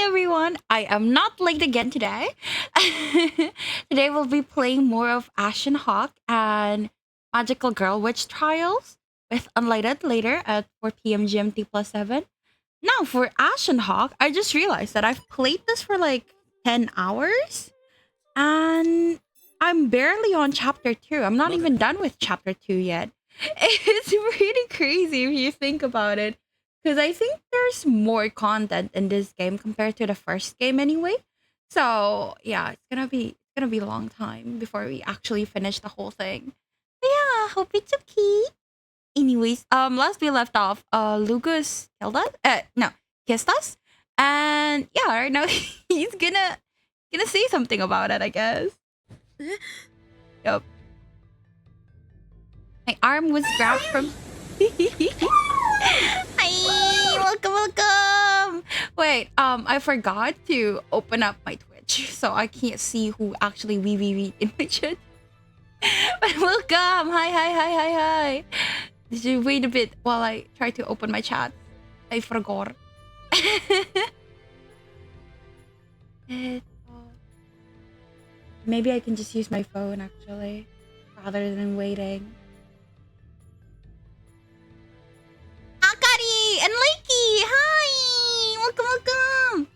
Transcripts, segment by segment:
everyone. I am not late again today. Today we'll be playing more of Ashen Hawk and Magical Girl Witch Trials with Unlighted later at 4 p.m. GMT plus 7. Now for Ashen Hawk, I just realized that I've played this for like 10 hours and I'm barely on chapter 2. I'm not even done with chapter 2 yet. It's pretty crazy if you think about it. Because I think there's more content in this game compared to the first game anyway. So yeah, it's gonna be a long time before we actually finish the whole thing. But yeah, hope it's okay. Anyways, last we left off, Lucas killed us. No, kissed us. And yeah, right now he's gonna say something about it, I guess. Yep. My arm was grabbed from. Hi, welcome. Wait, I forgot to open up my Twitch, so I can't see who actually we in my chat. But welcome. Hi. Did you wait a bit while I try to open my chat? I forgot. Maybe I can just use my phone actually, rather than waiting. Akari and Lakey, hi! Welcome.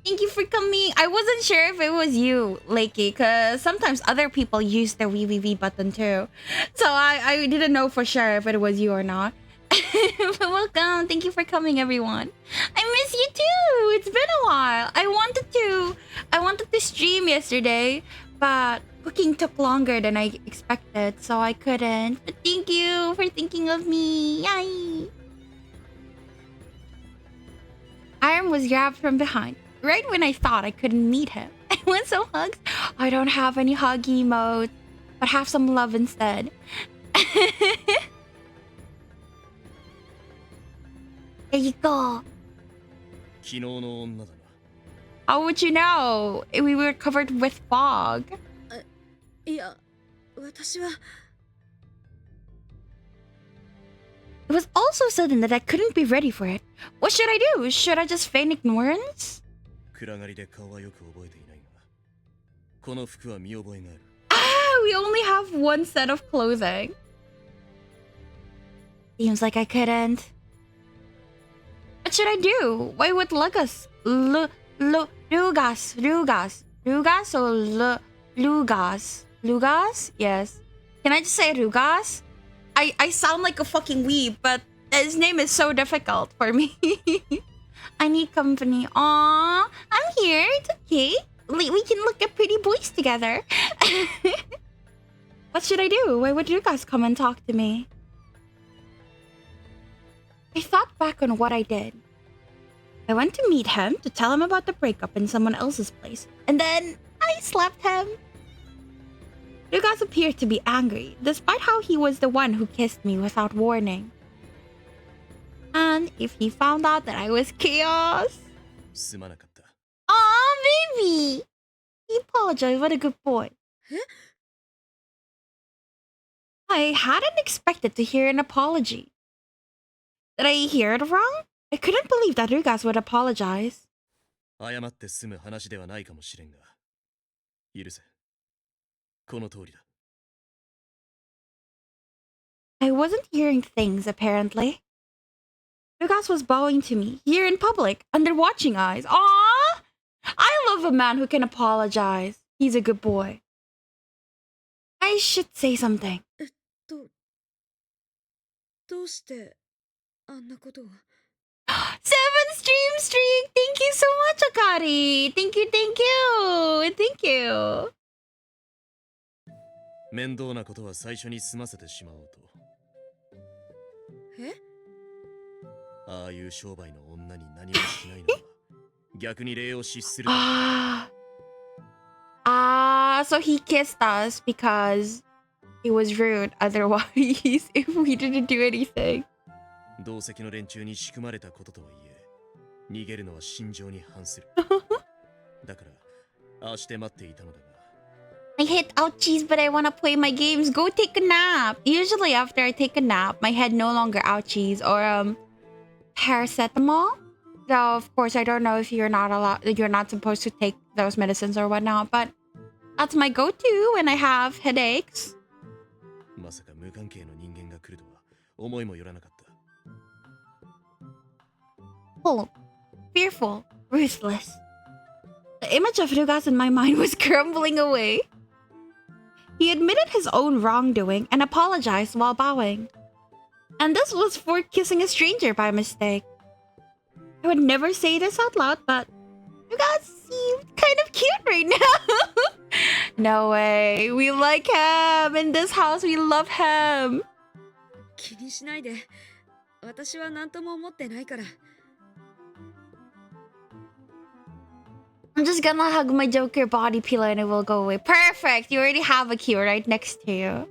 Thank you for coming. I wasn't sure if it was you, Lakey, because sometimes other people use the wee button too. So I didn't know for sure if it was you or not. But welcome. Thank you for coming, everyone. I miss you too. It's been a while. I wanted to stream yesterday, but cooking took longer than I expected, so I couldn't. But thank you for thinking of me. Yay! Arm was grabbed from behind, right when I thought I couldn't meet him. I want some hugs. I don't have any hug emotes, but have some love instead. There you go. How would you know? We were covered with fog. It was all so sudden that I couldn't be ready for it. What should I do? Should I just feign ignorance? We only have one set of clothing. Seems like I couldn't. What should I do? Why would Lugas or Lugas? Yes. Can I just say Rugas? I sound like a fucking weeb, but his name is so difficult for me. I need company. Aww, I'm here. It's okay. We can look at pretty boys together. What should I do? Why would Rugas come and talk to me? I thought back on what I did. I went to meet him to tell him about the breakup in someone else's place, and then I slapped him. Rugas appeared to be angry, despite how he was the one who kissed me without warning. And if he found out that I was chaos... Aw, baby! He apologized, what a good boy. I hadn't expected to hear an apology. Did I hear it wrong? I couldn't believe that Rugas would apologize. I wasn't hearing things, apparently. Rugas was bowing to me, here in public, under watching eyes. Aww! I love a man who can apologize. He's a good boy. I should say something. 7 streak! Thank you so much, Akari! Thank you! 面倒なことは最初に済ませてしまおうと。え？ああいう商売の女に何もしないのは逆に礼を失する。So he kissed us because he was rude otherwise if we didn't do anything. 同席の連中に仕組まれたこととはいえ、逃げるのは心情に反する。だから、ああして待っていたのだが。I hit ouchies, but I want to play my games. Go take a nap. Usually after I take a nap, my head no longer ouchies or paracetamol. Though, of course, I don't know if you're not supposed to take those medicines or whatnot, but that's my go-to when I have headaches. まさか無関係の人間が来るとは思いもよらなかった。Cold, fearful, ruthless. The image of Rugas in my mind was crumbling away. He admitted his own wrongdoing and apologized while bowing. And this was for kissing a stranger by mistake. I would never say this out loud, but Rugas seemed kind of cute right now. No way. We like him. In this house, we love him. 気にしないで。私は何とも思ってないから。I'm just gonna hug my Joker body pillow and it will go away. Perfect! You already have a cue right next to you.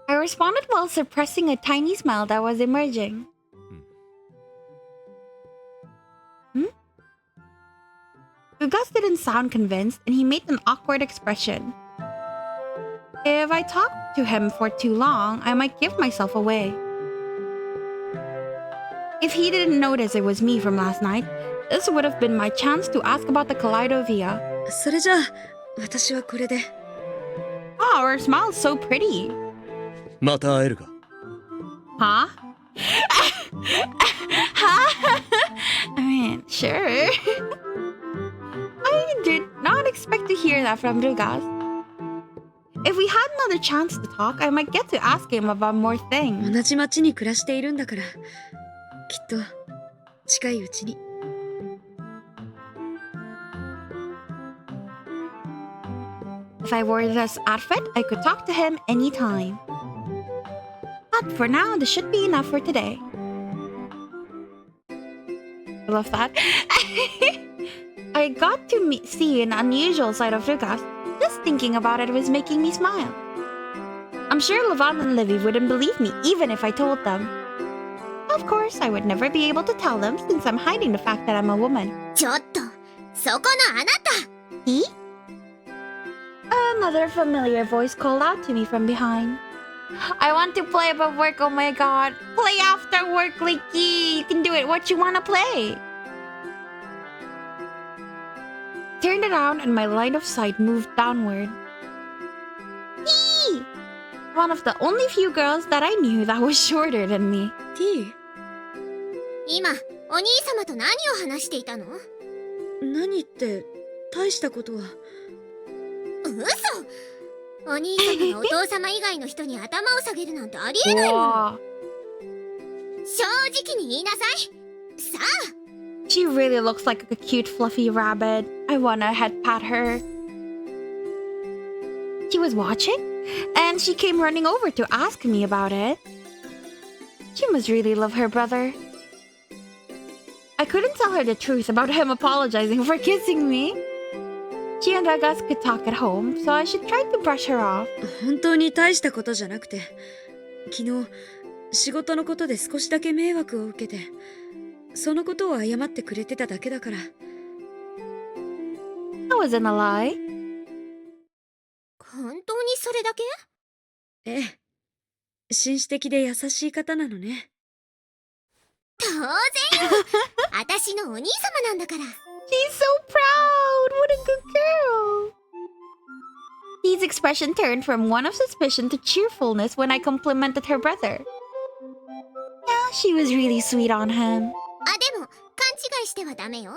I responded while suppressing a tiny smile that was emerging. Gus didn't sound convinced and he made an awkward expression. If I talked to him for too long, I might give myself away. If he didn't notice it was me from last night, this would have been my chance to ask about the Kaleidovia. それじゃあ、私はこれで。Oh, her smile's so pretty. また会えるか。Huh? Huh? I mean, sure. I did not expect to hear that from Rugas. If we had another chance to talk, I might get to ask him about more things. 同じ町に暮らしているんだから、きっと近いうちに。If I wore this outfit, I could talk to him anytime. But for now, this should be enough for today. I love that. I got to see an unusual side of Rugas. Just thinking about it was making me smile. I'm sure Lavan and Levi wouldn't believe me even if I told them. Of course, I would never be able to tell them since I'm hiding the fact that I'm a woman. ちょっと、そこのあなた。He? Another familiar voice called out to me from behind. I want to play above work, oh my god. Play after work, Leaky. You can do it. What you wanna play? Turned around and my line of sight moved downward. Hee! One of the only few girls that I knew that was shorter than me. T? 今、お兄様と何を話していたの？何って大したことは。嘘！お兄様がお父様以外の人に頭を下げるなんてありえないもの。正直に言いなさい。さあ。She really looks like a cute fluffy rabbit. I wanna head pat her. She was watching, and she came running over to ask me about it. She must really love her brother. I couldn't tell her the truth about him apologizing for kissing me. She and Ragas could talk at home, so I should try to brush her off. 本当に大したことじゃなくて、昨日仕事のことで少しだけ迷惑を受けて、そのことを謝ってくれてただけだから。That wasn't a lie. 本当にそれだけ？ええ。紳士的で優しい方なのね。当然よ。私のお兄様なんだから。She's so proud. What a good girl. Dee's expression turned from one of suspicion to cheerfulness when I complimented her brother. Yeah, she was really sweet on him. あ、でも勘違いしてはダメよ。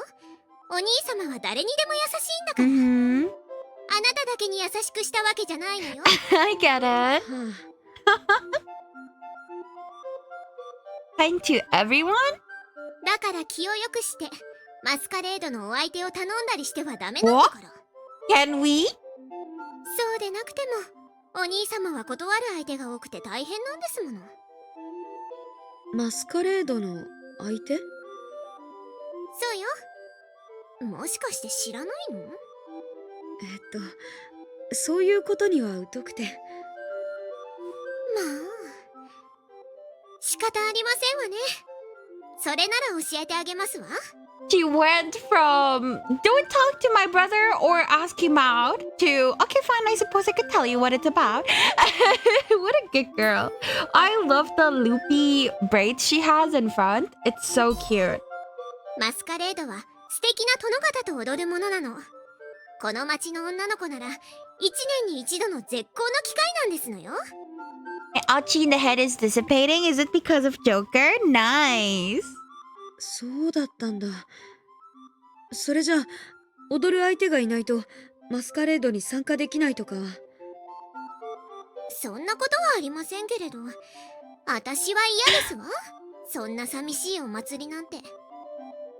お兄様は誰にでも優しいんだから。Mm-hmm. あなただけに優しくしたわけじゃないのよ。I get it. Kind to everyone? だから気をよくして、マスカレードのお相手を頼んだりしてはダメなんだから。Can we? そうでなくても、お兄様は断る相手が多くて大変なんですもの。マスカレードの相手？そうよ。もしかして知らないの？そういうことには疎くて。まあ、仕方ありませんわね。それなら教えてあげますわ。She went from don't talk to my brother or ask him out to okay fine I suppose I could tell you what it's about. What a good girl. I love the loopy braids she has in front. It's so cute. マスカレードは素敵な殿方と踊るものなの。この町の女の子なら一年に一度の絶好の機会なんですのよ。Ouchie in the head is dissipating. Is it because of Joker? Nice. そうだったんだ。それじゃあ、踊る相手がいないとマスカレードに参加できないとか。そんなことはありませんけれど、私は嫌ですわ。そんな寂しいお祭りなんて。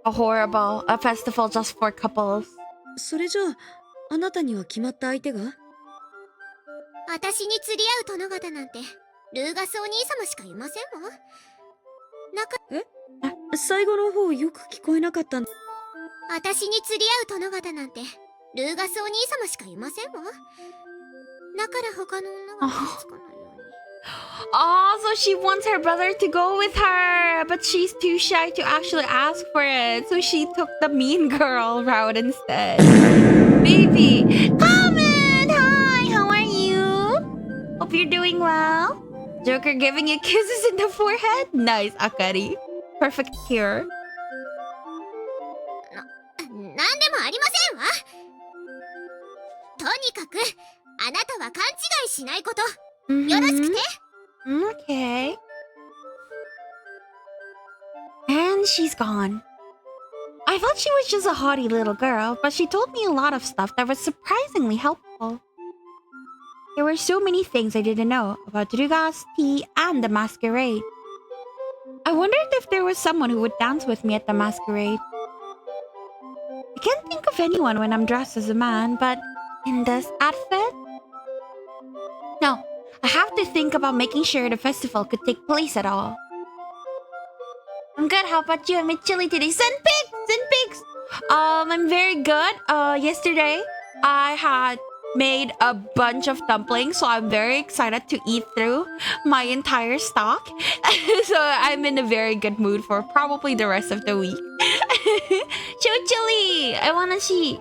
A horrible. A festival just for couples. それじゃあ、あなたには決まった相手が？私に釣り合う殿方なんてルーガスお兄様しかいませんわ。最後の方よく聞こえなかったんだ。私に釣り合う殿方なんてルーガスお兄様しかいませんわ。だから他の女が手つかないように。Oh, so she wants her brother to go with her, but she's too shy to actually ask for it. So she took the mean girl route instead. Baby, comment! Hi, how are you? Hope you're doing well. Joker giving you kisses in the forehead? Nice, Akari. Perfect cure. なんでもありませんわ。とにかくあなたは勘違いしないこと。よろしくて。Okay. And she's gone. I thought she was just a haughty little girl, but she told me a lot of stuff that was surprisingly helpful. There were so many things I didn't know about Druga's tea and the masquerade. I wondered if there was someone who would dance with me at the masquerade. I can't think of anyone when I'm dressed as a man, but in this outfit? No, I have to think about making sure the festival could take place at all. I'm good. How about you? I made chili today. Send pics! Send pics! I'm very good. Yesterday, I had made a bunch of dumplings, so I'm very excited to eat through my entire stock. So I'm in a very good mood for probably the rest of the week. Show chili! I wanna see.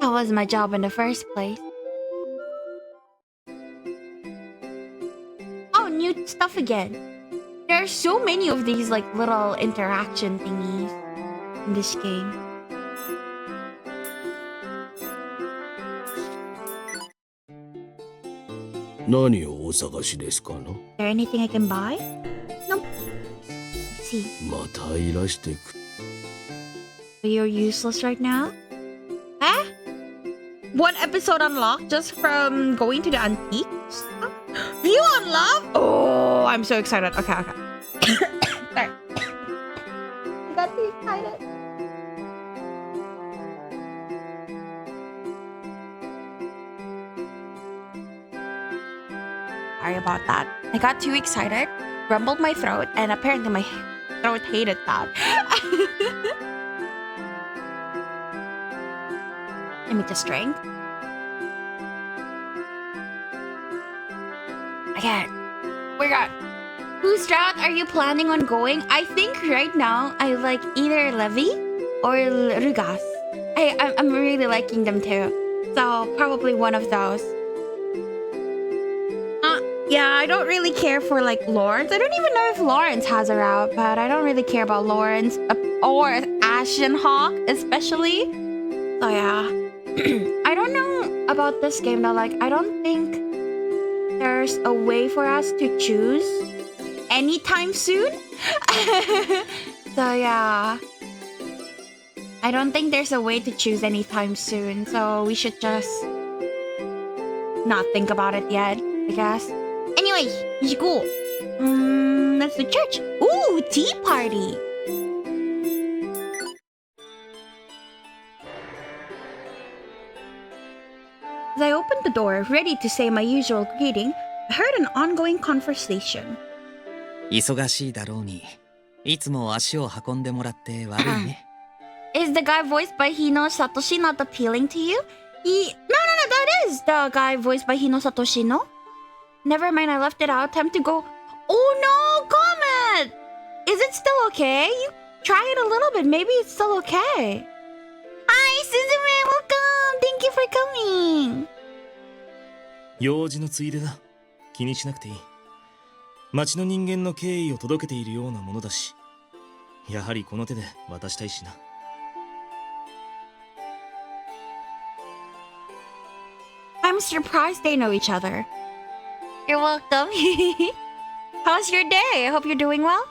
That was my job in the first place. Oh, new stuff again. There are so many of these like little interaction thingies in this game. Is there anything I can buy? Nope. Let's see. So you're useless right now? Huh? One episode unlocked just from going to the antique stuff? View unlocked? Oh, I'm so excited. Okay. Sorry. I got too excited. Sorry about that. I got too excited, rumbled my throat, and apparently my throat hated that. Let me just drink. Okay, we're good. Whose route are you planning on going? I think right now I like either Levi or Rugas. I'm really liking them too. So probably one of those. Yeah, I don't really care for like Lawrence. I don't even know if Lawrence has a route, but I don't really care about Lawrence or Ashen Hawk especially. So yeah. I don't know about this game though. Like, I don't think there's a way for us to choose anytime soon. So yeah. I don't think there's a way to choose anytime soon. So we should just not think about it yet, I guess. Anyway, we should go. Let's do church. Ooh, tea party. As I opened the door, ready to say my usual greeting, I heard an ongoing conversation. 忙しいだろうに、いつも足を運んでもらって悪いね。Is the guy voiced by Hino Satoshi not appealing to you? No, that is the guy voiced by Hino Satoshi, no? Never mind, I left it out. Time to go. Oh no, Comet! Is it still okay? You try it a little bit. Maybe it's still okay. Hi, Suzume, welcome! Thank you for coming! 用事のついでだ。気にしなくていい。町の人間の敬意を届けているようなものだし。やはりこの手で渡したいしな。I'm surprised they know each other. You're welcome. How's your day? I hope you're doing well.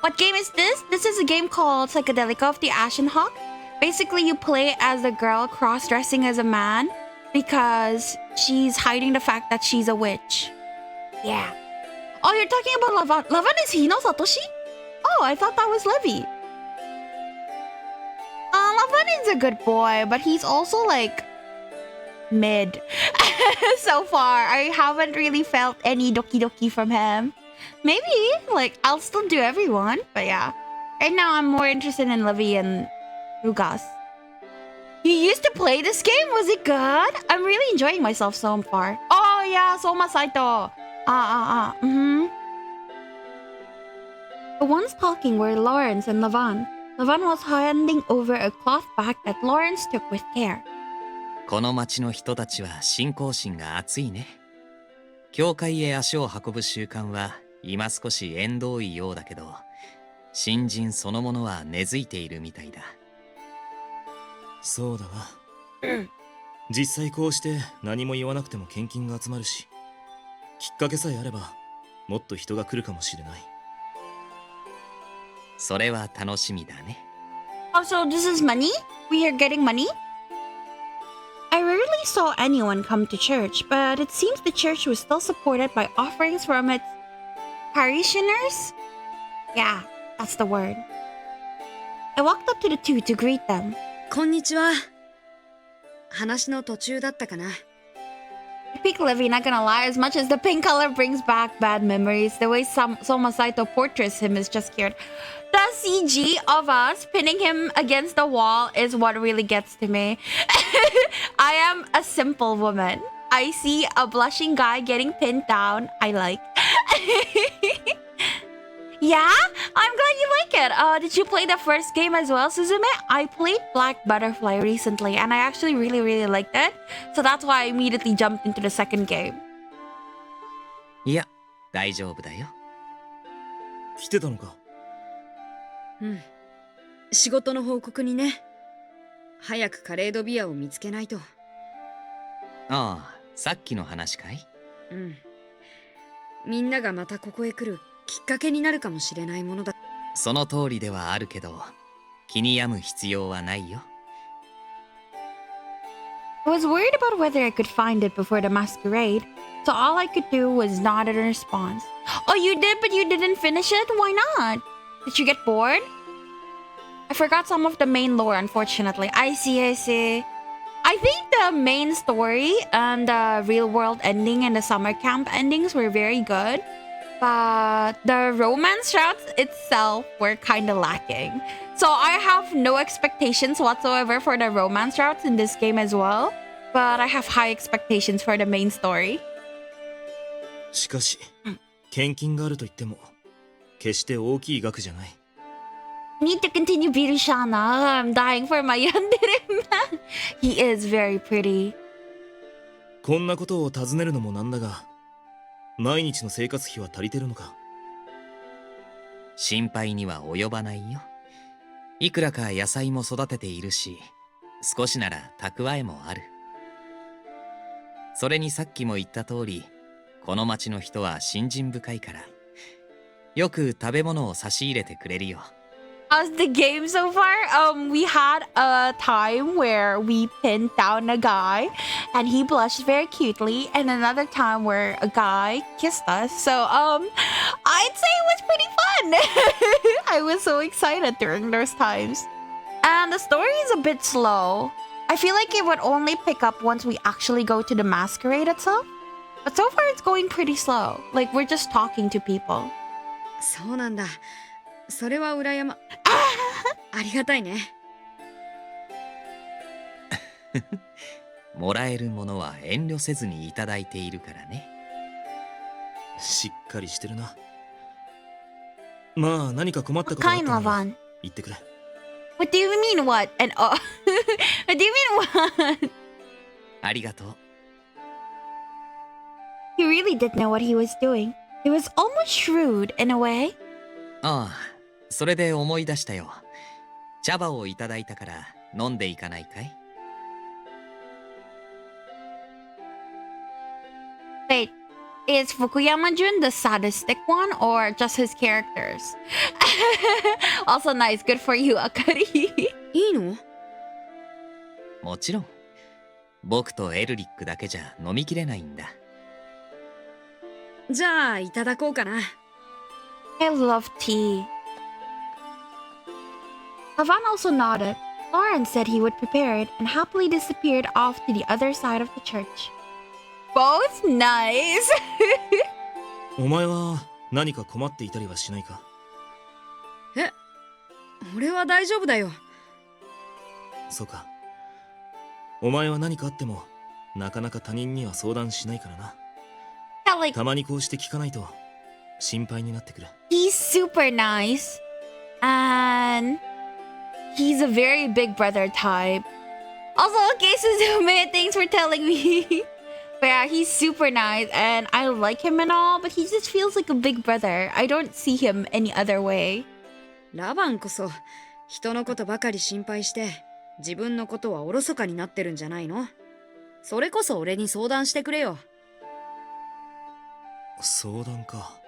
What game is this? This is a game called Psychedelica of the Ashen Hawk. Basically, you play as a girl cross-dressing as a man because she's hiding the fact that she's a witch. Yeah. Oh, you're talking about Lavan. Lavan is Hino Satoshi? Oh, I thought that was Levi. Lavan is a good boy, but he's also like mid. So far, I haven't really felt any doki doki from him. Maybe, like, I'll still do everyone, but yeah. Right now, I'm more interested in Levi and Rugas. You used to play this game? Was it good? I'm really enjoying myself so far. Oh yeah, Soma Saito. The ones talking were Lawrence and Lavan. Lavan was handing over a cloth bag that Lawrence took with care. この町の人たちは信仰心が熱いね。教会へ足を運ぶ習慣は今少し縁遠いようだけど、信心そのものは根付いているみたいだ。そうだな。実際こうして何も言わなくても献金が集まるし、きっかけさえあればもっと人が来るかもしれない。それは楽しみだね。Oh, so this is money? We are getting money? I rarely saw anyone come to church, but it seems the church was still supported by offerings from its parishioners? Yeah, that's the word. I walked up to the two to greet them. こんにちは。話の途中だったかな。I pick Levi, not gonna lie, as much as the pink color brings back bad memories, the way Soma Saito portrays him is just cute. The CG of us pinning him against the wall is what really gets to me. I am a simple woman. I see a blushing guy getting pinned down. I like. Yeah? I'm glad you like it. Did you play the first game as well, Suzume? I played Black Butterfly recently and I actually really liked it. So that's why I immediately jumped into the second game. いや、大丈夫だよ。来てたのか。うん。仕事の報告にね。早くカレードビアを見つけないと。ああ、さっきの話かい？うん。みんながまたここへ来るきっかけになるかもしれないものだ。その通りではあるけど、気に病む必要はないよ。I was worried about whether I could find it before the masquerade, so all I could do was nod in response. Oh, you did, but you didn't finish it? Why not? Did you get bored? I forgot some of the main lore, unfortunately. I see. I think the main story and the real-world ending and the summer camp endings were very good. But the romance routes itself were kind of lacking. So I have no expectations whatsoever for the romance routes in this game as well. But I have high expectations for the main story. しかし、献金があると言っても、決して大きい額じゃない。I need to continue Birushana. I'm dying for my yandere man. He is very pretty. こんなことを尋ねるのもなんだが、毎日の生活費は足りてるのか？心配には及ばないよ。いくらか野菜も育てているし、少しなら蓄えもある。それにさっきも言った通り、この町の人は信心深いから、よく食べ物を差し入れてくれるよ。How's the game so far? We had a time where we pinned down a guy and he blushed very cutely, and another time where a guy kissed us. So I'd say it was pretty fun. I was so excited during those times. And the story is a bit slow. I feel like it would only pick up once we actually go to the masquerade itself. But so far it's going pretty slow. Like we're just talking to people. そうなんだ。それは羨ま。ありがたいね。もらえるものは遠慮せずにいただいているからね。しっかりしてるな。まあ何か困ったこと What があった kind, なら Lavan? 言ってくれ。What do you mean what? And what do you mean what? ありがとう。He really did know what he was doing. It was almost shrewd in a way. ああ、それで思い出したよ。茶葉をいただいたから飲んでいかないかい？ Wait, is Fukuyama-jun the sadistic one or just his characters? Also nice, good for you, Akari. いいの？もちろん。僕とエルリックだけじゃ飲みきれないんだ。じゃあいただこうかな。I love tea. Lavan also nodded. Lawrence said he would prepare it and happily disappeared off to the other side of the church. Both nice. お前は何か困っていたりはしないか？俺は大丈夫だよ。そうか。お前は何かあってもなかなか他人には相談しないからな。Yeah, like たまにこうして聞かないと心配になってくる。 he's super nice. And he's a very big brother type. Also, okay, Suzume, thanks for telling me. But yeah, he's super nice and I like him and all, but he just feels like a big brother. I don't see him any other way. ラバンこそ人のことばかり心配して自分のことはおろそかになってるんじゃないの？それこそ俺に相談してくれよ。相談か。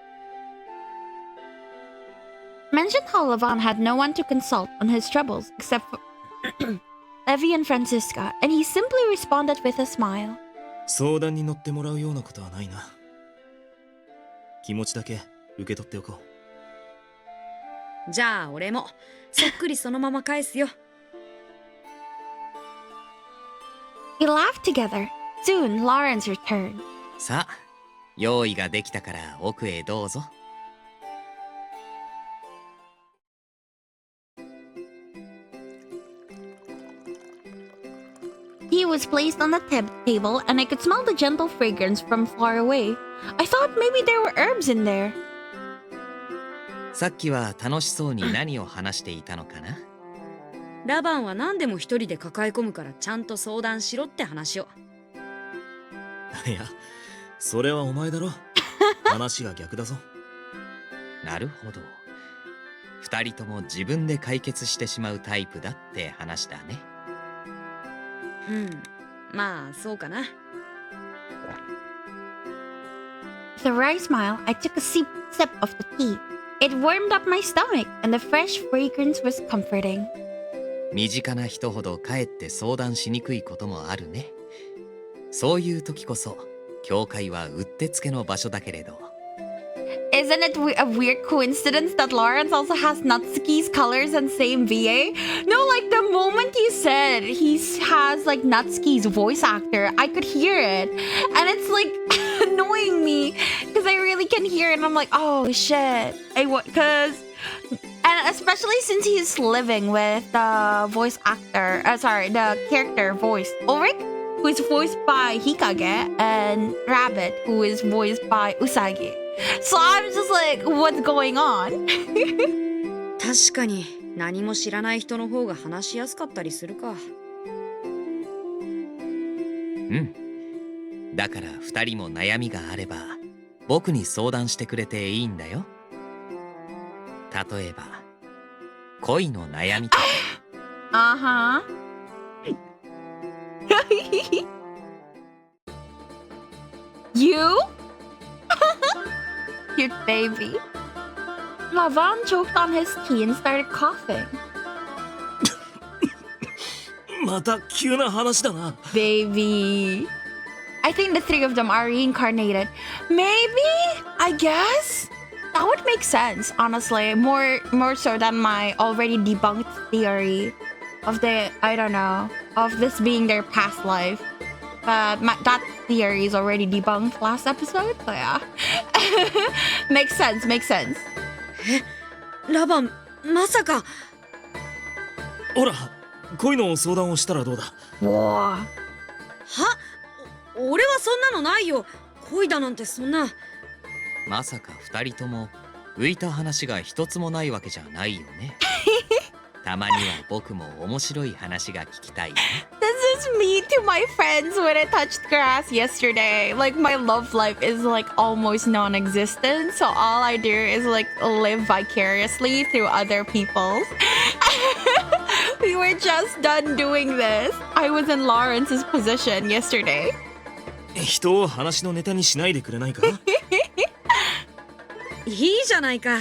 Mentioned how Lavan had no one to consult on his troubles except for Levi and Francisca, and he simply responded with a smile. 相談に乗ってもらうようなことはないな。気持ちだけ受け取っておこう。じゃあ俺もそっくりそのまま返すよ。We laughed together. Soon, Lawrence returned. さあ、用意ができたから奥へどうぞ。Tea was placed on the table, and I could smell the gentle fragrance from far away. I thought maybe there were herbs in there. さっきは楽しそうに何を話していたのかな？ラバンは何でも一人で抱え込むからちゃんと相談しろって話を。いや、それはお前だろ。話が逆だぞ。なるほど。二人とも自分で解決してしまうタイプだって話だね。うん、まあそうかな。With a wry smile, I took a sip of the tea. It warmed up my stomach, and the fresh fragrance was comforting. 身近な人ほどかえって相談しにくいこともあるね。そういう時こそ教会はうってつけの場所だけれど。 Isn't it a weird coincidence that Lawrence also has Natsuki's colors and same VA? No, like the moment you said he has like Natsuki's voice actor, I could hear it. And it's like annoying me because I really can hear it and I'm like, oh shit. Because and especially since he's living with the voice actor, the character voice, Ulrich, who is voiced by Hikage, and Rabbit, who is voiced by Usagi. So I'm just like, what's going on? 確かに何も知らない人の方が話しやすかったりするか。うん。だから二人も悩みがあれば僕に相談してくれていいんだよ。例えば恋の悩みとか。Uh-huh. You? Cute baby. Lavan choked on his tea and started coughing. また急な話だな。 Baby. I think the three of them are reincarnated. Maybe? I guess? That would make sense, honestly. More so than my already debunked theory of of this being their past life. But that theory is already debunked last episode, so yeah. Makes sense. ラバン、まさか。ほら、恋の相談をしたらどうだ。Whoa. は？俺はそんなのないよ。恋だなんてそんな。まさか二人とも浮いた話が一つもないわけじゃないよね。たまには僕も面白い話が聞きたいな。 This is me to my friends when I touched grass yesterday. Like my love life is like almost non-existent, so all I do is like live vicariously through other people's. We were just done doing this. I was in Lawrence's position yesterday. 人を話のネタにしないでくれないか？いいじゃないか。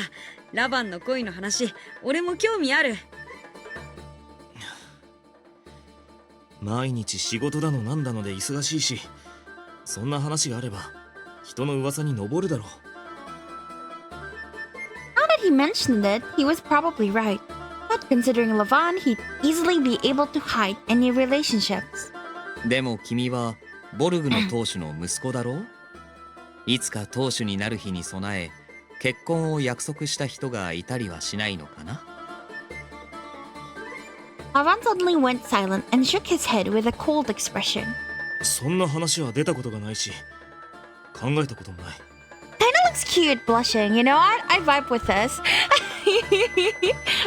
ラバンの恋の話、俺も興味ある。毎日仕事だのなんだので忙しいし、そんな話があれば人の噂に上るだろう。 Now that he mentioned it, he was probably right. But considering Lavan, he'd easily be able to hide any relationships. でも君はボルグの当主の息子だろう。いつか当主になる日に備え結婚を約束した人がいたりはしないのかな。 Lavan suddenly went silent and shook his head with a cold expression. そんな話は出たことがないし、考えたこともない。 Kinda looks cute blushing, you know what? I vibe with this.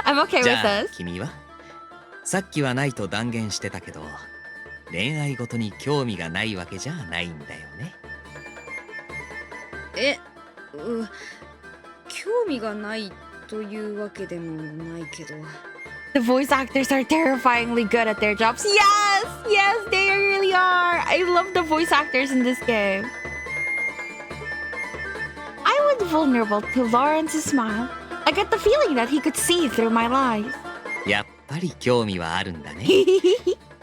I'm okay じ with ゃあ this. 君はさっきはないと断言してたけど、恋愛ごとに興味がないわけじゃないんだよね。興味がないというわけでもないけど。The voice actors are terrifyingly good at their jobs. Yes! Yes, they really are. I love the voice actors in this game. I was vulnerable to Lawrence's smile. I get the feeling that he could see through my lies. やっぱり興味はあるんだね。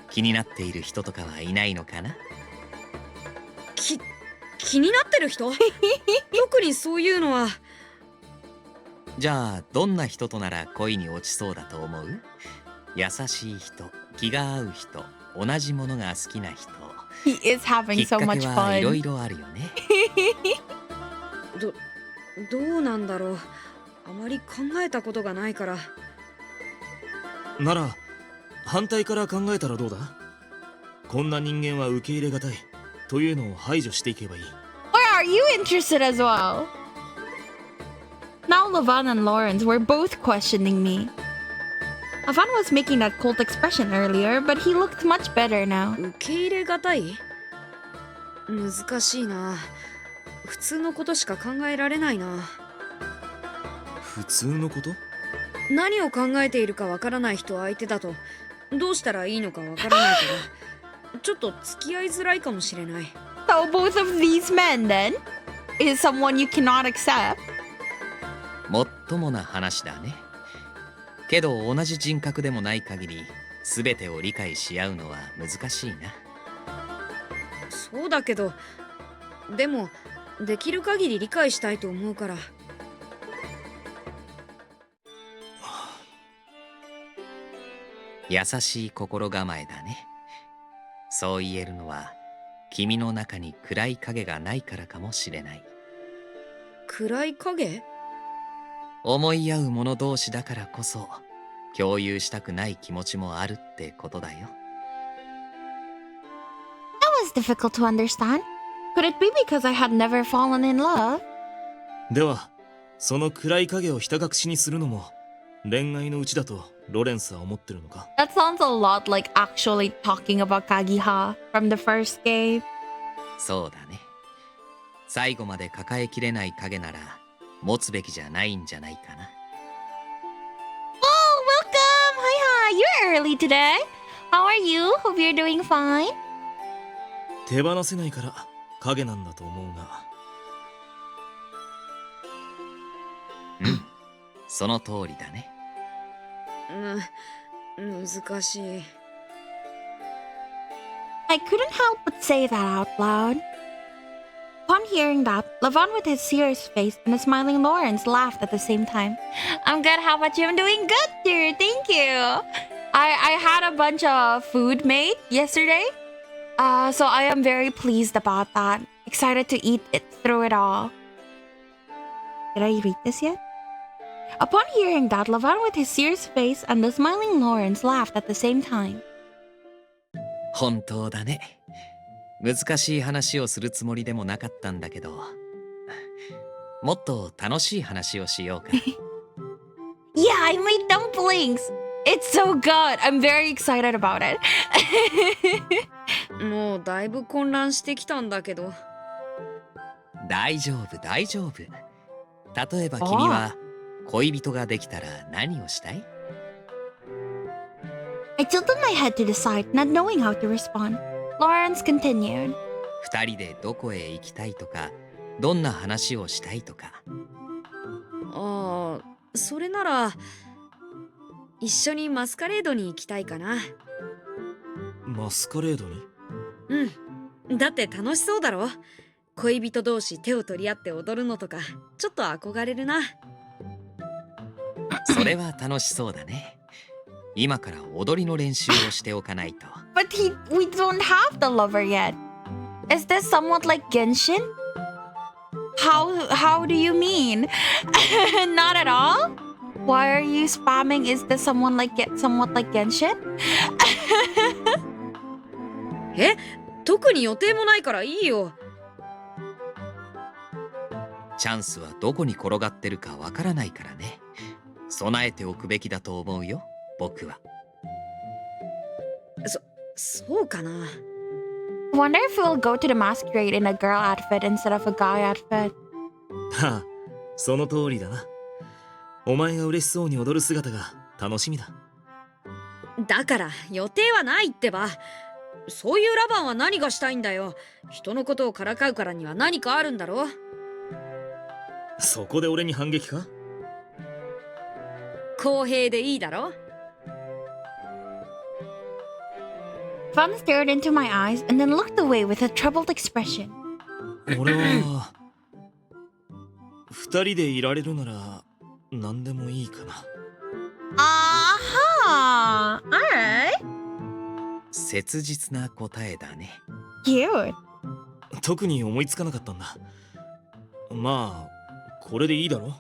気になっている人とかはいないのかな。気になってる人？特にそういうのは。じゃあどんな人となら恋に落ちそうだと思う？優しい人、気が合う人、同じものが好きな人。 He is having きっ so か much けはいろ fun. いろあるよね。どうなんだろう。あまり考えたことがないから。なら反対から考えたらどうだ？こんな人間は受け入れがたいというのを排除していけばいい。 Why are you interested as well? Now Lavan and Lawrence were both questioning me. Lavan was making that cold expression earlier, but he looked much better now. 受け入れがたい？難しいな。普通のことしか考えられないな。普通のこと？何を考えているかわからない人相手だとどうしたらいいのかわからないからちょっと付き合いづらいかもしれない。 So both of these men then is someone you cannot accept. もっともな話だね。けど同じ人格でもない限り全てを理解し合うのは難しいな。そうだけど、でもできる限り理解したいと思うから。優しい心構えだね。そう言えるのは君の中に暗い影がないからかもしれない。暗い影？思い合う者同士だからこそ共有したくない気持ちもあるってことだよ。 That was difficult to understand. Could it be because I had never fallen in love? ではその暗い影をひた隠しにするのも恋愛のうちだとロレンスは思ってるのか？ That sounds a lot like actually talking about Kagiha from the first game. そうだね。最後まで抱えきれない影なら持つべきじゃないんじゃないかな。 Oh, welcome! Hi, hi. You're early today. How are you? Hope you're doing fine. 手放せないから影なんだと思うが。その通りだね。難しい。I couldn't help but say that out loud. Upon hearing that, Lavan with his serious face and a smiling Lawrence laughed at the same time. I'm good, how about you? I'm doing good, dear, thank you. I had a bunch of food made yesterday. So I am very pleased about that. Excited to eat it through it all. Did I read this yet? Upon hearing that, Lavan with his serious face and the smiling Lawrence laughed at the same time. 本当だね。難しい話をするつもりでもなかったんだけど、もっと楽しい話をしようか。Yeah, I made dumplings. It's so good. I'm very excited about it. もうだいぶ混乱してきたんだけど。大丈夫大丈夫。例えば君は恋人ができたら何をしたい？ I tilted my head to the side, not knowing how to respond. Lawrence continued. 二人でどこへ行きたいとか、どんな話をしたいとか。ああ、それなら一緒にマスカレードに行きたいかな。マスカレードに？うん。だって楽しそうだろ。恋人同士手を取り合って踊るのとか、ちょっと憧れるな。それは楽しそうだね。今から踊りの練習をしておかないと。But we don't have the lover yet. Is this somewhat like Genshin? How do you mean? Not at all? Why are you spamming? Is this somewhat like Genshin? え、特に予定もないからいいよ。チャンスはどこに転がってるかわからないからね。備えておくべきだと思うよ、僕は。そうかな。Wonder if we'll go to the masquerade in a girl outfit instead of a guy outfit. はあ、その通りだな。お前が嬉しそうに踊る姿が楽しみだ。だから予定はないってば。そういうラバンは何がしたいんだよ。人のことをからかうからには何かあるんだろ。そこで俺に反撃か？公平でいいだろ。Van stared into my eyes and then looked away with a troubled expression. 俺は二人でいられるなら何でもいいかな。Aha! Alright. 切実な答えだね。Cute. 特に思いつかなかったんだ。まあこれでいいだろ。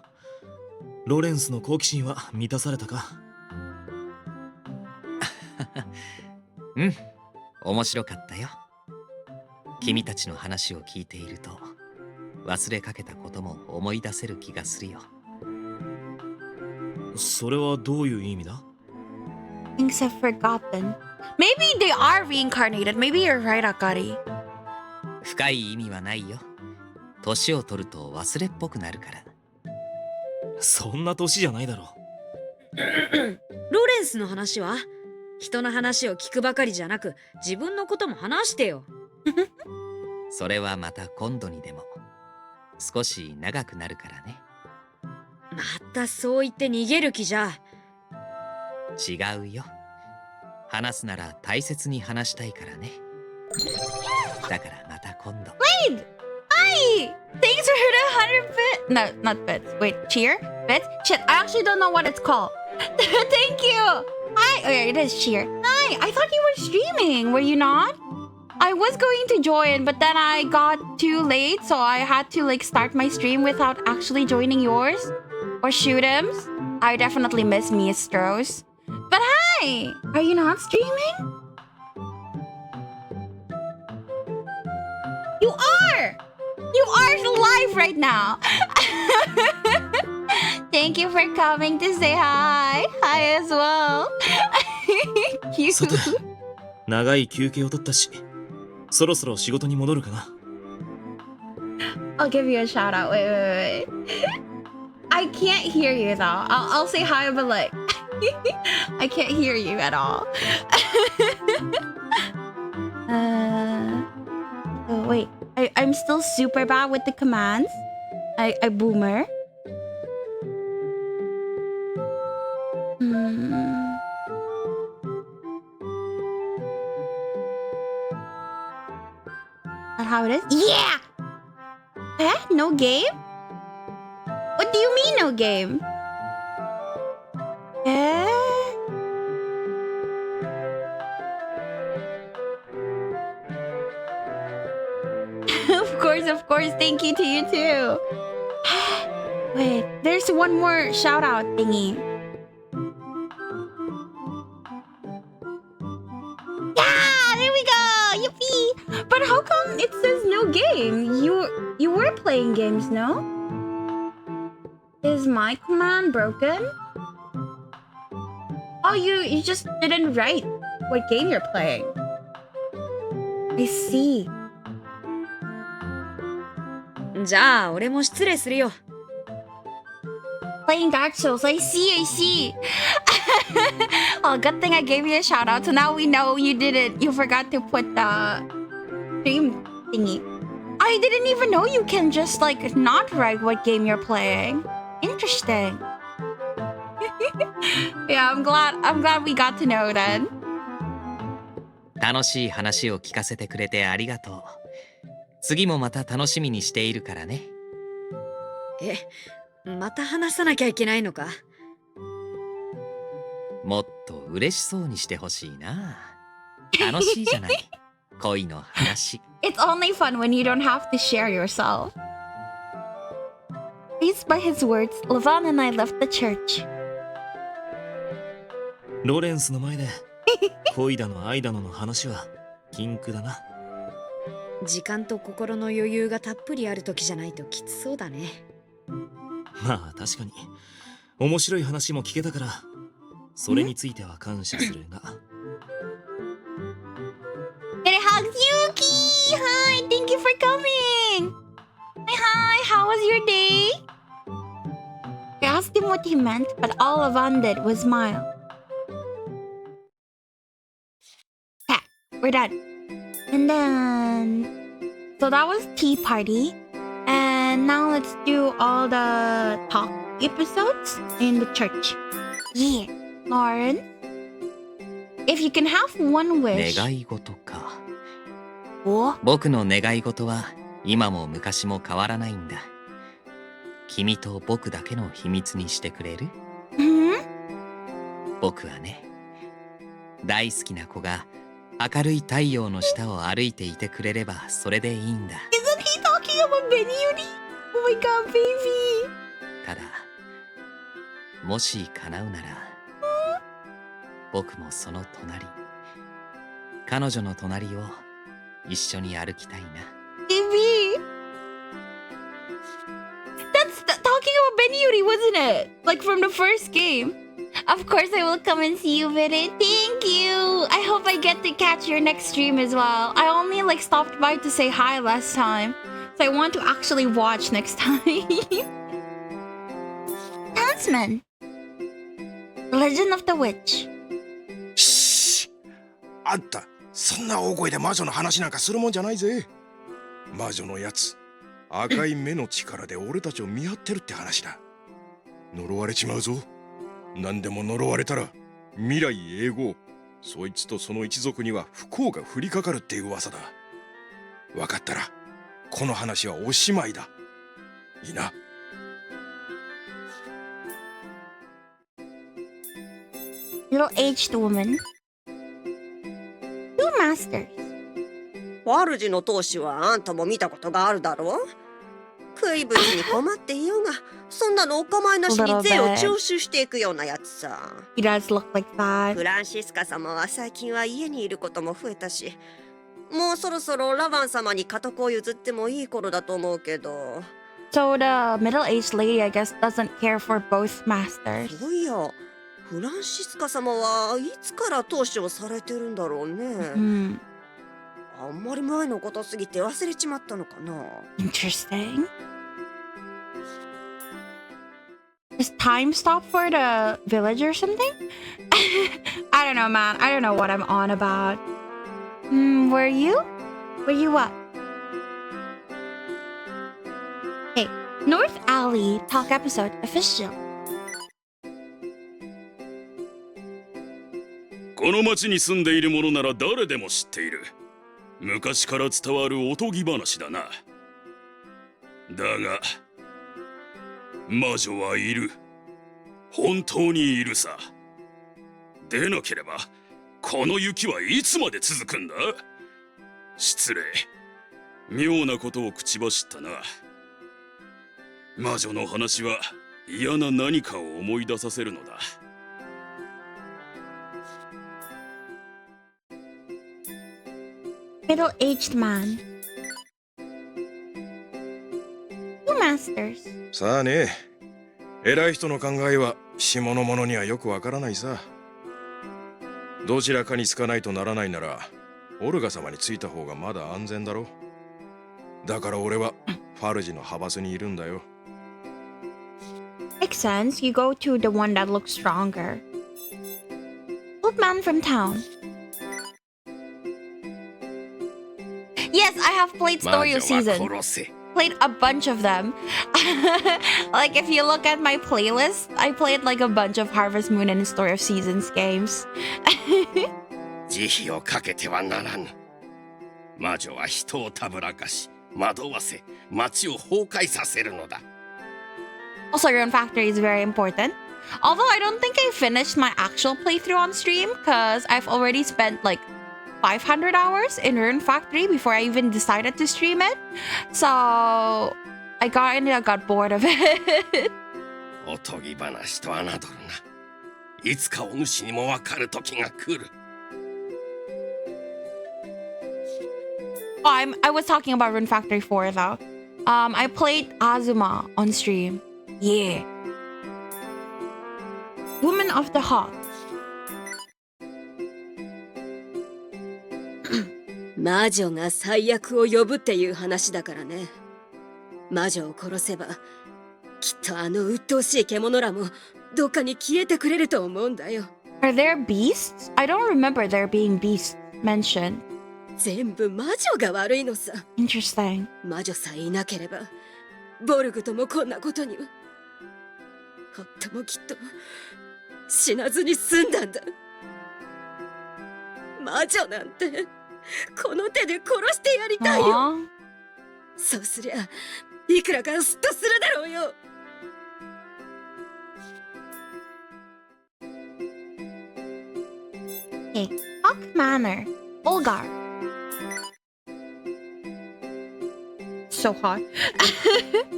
ロレンスの好奇心は満たされたか？うん、面白かったよ。君たちの話を聞いていると忘れかけたことも思い出せる気がするよ。それはどういう意味だ？ Things I've forgotten. Maybe they are reincarnated. Maybe you're right, Akari. 深い意味はないよ。年を取ると忘れっぽくなるから。そんな年じゃないだろ。ロレンスの話は？人の話を聞くばかりじゃなく自分のことも話してよ。それはまた今度にでも。少し長くなるからね。またそう言って逃げる気じゃ。違うよ。話すなら大切に話したいからね。だからまた今度。Wait! Hi! Thanks for the 100 bit. No, not bits. Wait, cheer? Bits? Shit, I actually don't know what it's called. Thank you! Hi! Oh, yeah, it is cheer. Hi! I thought you were streaming. Were you not? I was going to join, but then I got too late, so I had to start my stream without actually joining yours. Or Shoot'ems. I definitely miss Miestros. But hi! Are you not streaming? You are! You are live right now! Thank you for coming to say hi! Hi as well! Cute! さて、長い休憩を取ったし、そろそろ仕事に戻るかな。I'll give you a shout out. Wait. I can't hear you though. I'll say hi, but I can't hear you at all. Oh, wait. I'm still super bad with the commands. I boomer. That how it is? Yeah! Eh? No game? What do you mean no game? Eh? Of course. Thank you to you too. Wait, there's one more shout out thingy. Yeah, there we go. Yippee! But how come it says no game? You were playing games, no? Is my command broken? Oh, you just didn't write what game you're playing. I see. じゃあ俺も失礼するよ。 Playing Dark Souls. I see. Oh, good thing I gave you a shout out. So now we know you didn't. You forgot to put the stream thingy. I didn't even know you can just like not write what game you're playing. Interesting. Yeah, I'm glad we got to know then. 楽しい話を聞かせてくれてありがとう。次もまた楽しみにしているからね。また話さなきゃいけないのか？もっと嬉しそうにしてほしいな。楽しいじゃない。恋の話。It's only fun when you don't have to share yourself. Pleased by his words, Lavan and I left the church. ロレンスの前で恋だの愛だのの話は禁句だな。時間と心の余裕がたっぷりある時じゃないときつそうだね。まあ確かに面白い話も聞けたからそれについては感謝するが。It hugs Yuki! Hi, thank you for coming! Hi, how was your day? I asked him what he meant, but all Lavan did was smile. Okay, we're done. And then... So that was tea party. And now let's do all the talk episodes in the church. Yeah, Lauren. If you can have one wish... 願い事か。お僕の願い事は今も昔も変わらないんだ。君と僕だけの秘密にしてくれる？僕はね、大好きな子が明るい太陽の下を歩いていてくれればそれでいいんだ。Isn't he talking about Benny Yuri? Oh my god, baby! ただ、もし叶うなら、僕もその隣、彼女の隣を一緒に歩きたいな。Baby! That's talking about Benny Yuri, wasn't it? Like from the first game. Of course I will come and see you, Benny. Thank you! I hope I get to catch your next stream as well. I only like stopped by to say hi last time. So I want to actually watch next time. Huntsman. Legend of the Witch. しあんたそんな大声で魔女の話なんかするもんじゃないぜ。魔女のやつ赤い目の力で俺たちを見張ってるって話だ。呪われちまうぞ。何でも呪われたら未来永劫そいつとその一族には不幸が降りかかるっていう噂だ。分かったらこの話はおしまいだ。いいな。Middle-aged woman. Two masters. 主の当主はあんたも見たことがあるだろう。食いぶちに困っていようが、そんなのお構いなしに税を徴収していくようなやつさ。He does look like that. フランシスカ様は最近は家にいることも増えたし、もうそろそろラバン様に家督を譲ってもいい頃だと思うけど。So the middle-aged lady, I guess, doesn't care for both masters. そういや、フランシスカ様はいつから当主をされてるんだろうね。あんまり前のことすぎて忘れちまったのかな。Interesting. Does time stop for the village or something? I don't know, man. I don't know what I'm on about. Were you? Were you what? Hey, North Alley Talk Episode Official. この町に住んでいる者なら誰でも知っている。昔から伝わるおとぎ話だな。だが魔女はいる。本当にいるさ。でなければこの雪はいつまで続くんだ。失礼、妙なことを口走ったな。魔女の話は嫌な何かを思い出させるのだ。Middle-aged man. Two masters. さあね、偉い人の考えは下の者にはよくわからないさ。どちらかにつかないとならないならオルガ様についた方がまだ安全だろ。だから俺はファルジの派閥にいるんだよ。Makes sense. You go to the one that looks stronger. Old man from town. Yes, I have played Story of Season. Played a bunch of them. Like if you look at my playlist, I played like a bunch of Harvest Moon and Story of Seasons games. 慈悲をかけてはならぬ。魔女は人をたぶらかし、惑わせ、町を崩壊させるのだ。Also, Rune Factory is very important. Although I don't think I finished my actual playthrough on stream because I've already spent like 500 hours in Rune Factory before I even decided to stream it. So I got bored of it. おとぎ話と侮るな。いつかお主にもわかる時が来る。Oh, I was talking about Rune Factory 4 though. I played Azuma on stream. Yeah. Woman of the Hawk. 魔女が最悪を呼ぶっていう話だからね。魔女を殺せばきっとあの鬱陶しい獣らもどっかに消えてくれると思うんだよ。Are there beasts? I don't remember there being beasts mentioned. 全部魔女が悪いのさ。 Interesting. 魔女さえいなければボルグともこんなことには。夫もきっと死なずに済んだんだ。魔女なんてこの手で殺してやりたいよ。 Aww. そうすりゃいくらかスッとするだろうよ。Okay. Hawk Manor. Olgar. So hot.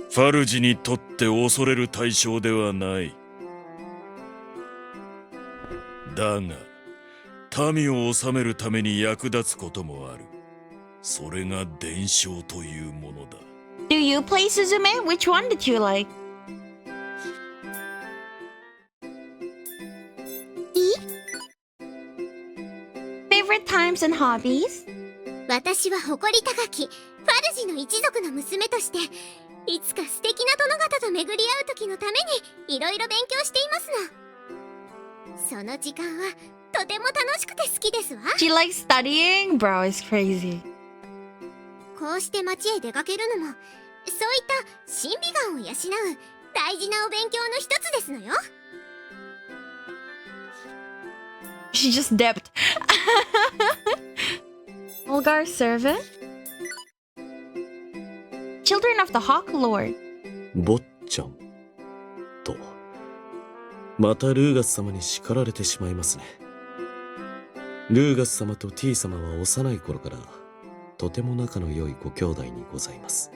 ファルジにとって恐れる対象ではない。だが民を治めるために役立つこともある。それが伝承というものだ。Do you play Suzume? Which one did you like? Favorite times and hobbies? 私は誇り高きファルジの一族の娘としていつか素敵な殿方と巡り合う時のためにいろいろ勉強していますの。その時間はとても楽しくて好きですわ。 She likes studying? Bro, it's crazy. こうして街へ出かけるのもそういった審美眼を養う大事なお勉強の一つですのよ。 She just dipped. Olgar's servant? Children of the Hawk Lord. 坊ちゃんとまたルーガス様に叱られてしまいますね。ルーガス様と T 様は幼い頃からとても仲の良いご兄弟にございます。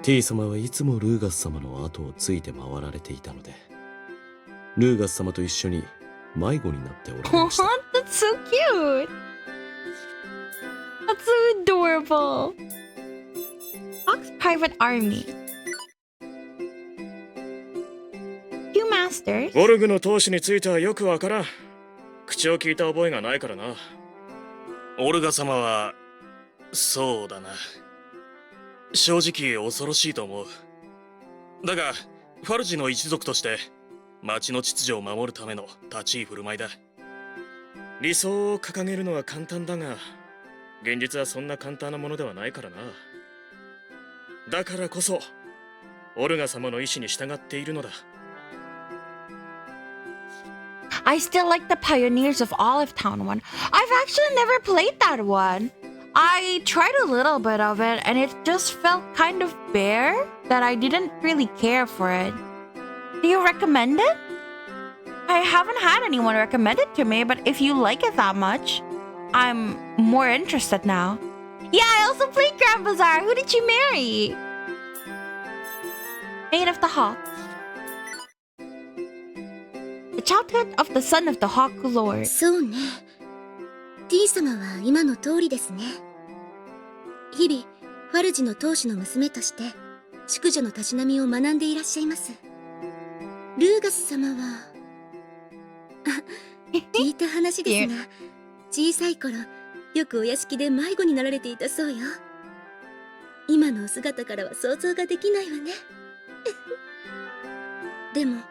T 様はいつもルーガス様の後をついて回られていたので、ルーガス様と一緒に迷子になっておられました。 That's so cute. That's so adorable. Hawk's private army. Two masters. ボルグの闘士についてはよくわからん。口を聞いた覚えがないからな。オルガ様はそうだな、正直恐ろしいと思う。だがファルジの一族として町の秩序を守るための立ち居振る舞いだ。理想を掲げるのは簡単だが現実はそんな簡単なものではないからな。だからこそオルガ様の意志に従っているのだ。 I still like the Pioneers of Olive Town one. I've actually never played that one. I tried a little bit of it and it just felt kind of bare that I didn't really care for it. Do you recommend it? I haven't had anyone recommend it to me, but if you like it that much, I'm more interested now. Yeah, I also played Grand Bazaar. Who did you marry? Maid of the Hawk. The childhood of the son of the Hawk Lord. そうね。T 様は今の通りですね。日々ファルジの当主の娘として淑女のたしなみを学んでいらっしゃいます。ルーガス様は聞いた話ですが、小さい頃よくお屋敷で迷子になられていたそうよ。今のお姿からは想像ができないわね。でも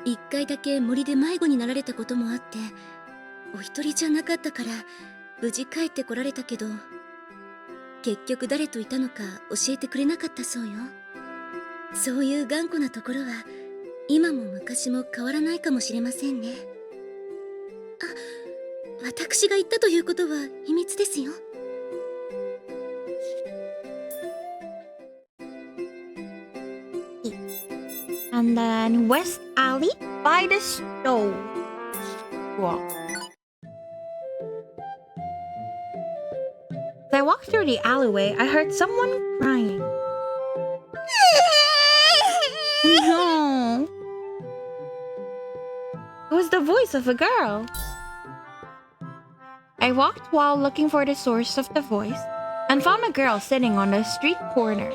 一回だけ森で迷子になられたこともあって、お一人じゃなかったから無事帰ってこられたけど、結局誰といたのか教えてくれなかったそうよ。そういう頑固なところは今も昔も変わらないかもしれませんね。あ、私が言ったということは秘密ですよ。And then West Alley by the stove. Wow. As I walked through the alleyway, I heard someone crying. No. It was the voice of a girl. I walked while looking for the source of the voice and found a girl sitting on a street corner.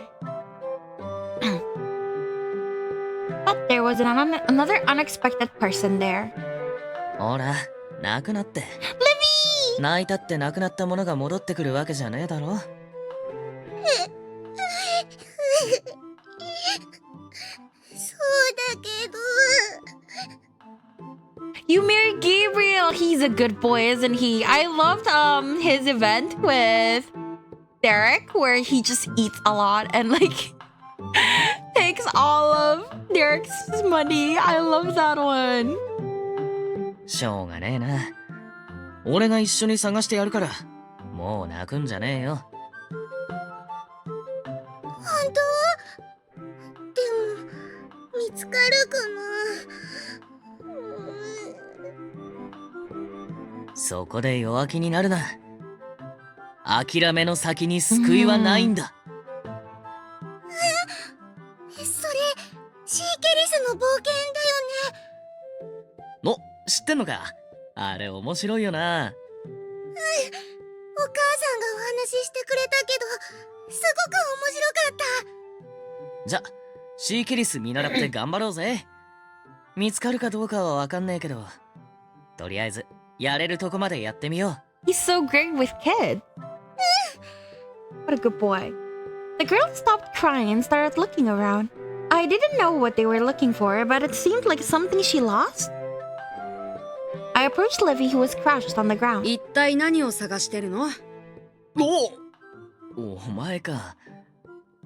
But there was another unexpected person there. ほら、泣くなって。Livy! 泣いたって亡くなったものが戻ってくるわけじゃねえだろ。You married Gabriel. He's a good boy, isn't he? I loved his event with Derek where he just eats a lot and like takes all of Derek's money. I love that one. しょうがねえな。俺が一緒に探してやるから、もう泣くんじゃねえよ。本当？でも見つかるかな。そこで弱気になるな。諦めの先に救いはないんだ。それシーケリスの冒険だよね。お、知ってんのか。あれ面白いよな。お母さんがお話ししてくれたけど、すごく面白かった。じゃ、シーケリス見習って頑張ろうぜ。見つかるかどうかはわかんねえけど、とりあえずやれるとこまでやってみよHe's so great with kids. What a good boy. The girl stopped crying and started looking around. I didn't know what they were looking for, but it seemed like something she lost. I approached Levi, who was crouched on the ground. 一体何を探してるの？う。お前か。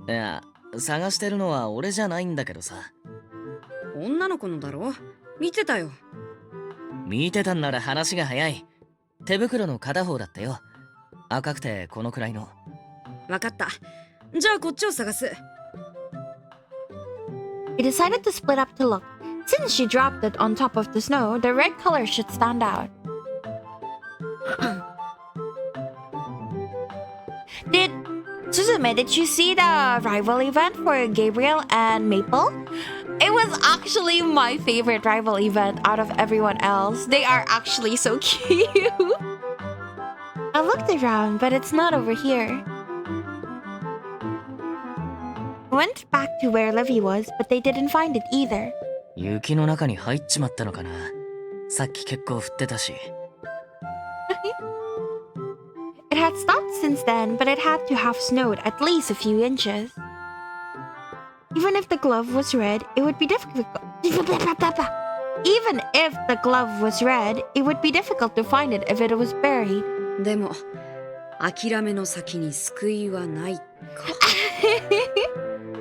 いや、探してるのは俺じゃないんだけどさ。女の子のだろ？見てたよ。見てたんなら話が早い。手袋の片方だったよ。赤くてこのくらいの。わかった。じゃあこっちを探す。We decided to split up to look. Since she dropped it on top of the snow, the red color should stand out. Did you see the rival event for Gabriel and Maple? It was actually my favorite rival event out of everyone else. They are actually so cute. I looked around, but it's not over here. I went back to where Levi was, but they didn't find it either. 雪の中に入っちまったのかな。さっき結構降ってたし。It had stopped since then, but it had to have snowed at least a few inches. Even if the glove was red, it would be difficult. Even if the glove was red, it would be difficult to find it if it was buried. でも諦めの先に救いはないか。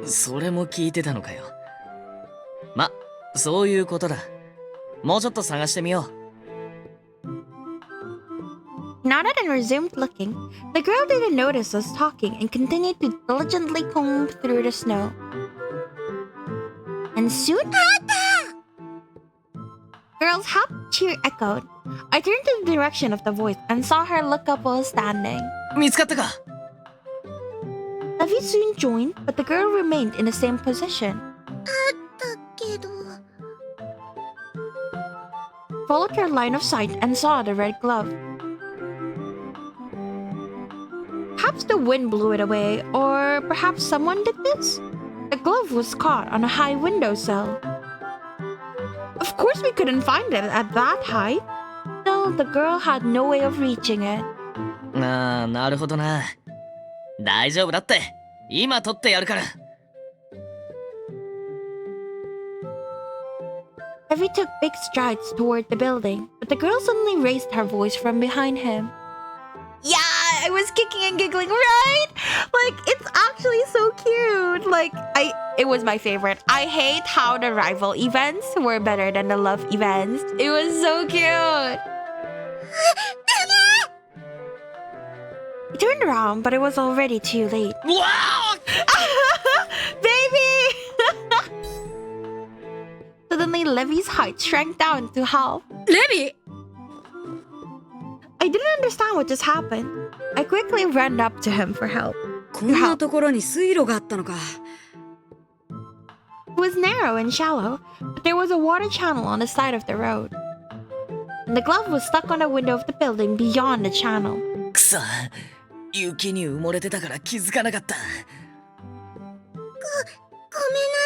それも聞いてたのかよ。ま、そういうことだ。もうちょっと探してみよう。Nodded and resumed looking. The girl didn't notice us talking and continued to diligently comb through the snow. And soon, girl's hop cheer echoed. I turned to the direction of the voice and saw her look up while standing. 見つかったか。Levi soon joined, but the girl remained in the same position. だけど。Followed her line of sight and saw the red glove. Perhaps the wind blew it away, or perhaps someone did this. The glove was caught on a high windowsill. Of course we couldn't find it at that height. Still, Still, the girl had no way of reaching it. ああ、なるほどな。大丈夫だって。今取ってやるから。Levi took big strides toward the building, but the girl suddenly raised her voice from behind him. Yeah, I was kicking and giggling, right? Like, it's actually so cute. Like, it was my favorite. I hate how the rival events were better than the love events. It was so cute. He turned around, but it was already too late. Wow! Baby! Suddenly, Levi's height shrank down to half. レビ I didn't understand what just happened. I quickly ran up to him for help. こんなところに水路があったのか。 It was narrow and shallow, but there was a water channel on the side of the road. And the glove was stuck on the window of the building beyond the channel. くそ、雪に埋もれてたから気づかなかった。ごめんな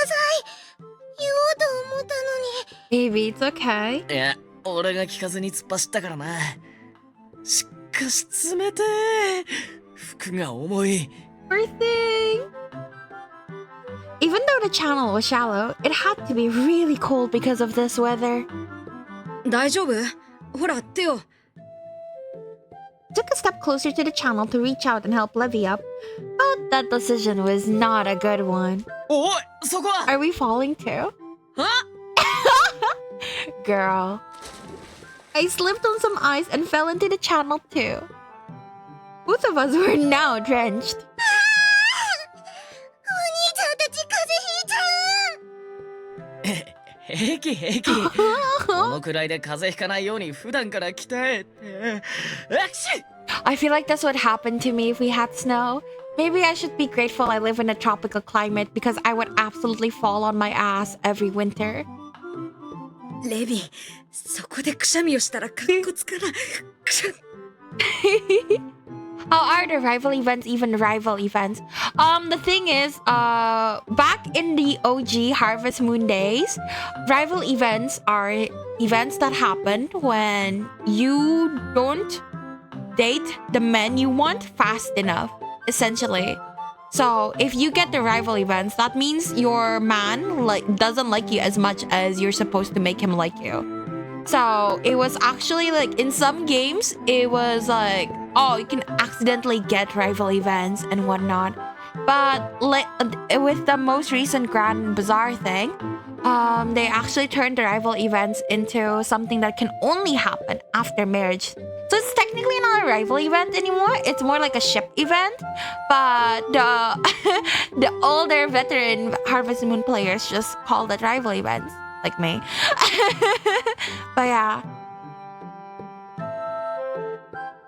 さい。言おうと思ったのに。 Baby, it's okay. いや、俺が聞かずに突っ走ったからな。しかし冷てえ。服が重い。Poor thing. Even though the channel was shallow, it had to be really cold because of this weather. 大丈夫？ほら、手を。 I took a step closer to the channel to reach out and help Levi up, but that decision was not a good one. おい、そこは。 Are we falling too? あ Girl. I slipped on some ice and fell into the channel too. Both of us were now drenched. お兄ちゃんたち風邪ひいちゃう。平気平気。このくらいで風邪ひかないように普段から鍛えて。アクション I feel like that's what happened to me if we had snow. Maybe I should be grateful I live in a tropical climate because I would absolutely fall on my ass every winter. レビ、そこでくしゃみをしたらかっこつかない。くしゃ How are the rival events even rival events? The thing is, back in the OG Harvest Moon days, rival events are events that happen when you don't date the men you want fast enough, essentially. So if you get the rival events, that means your man doesn't like you as much as you're supposed to make him like you. So it was actually like in some games, it was like, oh, you can accidentally get rival events and whatnot. But with the most recent Grand Bazaar thing, they actually turned the rival events into something that can only happen after marriage. So it's technically not a rival event anymore. It's more like a ship event. But the older veteran Harvest Moon players just call it rival events, like me. But yeah.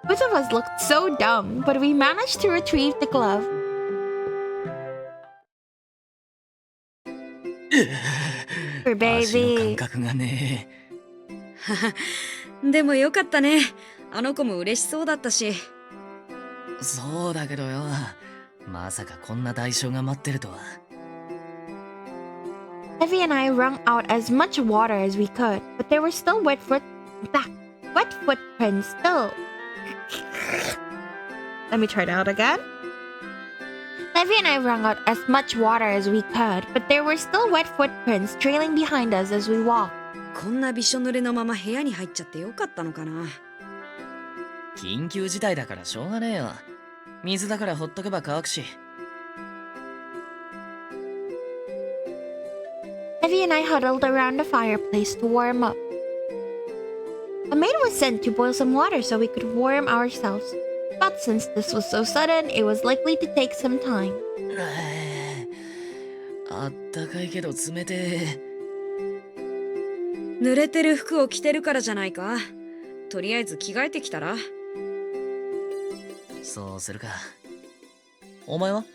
Both of us looked so dumb, but we managed to retrieve the glove. 足の Baby. 感覚がね。でもよかったね。あの子も嬉しそうだったし。そうだけどよ。まさかこんな代償が待ってるとは。Levi and I wrung out as much water as we could, but there were still wet footprints still. Let me try that again. Levi and I wrung out as much water as we could, but there were still wet footprints trailing behind us as we walked. こんなびしょ濡れのまま部屋に入っちゃってよかったのかな。緊急事態だからしょうがねえよ。水だからほっとけば乾くし。Levi and I huddled around the fireplace to warm up. A maid was sent to boil some water so we could warm ourselves. But since this was so sudden, it was likely to take some time. あったかいけど冷てえ。濡れてる服を着てるからじゃないか。とりあえず着替えてきたら。そうするか。お前は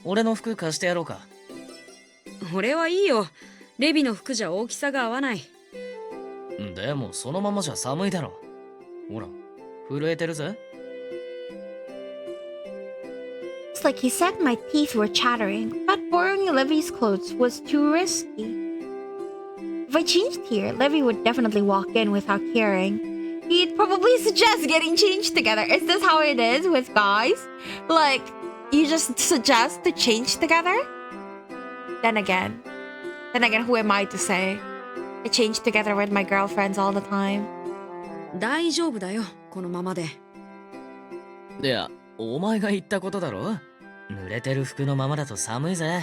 俺の服貸してやろうか。俺はいいよ。レビの服じゃ大きさが合わない。でもそのままじゃ寒いだろ。ほら、震えてるぜ。It's like he said my teeth were chattering, but borrowing Levi's clothes was too risky. If I changed here, Levi would definitely walk in without caring. He'd probably suggest getting changed together. Is this how it is with guys? Like, you just suggest to change together? Then again, who am I to say? I change together with my girlfriends all the time. 大丈夫だよ、このままで。いや、お前が言ったことだろ。濡れてる服のままだと寒いぜ。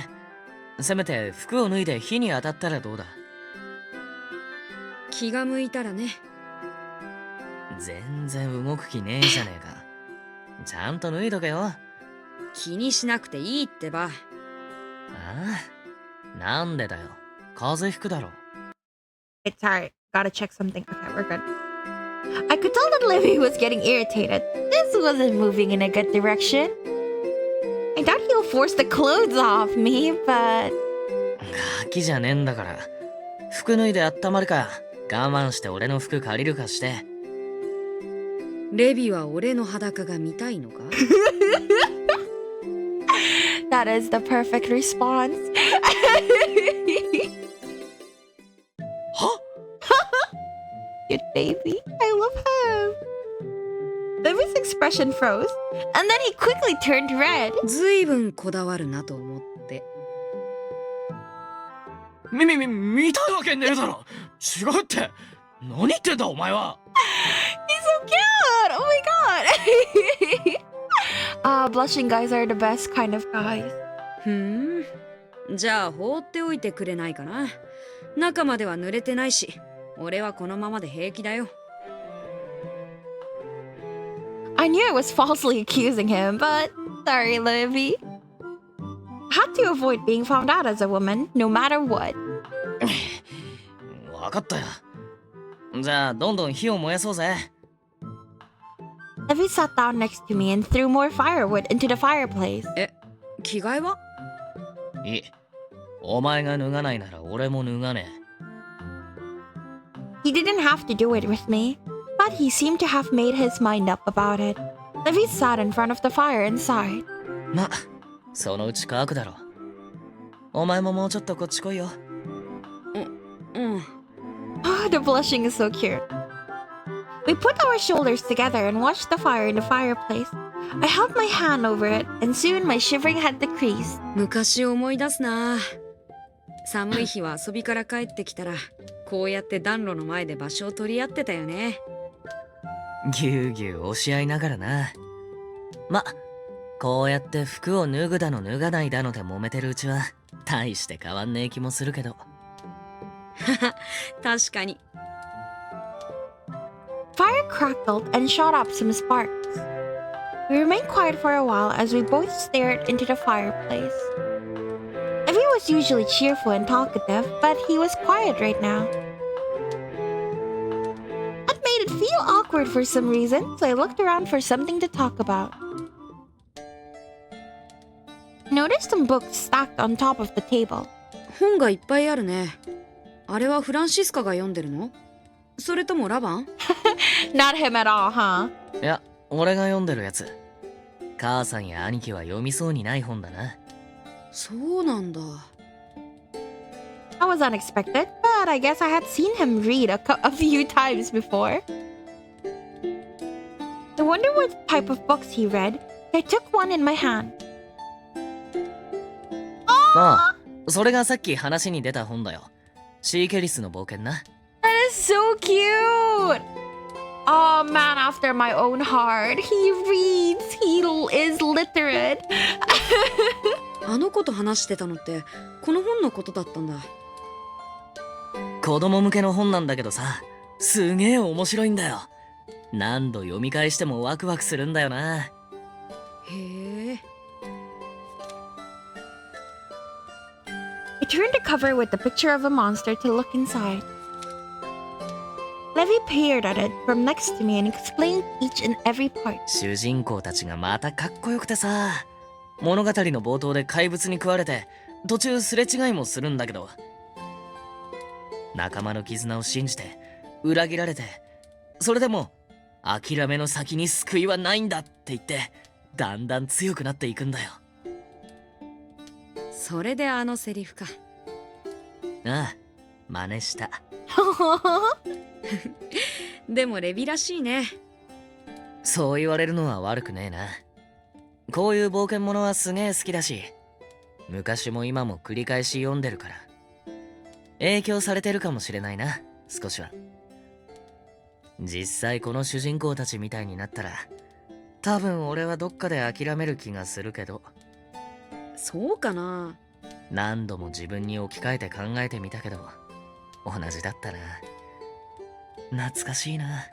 せめて服を脱いで火に当たったらどうだ。気が向いたらね。全然動く気ねえじゃねえか。ちゃんと脱いどけよ。あ気にしなくていいってば。あ、なんでだよ。風邪ひくだろ。It's alright. Gotta check something. Okay, we're good. I could tell that Levi was getting irritated. This wasn't moving in a good direction. I doubt he'll force the clothes off me, but... ガキじゃねえんだから。服脱いで温まるか。我慢して俺の服借りるかして。レビは俺の裸が見たいのか？ That is the perfect response. はCute baby. I love him. Levi's expression froze, and then he quickly turned red. ずいぶんこだわるなと思って。見たいわけねえだろ。違うって。何言ってんだお前は。He's so cute! Oh my god! Blushing guys are the best kind of guys. ふん。じゃあ放っておいてくれないかな。中までは濡れてないし、俺はこのままで平気だよ。I knew I was falsely accusing him, but sorry, Levi. Had to avoid being found out as a woman, no matter what. わかったよ。じゃあどんどん火を燃やそうぜ。Levi sat down next to me and threw more firewood into the fireplace. 着替えはいい。お前が脱がないなら俺も脱がね He didn't have to do it with me, but he seemed to have made his mind up about it. Levi sat in front of the fire and sighed. え。ま、そのうち乾くだろ。お前ももうちょっとこっち来いよ。うん。Oh, the blushing is so cute. We put our shoulders together and watched the fire in the fireplace. I held my hand over it, and soon my shivering head decreased. 昔を思い出すな。寒い日は遊びから帰ってきたら、こうやって暖炉の前で場所を取り合ってたよね。ぎゅうぎゅう押し合いながらな。ま、こうやって服を脱ぐだの脱がないだので揉めてるうちは大して変わんねえ気もするけど。確かに。Fire crackled and shot up some sparks. We remained quiet for a while as we both stared into the fireplace. Evie was usually cheerful and talkative, but he was quiet right now. That made it feel awkward for some reason, so I looked around for something to talk about. I noticed some books stacked on top of the table. 本がいっぱいあるね。あれはフランシスカが読んでるの？それともラバン？ Not him at all, huh? いや、俺が読んでるやつ。母さんや兄貴は読みそうにない本だな。そうなんだ。That was unexpected, but I guess I had seen him read a few times before. I wonder what type of books he read. I took one in my hand. ああ、それがさっき話に出た本だよ。シーケリスの冒険な。That is so cute! Oh man, after my own heart. He reads. He is literate. あの子と話してたのってこの本のことだったんだ。子供向けの本なんだけどさ、すげえ面白いんだよ。何度読み返してもワクワクするんだよな。へえ。I turned the cover with the picture of a monster to look inside. Levi peered at it from next to me and explained each and every part. 主人公たちがまたかっこよくてさ、物語の冒頭で怪物に食われて途中すれ違いもするんだけど、仲間の絆を信じて裏切られて、それでも諦めの先に救いはないんだって言ってだんだん強くなっていくんだよ。それであのセリフか。ああ、真似した。でもレビらしいね。そう言われるのは悪くねえな。こういう冒険者はすげえ好きだし、昔も今も繰り返し読んでるから、影響されてるかもしれないな、少しは。実際この主人公たちみたいになったら、多分俺はどっかで諦める気がするけど。そうかな。何度も自分に置き換えて考えてみたけど、同じだったな。懐かしいな。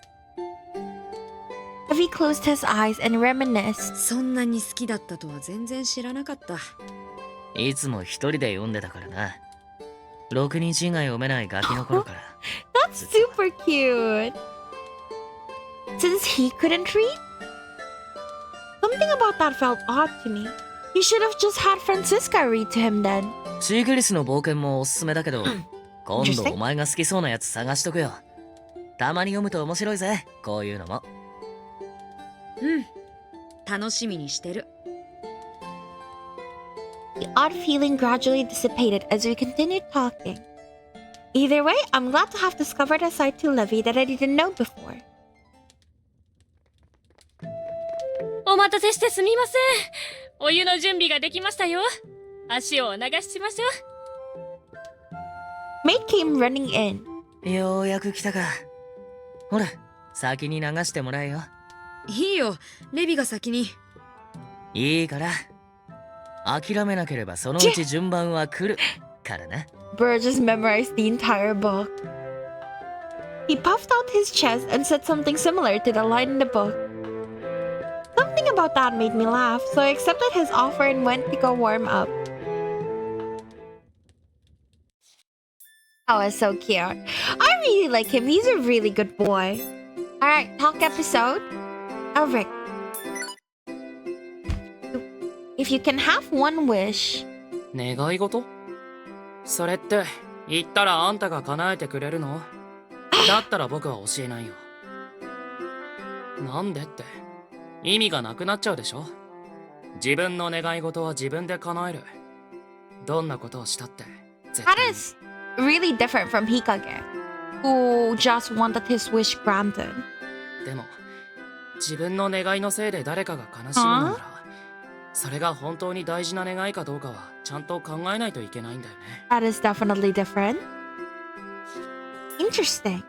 Levi closed his eyes and reminisced. そんなに好きだったとは全然知らなかった。いつも一人で読んでたからな。6日が読めないガキの頃から。That's super cute. Since he couldn't read, something about that felt odd to me. He should have just had Francisca read to him then. シークリスの冒険もおすすめだけど、今度 Interesting. お前が好きそうなやつ探しとくよ。たまに読むと面白いぜ、こういうのも。うん。楽しみにしてる。The odd feeling gradually dissipated as we continued talking. Either way, I'm glad to have discovered a side to Levi that I didn't know before. お待たせしてすみません。お湯の準備ができましたよ。足をお流ししましょう。Maid came running in. ようやく来たか。ほら、先に流してもらえよ。いいよ、レビが先に。いいから。諦めなければそのうち順番は来るからな。Burgess memorized the entire book. He puffed out his chest and said something similar to the line in the book. Something about that made me laugh, so I accepted his offer and went to go warm up. Oh, it's so cute. I really like him. He's a really good boy. Alright, talk episode. Elric. If you can have one wish. 願い事？それって言ったらあんたが叶えてくれるの？だったら僕は教えないよ。なんでって意味がなくなっちゃうでしょ。自分の願い事は自分で叶える。どんなことをしたって絶対 That is really different from Hikage, who just wanted his wish granted. でも自分の願いのせいで誰かが悲しむのなら、それが本当に大事な願いかどうかはちゃんと考えないといけないんだよね。That is definitely different. Interesting.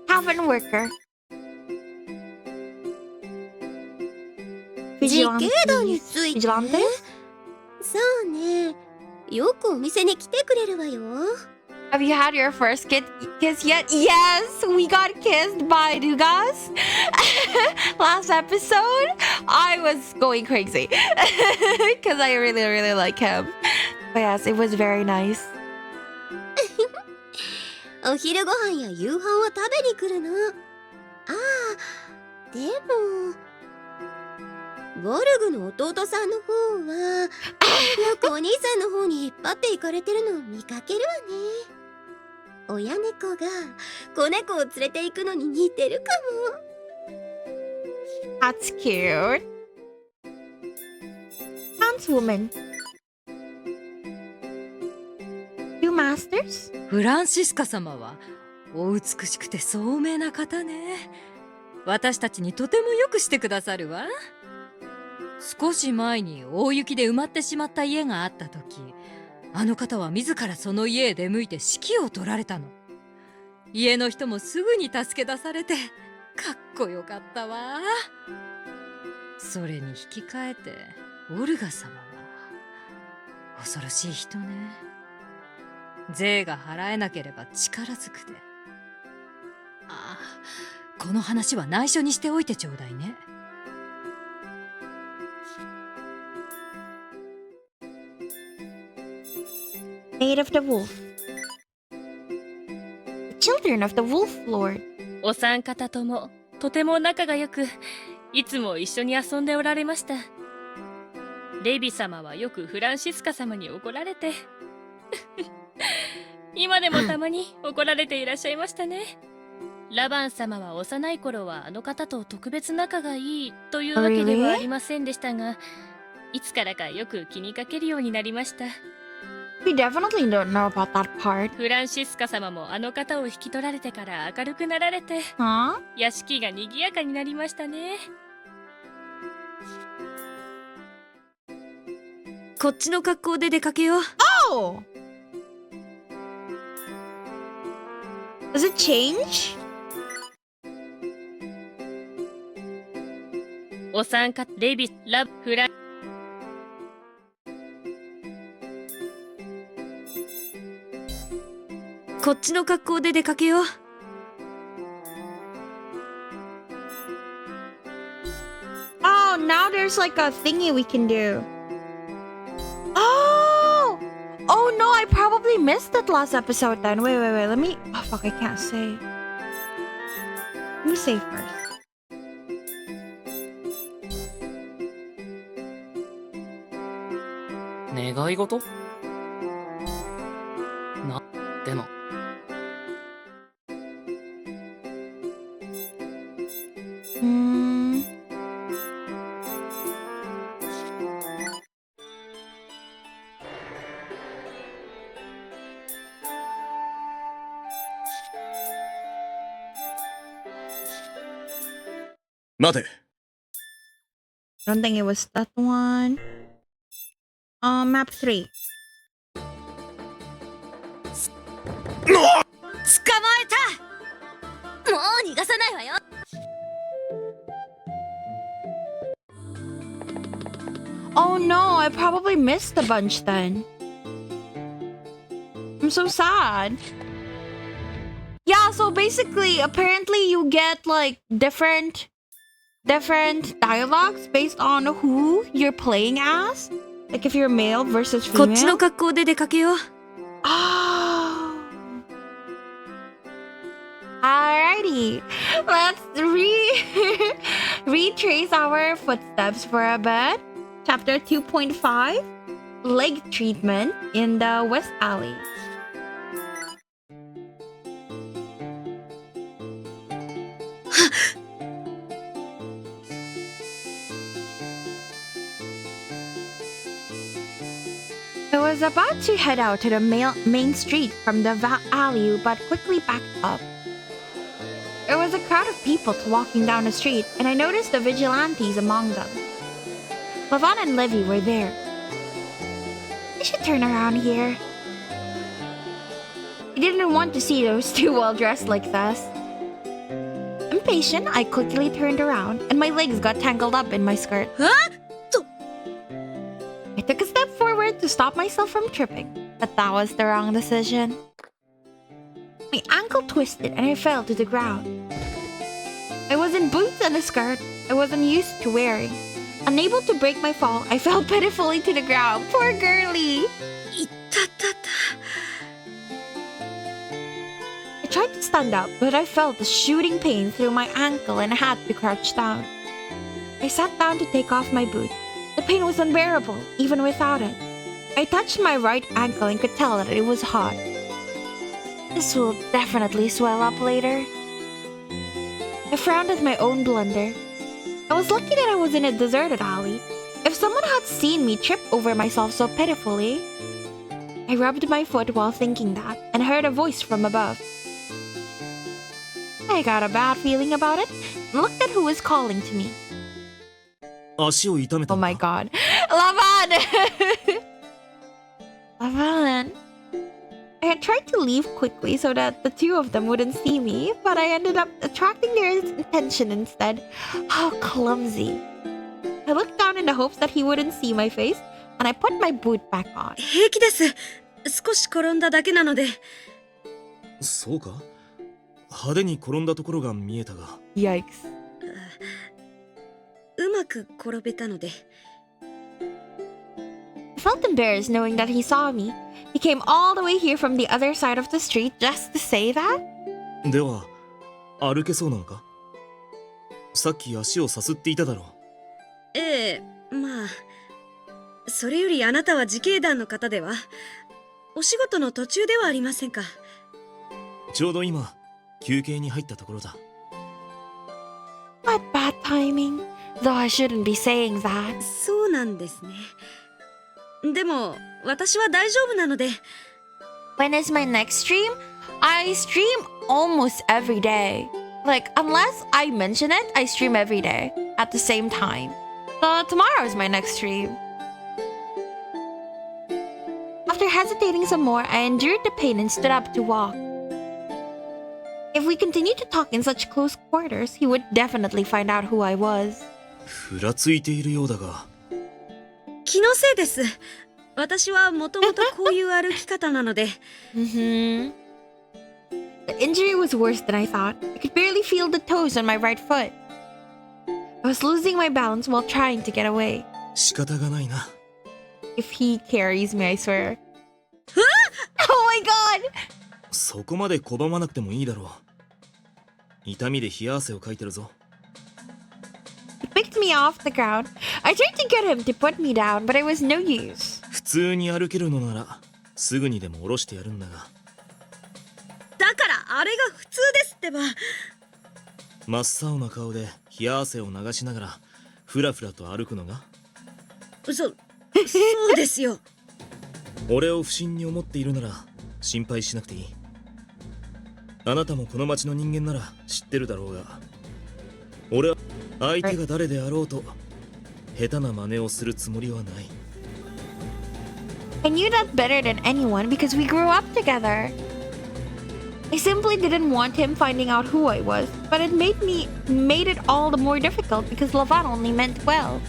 Tavern worker. 自警団について。 Vigilantes? そうね。よくお店に来てくれるわよ。Have you had your first kiss yet? Yes, we got kissed by Dugas. Last episode, I was going crazy because I really, really like him. But yes, it was very nice. お昼ご飯や夕飯を食べに来るの。ああ、でもボルグの弟さんの方はよくお兄さんの方に引っ張って行かれてるのを見かけるわね。親猫が子猫を連れて行くのに似てるかも。 That's cute. Huntswoman. Two masters? フランシスカ様はお美しくて聡明な方ね。私たちにとてもよくしてくださるわ。少し前に大雪で埋まってしまった家があった時、あの方は自らその家へ出向いて指揮を取られたの。家の人もすぐに助け出されてかっこよかったわ。それに引き換えてオルガ様は恐ろしい人ね。税が払えなければ力ずくで。ああ、この話は内緒にしておいてちょうだいね。Maid of the Wolf. The children of the Wolf Lord. お三方ともとても仲が良く、いつも一緒に遊んでおられました。レビ様はよくフランシスカ様に怒られて今でもたまに怒られていらっしゃいましたね。ラバン様は幼い頃はあの方と特別仲がいいというわけではありませんでしたが、いつからかよく気にかけるようになりました。We definitely don't know about that part. フランシスカ様もあの方を引き取られてから明るくなられて、Huh? 屋敷が賑やかになりましたね。こっちの格好で出かけよう。Oh! Does it change? お三方、レビ、ラブ、フラン。こっちの格好で出かけよう。Oh, now there's like a thingy we can do. Oh! Oh no, I probably missed that last episode then. Wait, let me... Oh fuck, I can't say. Let me say first. 願い事な、でも。待て。 I don't think it was that one. Map 3. 捕まえた。もう逃がさないわよ。Oh no, I probably missed a bunch then. I'm so sad. Yeah, so basically, apparently you get like different dialogues based on who you're playing as. Like if you're male versus こっちの female. 格好で出かけよう。Oh. Alrighty. Let's retrace our footsteps for a bit. Chapter 2.5. Leg treatment in the West Alley. I was about to head out to the main street from the alley, but quickly backed up. There was a crowd of people walking down the street, and I noticed the vigilantes among them. Lavan and Levi were there. I should turn around here. I didn't want to see those two well dressed like this. Impatient, I quickly turned around, and my legs got tangled up in my skirt. I took a step forward to stop myself from tripping, but that was the wrong decision. My ankle twisted and I fell to the ground. I was in boots and a skirt I wasn't used to wearing. Unable to break my fall, I fell pitifully to the ground. Poor girlie! I tried to stand up, but I felt a shooting pain through my ankle and had to crouch down. I sat down to take off my boot. The pain was unbearable, even without it. I touched my right ankle and could tell that it was hot. This will definitely swell up later. I frowned at my own blunder. I was lucky that I was in a deserted alley. If someone had seen me trip over myself so pitifully... I rubbed my foot while thinking that, and heard a voice from above. I got a bad feeling about it, and looked at who was calling to me. 足を痛めた Oh の my か god. Lavan! Lavan. I had tried to leave quickly so that the two of them wouldn't see me, but I ended up attracting their attention instead. How clumsy. I looked down in the hopes that he wouldn't see my face, and I put my boot back on. 平気です。少し転んだだけなので。そうか派手に転んだところが見えたが Yikes. うまく転べたので。I felt embarrassed knowing that he saw me. He came all the way here from the other side of the street just to say that? では歩けそうなのかさっき足をさすっていただろうええ、まあ。それよりあなたは自警団の方ではお仕事の途中ではありませんかちょうど今休憩に入ったところだ What bad timing. Though I shouldn't be saying that. そうなんですね。でも私は大丈夫なので。When is my next stream? I stream almost every day. Like, unless I mention it, I stream every day at the same time. So tomorrow is my next stream. After hesitating some more, I endured the pain and stood up to walk. If we continued to talk in such close quarters, he would definitely find out who I was. ふらついているようだが。気のせいです。私はもともとこういう歩き方なので。The injury was worse than I thought. I could barely feel the toes on my right foot. I was losing my balance while trying to get away. 仕方がないな。If he carries me, I swear. Oh my god! そこまで拒まなくてもいいだろう。痛みで冷や汗をかいてるぞ。He picked me off the ground. I tried to get him to put me down, but it was no use. 普通に歩けるのならすぐにでも下ろしてやるんだが。だからあれが普通ですってば。真っ青な顔で冷や汗を流しながらふらふらと歩くのが。そうですよ。俺を不審に思っているなら心配しなくていい。あなたもこの町の人間なら知ってるだろうが、俺は相手が誰であろうと下手な真似をするつもりはない。I knew that better than anyone because we grew up together. I simply didn't want him finding out who I was, but it made it all the more difficult because Lavan only meant well.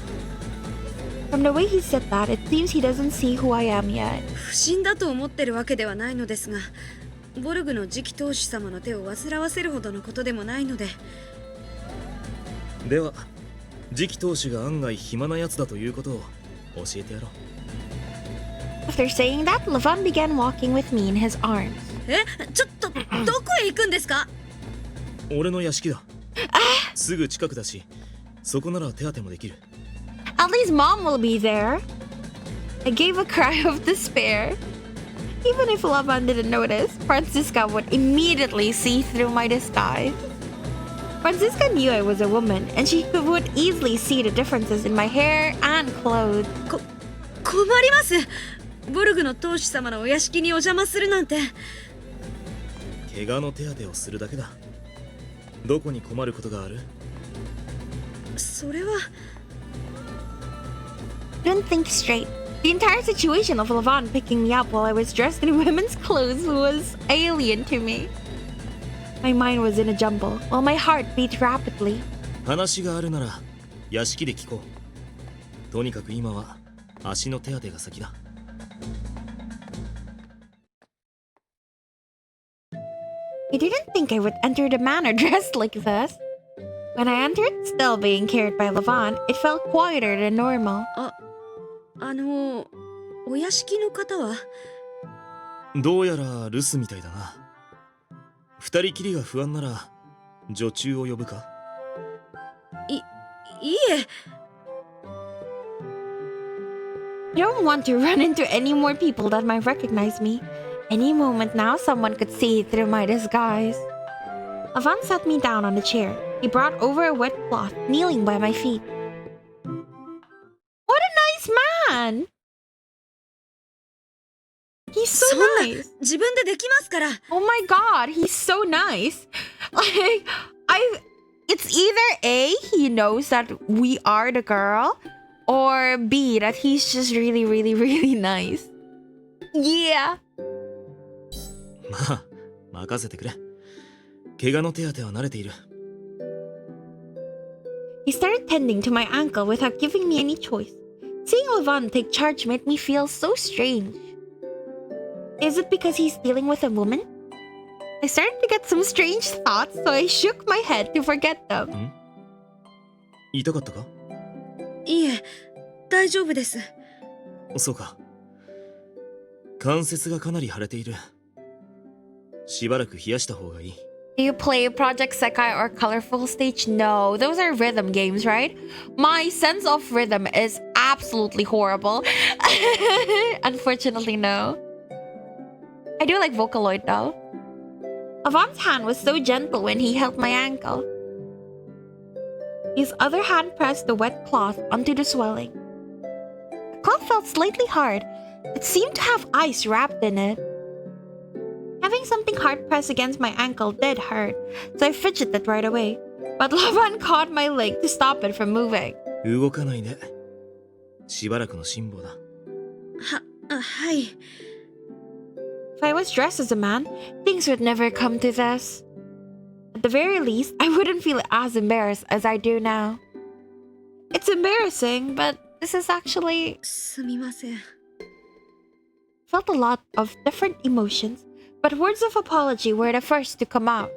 From the way he said that, it seems he doesn't see who I am yet. 不審だと思ってるわけではないのですが、ボルグの次期当主様の手を煩わせるほどのことでもないので。では、次期当主が案外暇なやつだということを教えてやろう。After saying that, Lavan began walking with me in his arms. ちょっとどこへ行くんですか？俺の屋敷だ。すぐ近くだし、そこなら手当てもできる。At least mom will be there. I gave a cry of despair. Even if Lavan didn't notice, Francisca would immediately see through my disguise. Francisca knew I was a woman, and she would easily see the differences in my hair and clothes. 困ります。ボルグの当主様のお屋敷にお邪魔するなんて。怪我の手当てをするだけだ。どこに困ることがある？それは。Couldn't think straight. The entire situation of Lavan picking me up while I was dressed in women's clothes was alien to me. My mind was in a jumble, while my heart beat rapidly. 話があるなら屋敷で聞こう。とにかく今は足の手当てが先だ。I didn't think I would enter the manor dressed like this. When I entered, still being carried by Lavan, it felt quieter than normal. お屋敷の方は？どうやら留守みたいだな。二人きりが不安なら女中を呼ぶか？いえ。I don't want to run into any more people that might recognize me. Any moment now, someone could see through my disguise. Lavan sat me down on the chair. He brought over a wet cloth, kneeling by my feet. What a nice man! He's so nice. 自分でできますから。Oh my god, he's so nice. Like, it's either A, he knows that we are the girl, or B, that he's just really, really, really nice. Yeah. まあ、任せてくれ。怪我の手当ては慣れている。He started tending to my ankle without giving me any choice. Seeing Lavan take charge made me feel so strange. Is it because he's dealing with a woman? I started to get some strange thoughts, so I shook my head to forget them. 痛かったか？いいえ、大丈夫です。そうか。関節がかなり腫れている。しばらく冷やした方がいい。Do you play Project Sekai or Colorful Stage? No, those are rhythm games, right? My sense of rhythm is absolutely horrible. Unfortunately, no. I do like Vocaloid though. Lavan's hand was so gentle when he held my ankle. His other hand pressed the wet cloth onto the swelling. The cloth felt slightly hard, It seemed to have ice wrapped in it. Having something hard pressed against my ankle did hurt, so I fidgeted right away. But Lavan caught my leg to stop it from moving. 動かないね。しばらくの辛抱だ。はい。If I was dressed as a man, things would never come to this. At the very least, I wouldn't feel as embarrassed as I do now. It's embarrassing, but this is actually... すみません。 Felt a lot of different emotions, but words of apology were the first to come out.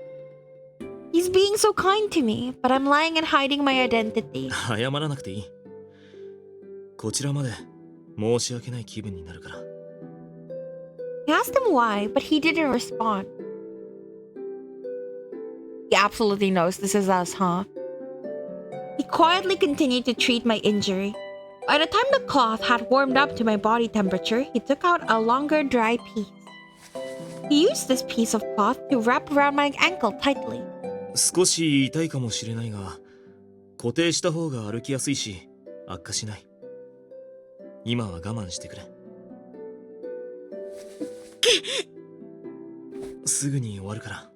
He's being so kind to me, but I'm lying and hiding my identity. 謝らなくていい。こちらまで申し訳ない気分になるから。I asked him why, but he didn't respond. He absolutely knows this is us, huh? He quietly continued to treat my injury. By the time the cloth had warmed up to my body temperature, he took out a longer, dry piece. He used this piece of cloth to wrap around my ankle tightly. 少し痛いかもしれないが、固定した方が歩きやすいし、悪化しない。今は我慢してくれ。すぐに終わるから。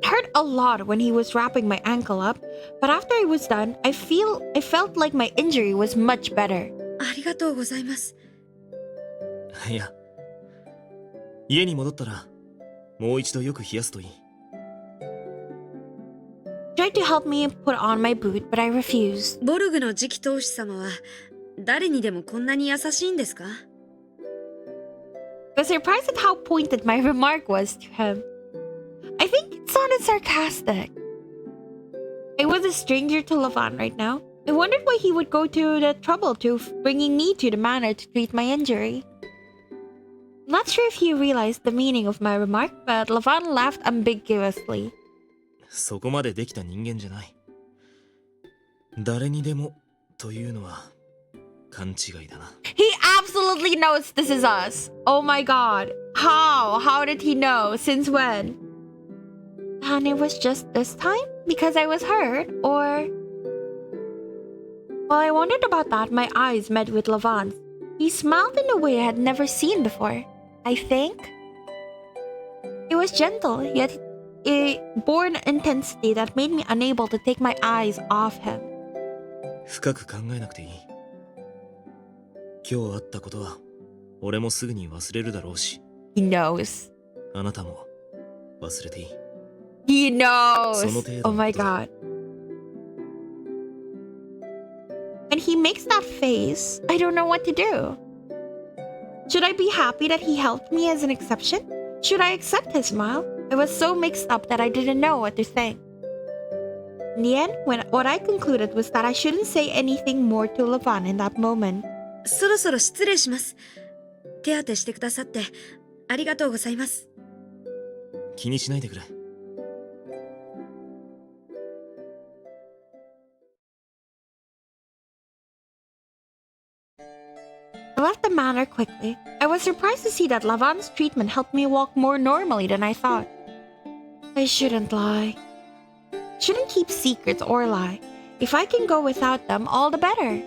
It hurt a lot when he was wrapping my ankle up, but after he was done, I felt like my injury was much better. ありがとうございます。いや、家に戻ったらもう一度よく冷やすといい。Tried to help me put on my boot, but I refused. ボルグの次期当主様は誰にでもこんなに優しいんですか？ I was surprised at how pointed my remark was to him. I think it sounded sarcastic. I was a stranger to Lavan right now. I wondered why he would go to the trouble to bringing me to the manor to treat my injury. I'm not sure if he realized the meaning of my remark, but Lavan laughed ambiguously. そこまでできた人間じゃない。誰にでもというのは勘違いだな。He absolutely knows this is us. Oh my god. How? How did he know? Since when? And it was just this time? Because I was hurt? Or... While I wondered about that, my eyes met with Lavan's. He smiled in a way I had never seen before. I think. It was gentle, yet it bore an intensity that made me unable to take my eyes off him. 深く考えなくていい。今日あったことは俺もすぐに忘れるだろうし。He knows. あなたも忘れていい。He knows. その程度のことだ。Oh my god. And he makes that face. I don't know what to do. Should I be happy that he helped me as an exception? Should I accept his smile? I was so mixed up that I didn't know what to think. In the end, what I concluded was that I shouldn't say anything more to Lavan in that moment. そろそろ失礼します。手当てしてくださってありがとうございます。気にしないでくれ。I left the manor quickly. I was surprised to see that Lavan's treatment helped me walk more normally than I thought. I shouldn't lie. Shouldn't keep secrets or lie. If I can go without them, all the better.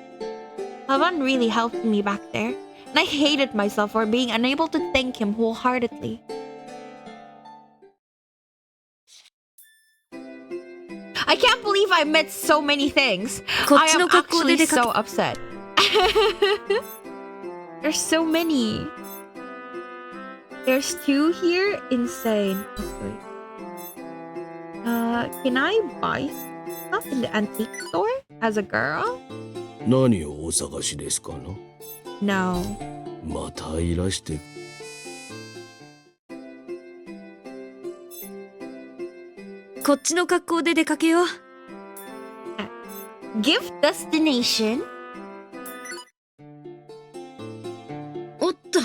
Lavan really helped me back there, and I hated myself for being unable to thank him wholeheartedly. I can't believe I missed so many things. I am actually so upset. There's so many. There's 2 here. Insane. Okay. Can I buy stuff in the antique store as a girl? 何をお探しですかな？ No. またいらして。こっちの格好で出かけよう。Gift destination. おっと。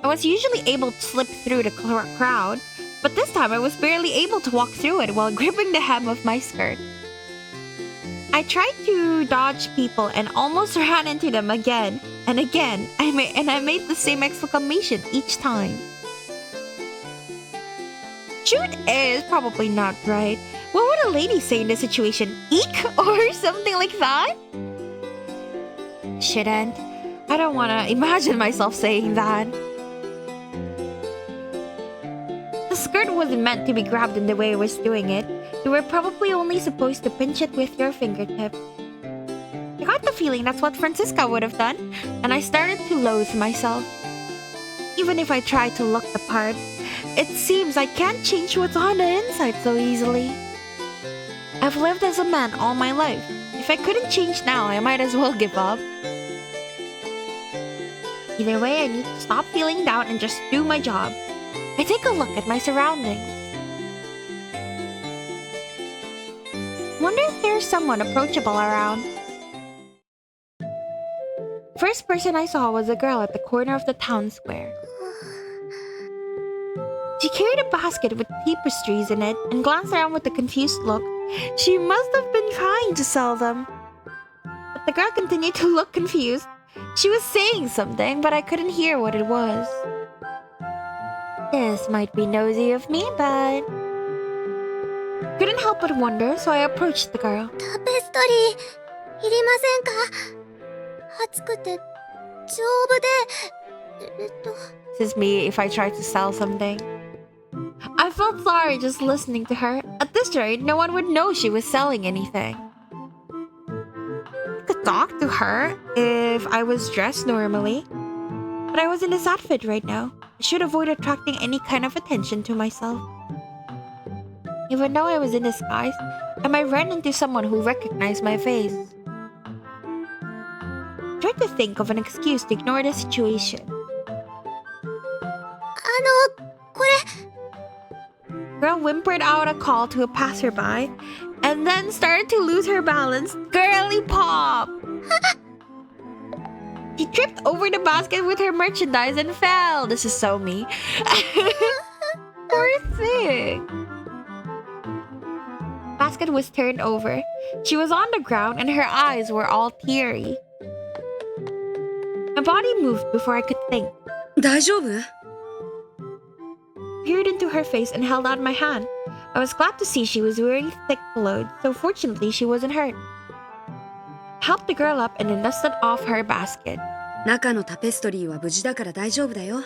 I was usually able to slip through the crowd, but this time I was barely able to walk through it while gripping the hem of my skirt. I tried to dodge people and almost ran into them again and again. I made the same exclamation each time. Shoot is probably not right. What would a lady say in this situation? Eek? Or something like that? shouldn't. I don't want to imagine myself saying that. The skirt wasn't meant to be grabbed in the way I was doing it. You were probably only supposed to pinch it with your fingertip. I got the feeling that's what Francisca would have done, and I started to loathe myself. Even if I tried to look the part, it seems I can't change what's on the inside so easily. I've lived as a man all my life. If I couldn't change now, I might as well give up. Either way, I need to stop feeling down and just do my job. I take a look at my surroundings. Wonder if there's someone approachable around. First person I saw was a girl at the corner of the town square. She carried a basket with tapestries in it and glanced around with a confused look. She must have been trying to sell them. But the girl continued to look confused. She was saying something, but I couldn't hear what it was. This might be nosy of me, but couldn't help but wonder, so I approached the girl. タペストリーいりませんか暑くて丈夫でThis is me if I try to sell something. I felt sorry just listening to her. At this rate, no one would know she was selling anything. I could talk to her if I was dressed normally. But I was in this outfit right now. I should avoid attracting any kind of attention to myself. Even though I was in disguise, I might run into someone who recognized my face. I tried to think of an excuse to ignore the situation. これ Girl whimpered out a call to a passerby and then started to lose her balance. Girly pop! She tripped over the basket with her merchandise and fell. This is so me. Poor thing. Basket was turned over. She was on the ground and her eyes were all teary. My body moved before I could think. 大丈夫？ Peered into her face and held out my hand. I was glad to see she was wearing thick clothes, so fortunately she wasn't hurt. I helped the girl up and then dusted off her basket. 中のタペストリーは無事だから大丈夫だよ。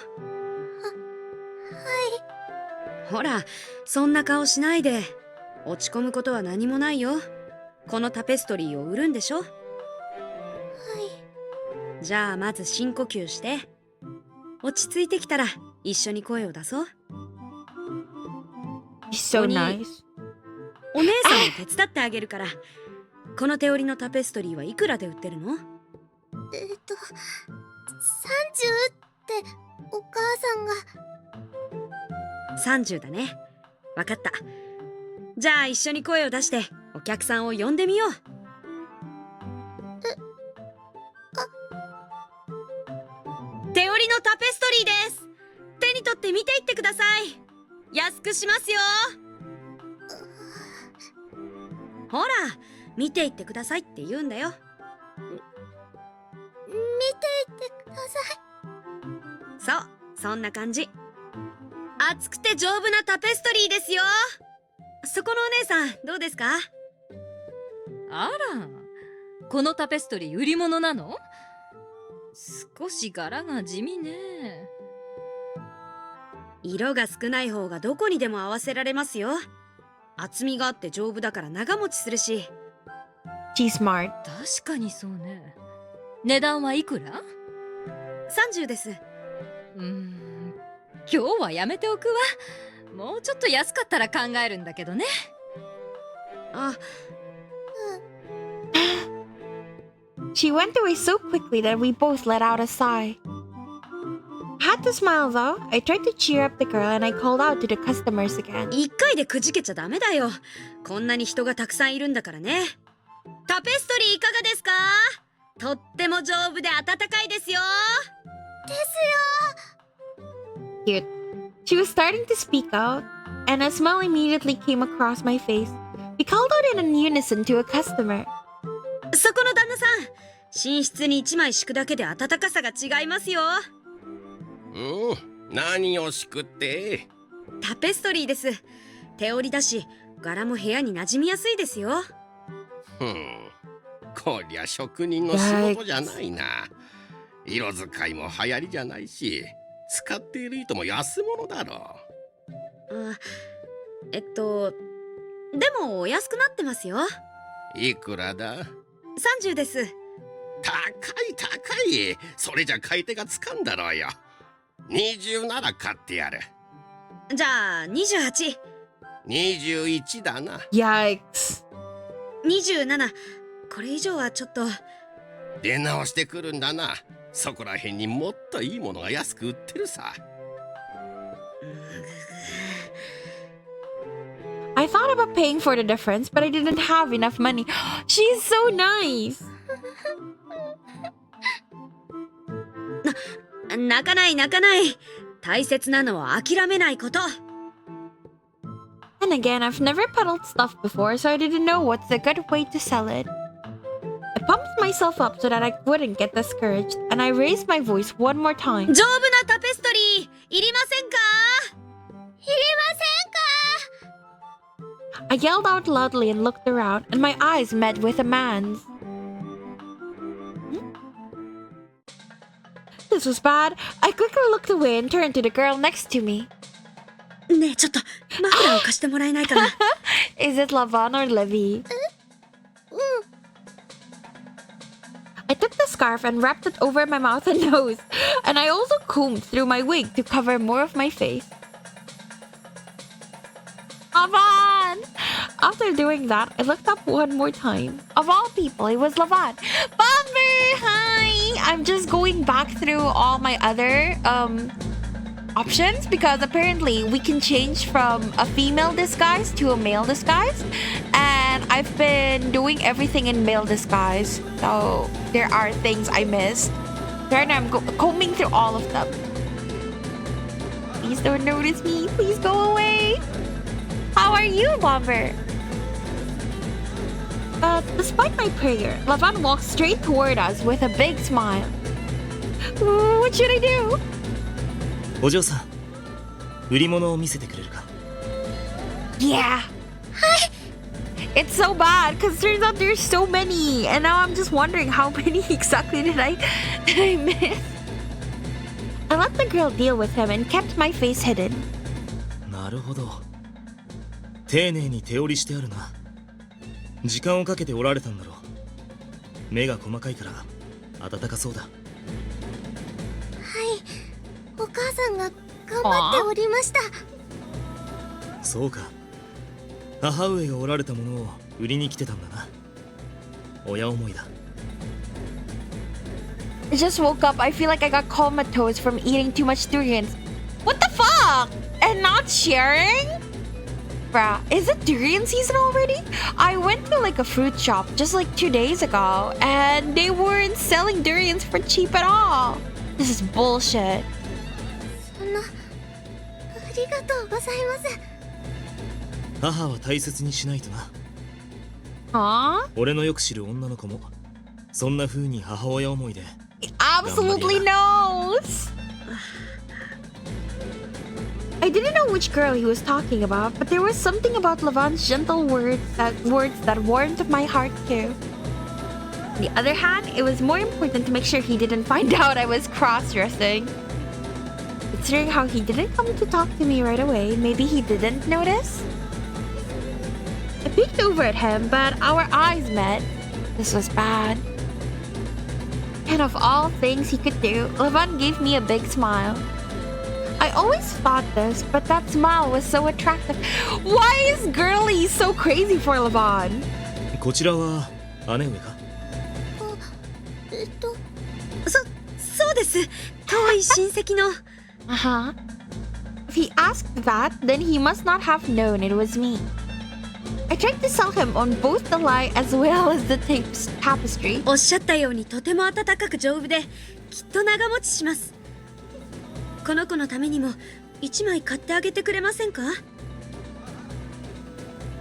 ほら、そんな顔しないで。落ち込むことは何もないよ。このタペストリーを売るんでしょ？じゃあまず深呼吸して。落ち着いてきたら一緒に声を出そう。She's so nice. お姉さんも手伝ってあげるから。この手織りのタペストリーはいくらで売ってるの？ 30ってお母さんが30だね。わかった。じゃあ一緒に声を出してお客さんを呼んでみよう。手織りのタペストリーです。手に取って見ていってください。安くしますよ。ほら、見ていってくださいって言うんだよ。見ていってください。そう、そんな感じ。厚くて丈夫なタペストリーですよ。そこのお姉さん、どうですか？あら、このタペストリー売り物なの？少し柄が地味ね。色が少ない方がどこにでも合わせられますよ。厚みがあって丈夫だから長持ちするし。She's smart. 確かにそうね。値段はいくら？30です。今日はやめておくわ。もうちょっと安かったら考えるんだけどね。あ、She went away so quickly that we both let out a sigh. I had to smile though. I tried to cheer up the girl and I called out to the customers again. 一回でくじけちゃダメだよ。こんなに人がたくさんいるんだからね。タペストリーいかがですか？とっても丈夫で暖かいですよ。ですよ。 Cute. She was starting to speak out, and a smile immediately came across my face. We called out in unison to a customer. そこの旦那さん、寝室に1枚敷くだけで暖かさが違いますよ。何を敷くって？タペストリーです。手織りだし、柄も部屋に馴染みやすいですよ。こりゃ職人の仕事じゃないな。色使いも流行りじゃないし、使っている糸も安物だろう。でもお安くなってますよ。いくらだ？ 30です。高い高い。それじゃ買い手がつかんだろうよ。20なら買ってやる。じゃあ28。21だな。Yikes. 27。これ以上はちょっと。出直してくるんだな。そこら辺にもっといいものが安く売ってるさ。I thought about paying for the difference, but I didn't have enough money. She's so nice. 泣かない泣かない。大切なのは諦めないこと。And again, I've never peddled stuff before, so I didn't know what's a good way to sell it. I pumped myself up so that I wouldn't get discouraged, and I raised my voice one more time. 丈夫なタペストリーいりませんか？いりませんか？ I yelled out loudly and looked around, and my eyes met with a man's. This was bad. I quickly looked away and turned to the girl next to me. ねえちょっとマフラーを貸してもらえないかな？ Is it Lavan or Levi? I took the scarf and wrapped it over my mouth and nose, and I also combed through my wig to cover more of my face. Lavan! After doing that, I looked up one more time. Of all people, it was Lavan. Bomber! Hi! I'm just going back through all my other options because apparently we can change from a female disguise to a male disguise, and I've been doing everything in male disguise, so there are things I missed. Then I'm combing through all of them. Please don't notice me. Please go away. How are you, Bomber? But despite my prayer, Lavan walked straight toward us with a big smile. What should I do? お嬢さん、売り物を見せてくれるか？ Yeah. It's so bad because turns out there's so many, and now I'm just wondering how many exactly did I miss? I let the girl deal with him and kept my face hidden. なるほど。丁寧に手織りしてあるな。時間をかけて織られたんだろう。目が細かいから暖かそうだ。お母さんが頑張っておりました。そうか。母上が織られたものを売りに来てたんだな。親思いだ。I just woke up. I feel like I got comatose from eating too much durians. What the fuck? And not sharing? Bruh, is it durian season already? I went to like a fruit shop just like 2 days ago, and they weren't selling durians for cheap at all. This is bullshit. ありがとうございます。母は大切にしないとな。Huh? 俺のよく知る女の子もそんな風に母親思いで。Absolutely knows. I didn't know which girl he was talking about, but there was something about Lavan's gentle words that warmed my heart too. On the other hand, it was more important to make sure he didn't find out I was cross-dressing. Considering how he didn't come to talk to me right away, maybe he didn't notice? I peeked over at him, but our eyes met. This was bad. And of all things he could do, Lavan gave me a big smile. I always thought this, but that smile was so attractive. Why is Girlie so crazy for Lavan? こちらは姉上か？そうです。遠い親戚の。Uh-huh. If he asked that, then he must not have known it was me. I tried to sell him on both the lie as well as the tapestry. おっしゃったようにとても温かく丈夫で、きっと長持ちします。この子のためにも1枚買ってあげてくれませんか？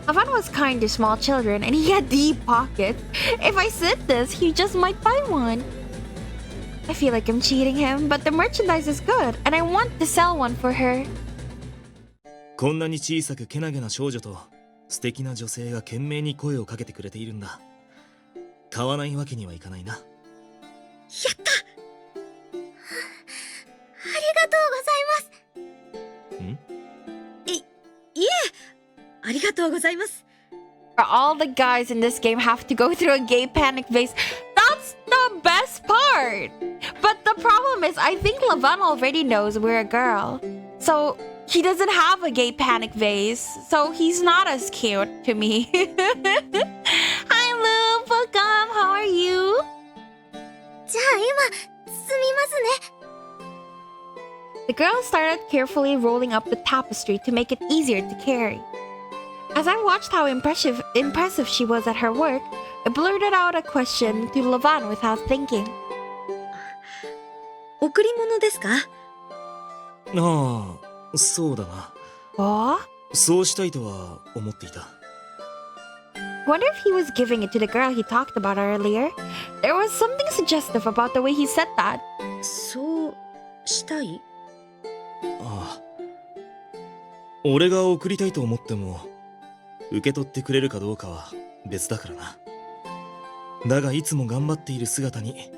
Lavan was kind to small children and he had deep pockets. If I said this, he just might buy one. I feel like I'm cheating him, but the merchandise is good and I want to sell one for her. こんなに小さくけなげな少女と素敵な女性が懸命に声をかけてくれているんだ。買わないわけにはいかないな。やった。ありがとうございます。ん？いえ、ありがとうございます。All the guys in this game have to go through a gay panic phase. That's the best part! But the problem is, I think Lavan already knows we're a girl. So, he doesn't have a gay panic phase. So, he's not as cute to me. Hi, Luke! Welcome! How are you? じゃあ今、進みますね。The girl started carefully rolling up the tapestry to make it easier to carry. As I watched how impressive she was at her work, I blurted out a question to Lavan without thinking. 贈り物ですか？ああ、そうだな。What? そうしたいとは思っていた。Wonder if he was giving it to the girl he talked about earlier. There was something suggestive about the way he said that. そうしたい？ああ。俺が贈りたいと思っても、受け取ってくれるかどうかは別だからな。だがいつも頑張っている姿に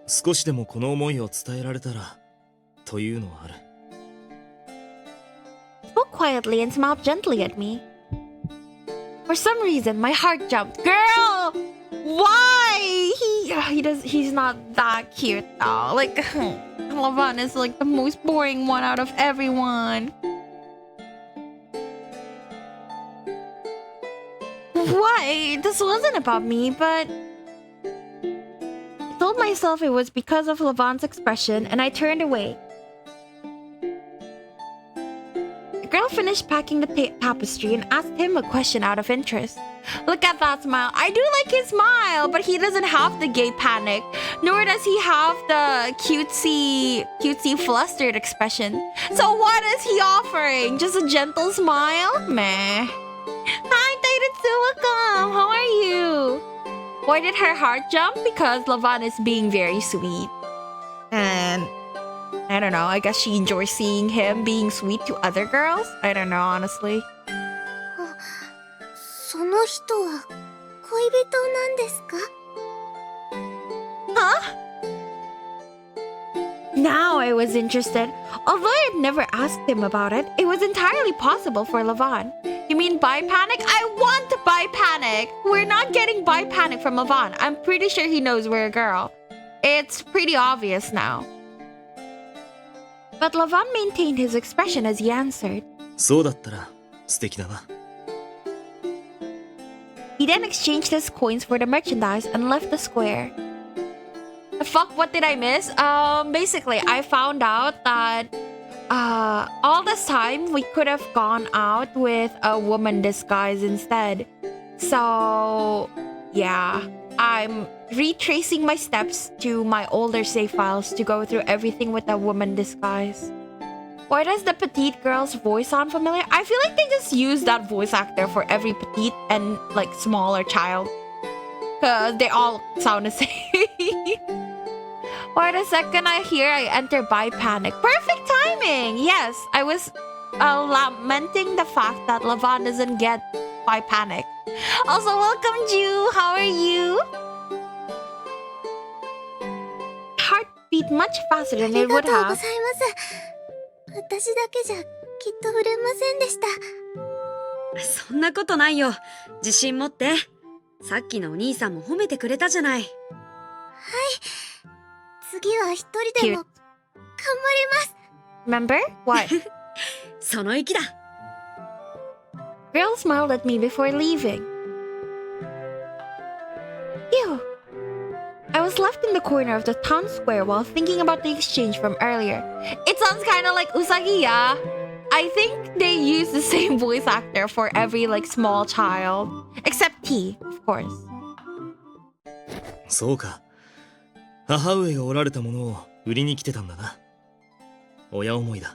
少しでもこの思いを伝えられたらというのはある。Spoke quietly and smiled gently at me. For some reason, my heart jumped. Girl, why? He's not that cute though. Like, Lavan is like the most boring one out of everyone. Why? This wasn't about me, but I told myself it was because of Lavan's expression, and I turned away. The girl finished packing the tapestry and asked him a question out of interest. Look at that smile. I do like his smile, but he doesn't have the gay panic, nor does he have the cutesy flustered expression. So what is he offering? Just a gentle smile? Meh. Hi, Tairitsu, welcome! How are you? Why did her heart jump? Because Lavan is being very sweet. And I don't know, I guess she enjoys seeing him being sweet to other girls? I don't know, honestly. その人は恋人なんですか？ Huh? Now I was interested. Although I had never asked him about it, it was entirely possible for Lavan. You mean bi panic? I want bi panic! We're not getting bi panic from Lavan. I'm pretty sure he knows we're a girl. It's pretty obvious now. But Lavan maintained his expression as he answered. そうだったら素敵だな。He then exchanged his coins for the merchandise and left the square. The fuck, what did I miss? Basically, I found out that all this time we could have gone out with a woman disguise instead. So, yeah, I'm retracing my steps to my older save files to go through everything with a woman disguise. Why does the petite girl's voice sound familiar? I feel like they just use that voice actor for every petite and like smaller child. Cause they all sound the same. Why the second I hear I enter bi panic. Perfect timing! Yes, I was lamenting the fact that Lavan doesn't get bi panic. Also, welcome Ju, how are you? Heart beat much faster than it would have. 私だけじゃきっと触れませんでした。そんなことないよ。自信持って。さっきのお兄さんも褒めてくれたじゃない。はい。次は一人でも頑張ります。 Remember? What? その意気だ。Girl smiled at me before leaving. Phew. I was left in the corner of the town square while thinking about the exchange from earlier. It sounds kind of like Usagi, yeah? I think they use the same voice actor for every like small child. Except T, of course. そうか。母上がおられたものを売りに来てたんだな。親思いだ。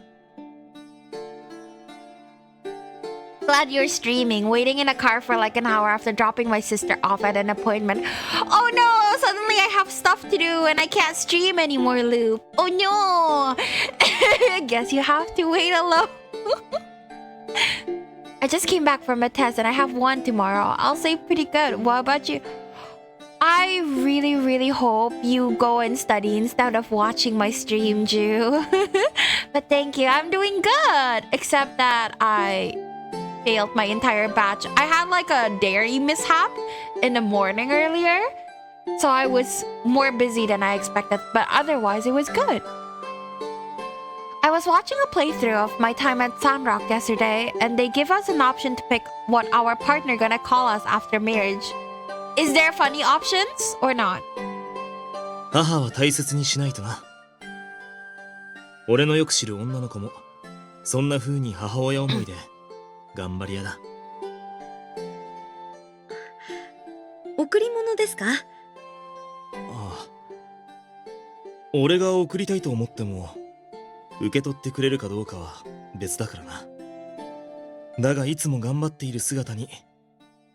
Glad you're streaming, waiting in a car for like an hour after dropping my sister off at an appointment. Oh no! Suddenly I have stuff to do and I can't stream anymore, Loop. Oh no! Guess you have to wait alone. I just came back from a test and I have one tomorrow. I'll say pretty good. What about you? I really, really hope you go and study instead of watching my stream, Ju. But thank you, I'm doing good. Except that I failed my entire batch. I had like a dairy mishap in the morning earlier, so I was more busy than I expected, but otherwise it was good. I was watching a playthrough of my time at Sandrock yesterday, and they give us an option to pick what our partner gonna call us after marriage. Is there funny options or not? 母は大切にしないとな。俺のよく知る女の子もそんな風に母親思いで頑張り屋だ。贈り物ですか？ああ。俺が贈りたいと思っても受け取ってくれるかどうかは別だからな。だがいつも頑張っている姿に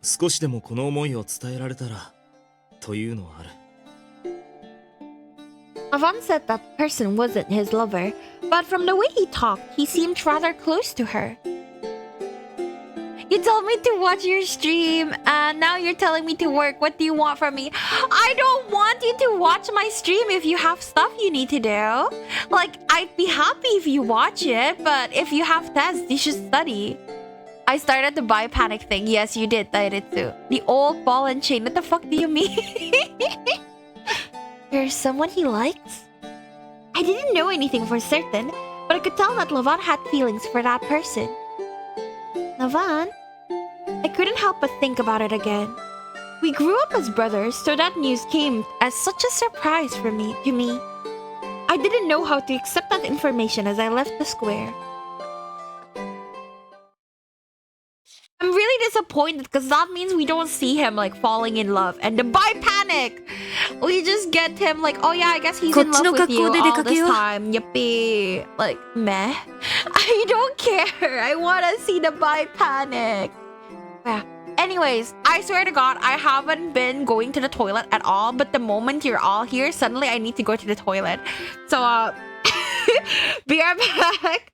少しでもこの思いを伝えられたらというのはある。Lavan said that person wasn't his lover, but from the way he talked, he seemed rather close to her. You told me to watch your stream, and now you're telling me to work. What do you want from me? I don't want you to watch my stream if you have stuff you need to do. Like, I'd be happy if you watch it, but if you have tests, you should study. I started the buy panic thing. Yes, you did, Tairitsu. The old ball and chain. What the fuck do you mean? There's someone he likes? I didn't know anything for certain, but I could tell that Lavan had feelings for that person. Lavan? I couldn't help but think about it again. We grew up as brothers, so that news came as such a surprise to me. I didn't know how to accept that information as I left the square. I'm really disappointed because that means we don't see him like falling in love. And the buy panic! We just get him like, oh yeah, I guess he's in love with you all this time. Yippee. Like, meh. I don't care. I want to see the buy panic. Yeah. Anyways, I swear to God, I haven't been going to the toilet at all. But the moment you're all here, suddenly I need to go to the toilet. So, be right back.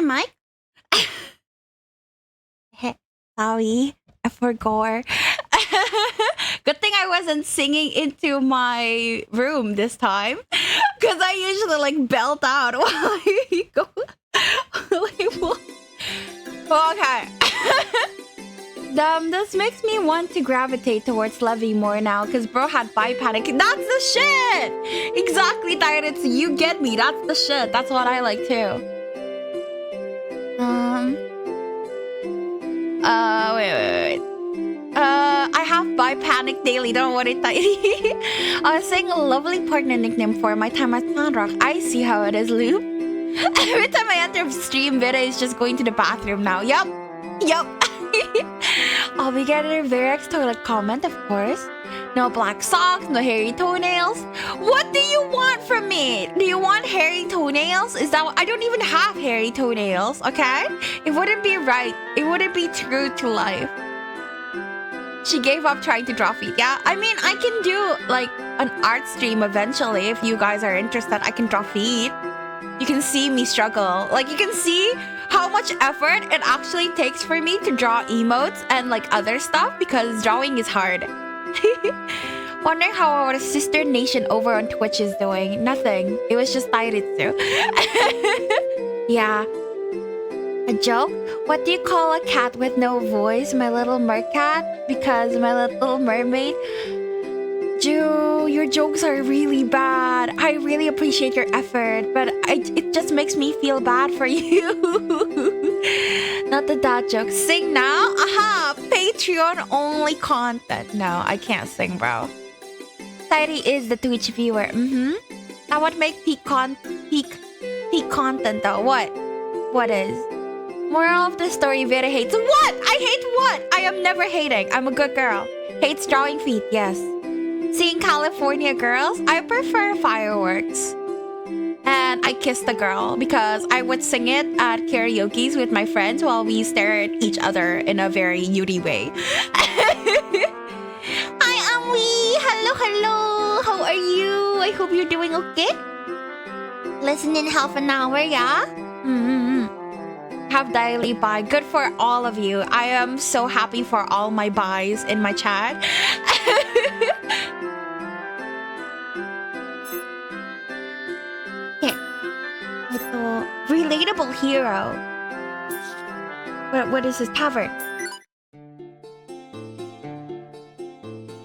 mic? Sorry, I forgot. Good thing I wasn't singing into my room this time, because I usually like belt out while I go. Okay. This makes me want to gravitate towards Levi more now, because bro had panic. That's the shit! Exactly, Tyrants. You get me. That's the shit. That's what I like too. Wait. I have panic daily. Don't worry, Tidy. I was saying a lovely partner nickname for my time at Manor. I see how it is, Loop. Every time I enter stream, Vera is just going to the bathroom now. Yup. I'll be getting a Verax toilet comment, of course. No black socks, no hairy toenails. What do you want from me? Do you want hairy toenails? Is that what? I don't even have hairy toenails, okay? It wouldn't be right. It wouldn't be true to life. She gave up trying to draw feet. Yeah, I mean, I can do like an art stream eventually if you guys are interested. I can draw feet. You can see me struggle. Like, you can see how much effort it actually takes for me to draw emotes and like other stuff, because drawing is hard. Wondering how our sister nation over on Twitch is doing. Nothing. It was just Tairitsu. Yeah. A joke? What do you call a cat with no voice? My little mercat? Because my little mermaid? Ju, your jokes are really bad. I really appreciate your effort, but it just makes me feel bad for you. Not the dad joke. Sing now? Aha! Patreon only content. No, I can't sing, bro. Tidy is the Twitch viewer. That would make peak content though. What is? Moral of the story, Vera hates. What? I hate what? I am never hating. I'm a good girl. Hates drawing feet, yes. Seeing California girls, I prefer fireworks. And I kissed a girl because I would sing it at karaoke with my friends while we stare at each other in a very Yuri way. Hi, Amwi! Hello! How are you? I hope you're doing okay. Listen in half an hour, yeah? Have daily buy. Good for all of you. I am so happy for all my buys in my chat. Relatable hero. What is this? Tavern.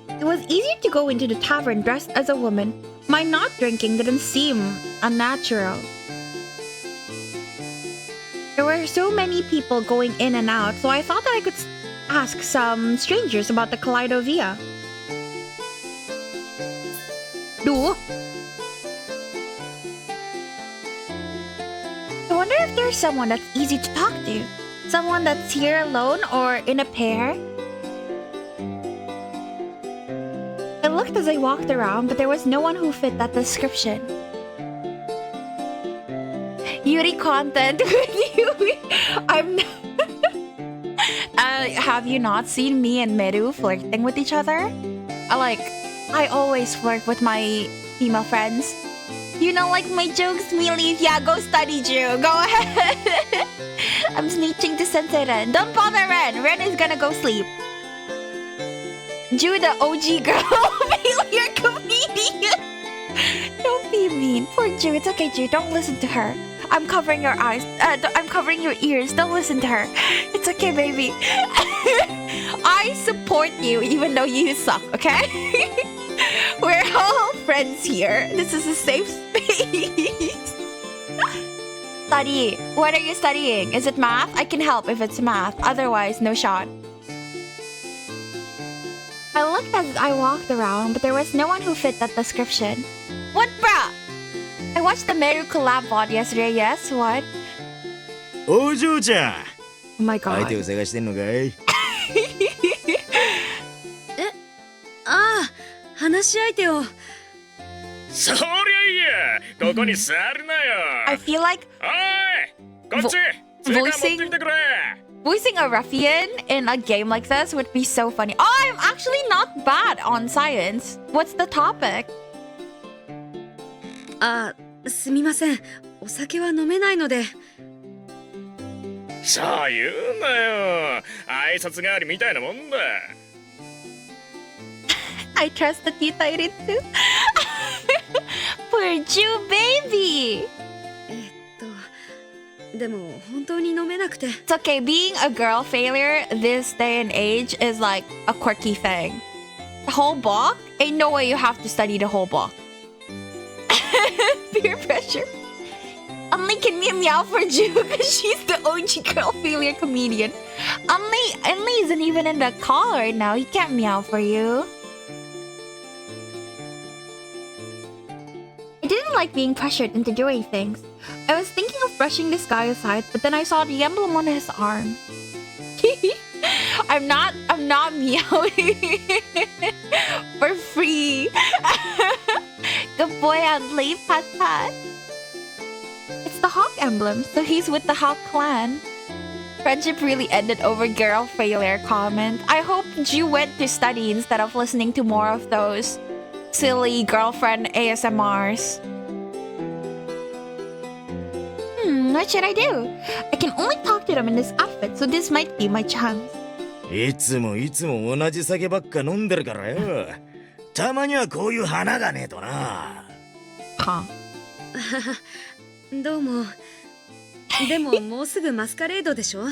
It was easier to go into the tavern dressed as a woman. My not drinking didn't seem unnatural. There were so many people going in and out, so I thought that I could ask some strangers about the Kaleidovia. Do? I wonder if there's someone that's easy to talk to. Someone that's here alone or in a pair. I looked as I walked around, but there was no one who fit that description. Yuri content with Yuri. I'm have you not seen me and Meru flirting with each other? I always flirt with my female friends. You know, like my jokes, Millie. Yeah, go study, Jew. Go ahead. I'm snitching to censor Ren. Don't bother Ren. Ren is gonna go sleep. Jew, the OG girl. You're a comedian. Don't be mean. Poor Jew. It's okay, Jew. Don't listen to her. I'm covering your eyes. I'm covering your ears. Don't listen to her. It's okay, baby. I support you even though you suck, okay? We're all friends here. This is a safe space. Study. What are you studying? Is it math? I can help if it's math. Otherwise, no shot. I looked as I walked around, but there was no one who fit that description. What, bruh? I watched the Meru collab VOD yesterday. Yes, what? Oh, Joe-chan. Oh my god. 相手を探してんのかい？話し相手を。そりゃいいや。ここに座るなよ。I feel like おい、こっち。voicing a ruffian in a game like this would be so funny. Oh, I'm actually not bad on science. What's the topic? すみません。お酒は飲めないので。そう言うなよ。挨拶代わりみたいなもんだ。I trust the tita I did too. Poor Jew baby. でも本当に飲めなくて。It's okay, being a girl failure this day and age is like a quirky thing. The whole book? Ain't no way you have to study the whole book. Peer pressure. Only can meow for Jew because she's the OG girl failure comedian. Only isn't even in the call right now. He can't meow for you. I didn't like being pressured into doing things. I was thinking of brushing this guy aside, but then I saw the emblem on his arm. I'm not meowing for free. Good boy, Adley, pat pat. It's the Hawk emblem, so he's with the Hawk clan. Friendship really ended over girl failure comment. I hope you went to study instead of listening to more of those silly girlfriend ASMRs. What should I do? I can only talk to them in this outfit, so this might be my chance. いつも同じ酒ばっか飲んでるからよ。たまにはこういう花がねえとな。はどうも。でももうすぐマスカレードでしょ。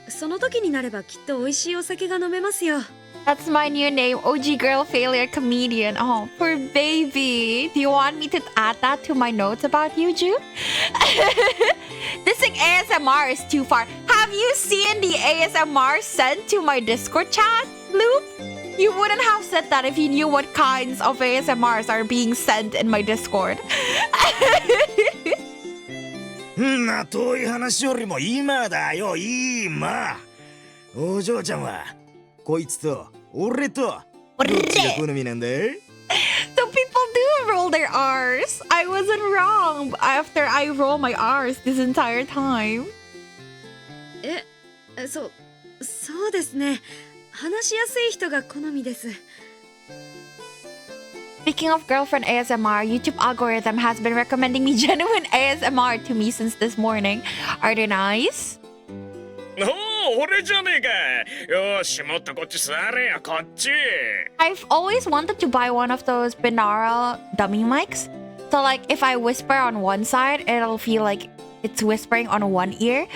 その時になればきっと美味しいお酒が飲めますよ。That's my new name, OG girl failure comedian. Oh, poor baby. Do you want me to add that to my notes about you, Ju? This thing ASMR is too far. Have you seen the ASMR sent to my Discord chat, Loop? You wouldn't have said that if you knew what kinds of ASMRs are being sent in my Discord. な遠い話よりも今だよ、今。お嬢ちゃんはこいつと俺とどっちが好みなんだい？ So people do roll their R's. I wasn't wrong after I roll my R's this entire time. そうですね。話しやすい人が好みです。Speaking of girlfriend ASMR, YouTube algorithm has been recommending me genuine ASMR to me since this morning. Are they nice? おお、俺じゃねえか。よし、もっとこっち座れよ、こっち。I've always wanted to buy one of those binaural dummy mics. So like if I whisper on one side, it'll feel like it's whispering on one ear.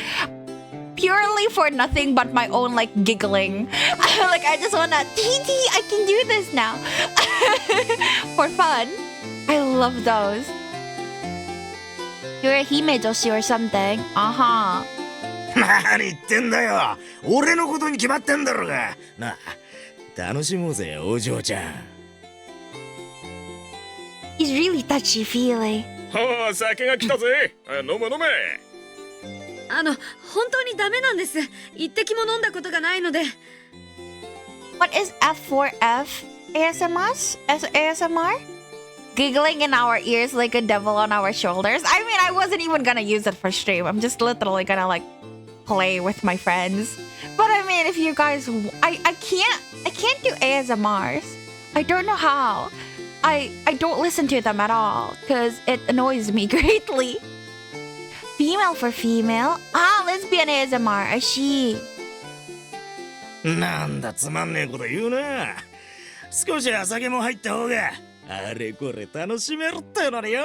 Purely for nothing but my own like giggling. Like I just wanna I can do this now. For fun. I love those. You're a hime joshi or something. Uh-huh. 何言ってんだよ。俺のことに決まってんだろうが。なあ、楽しもうぜ、お嬢ちゃん。He's really touchy-feely. おお、酒が来たぜ。飲め。本当にダメなんです。一滴も飲んだことがないので。What is F4F? ASMR? Giggling in our ears like a devil on our shoulders. I mean, I wasn't even gonna use it for stream. I'm just literally gonna like play with my friends. But I mean, if you guys, I can't do ASMRs. I don't know how. I don't listen to them at all because it annoys me greatly. Female for female? Ah, lesbian ASMR. I see. なんだつまんねえこと言うな。少しお酒も入った方があれこれ楽しめるってのによ。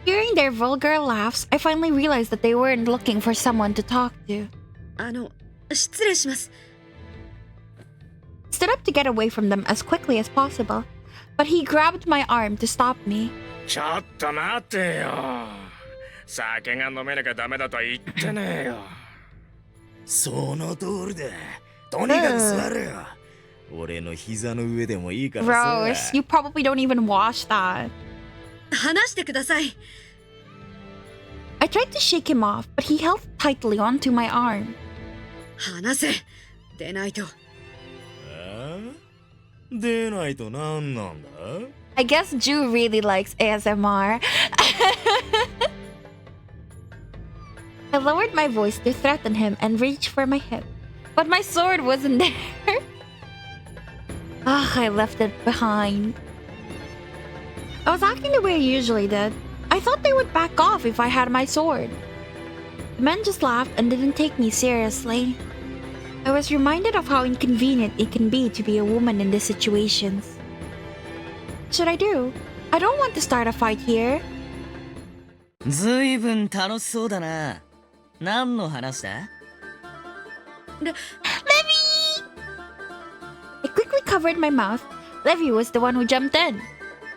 Hearing their vulgar laughs, I finally realized that they weren't looking for someone to talk to. 失礼します。Stood up to get away from them as quickly as possible, but he grabbed my arm to stop me. ちょっと待ってよ。酒が飲めなきゃダメだとは言ってねえよ。その通りだ。とにかく座れよ。俺の膝の上でもいいからさ。Gross. You probably don't even wash that. 話してください。I tried to shake him off, but he held tightly onto my arm. 話せ。でないと。でないとなんなんだ？ I guess Ju really likes ASMR. I lowered my voice to threaten him and reached for my hip, but my sword wasn't there. I left it behind. I was acting the way I usually did. I thought they would back off if I had my sword. The men just laughed and didn't take me seriously. I was reminded of how inconvenient it can be to be a woman in these situations. What should I do? I don't want to start a fight here. ずいぶん楽しそうだな。何の話だ？ Levi! I quickly covered my mouth. Levi was the one who jumped in.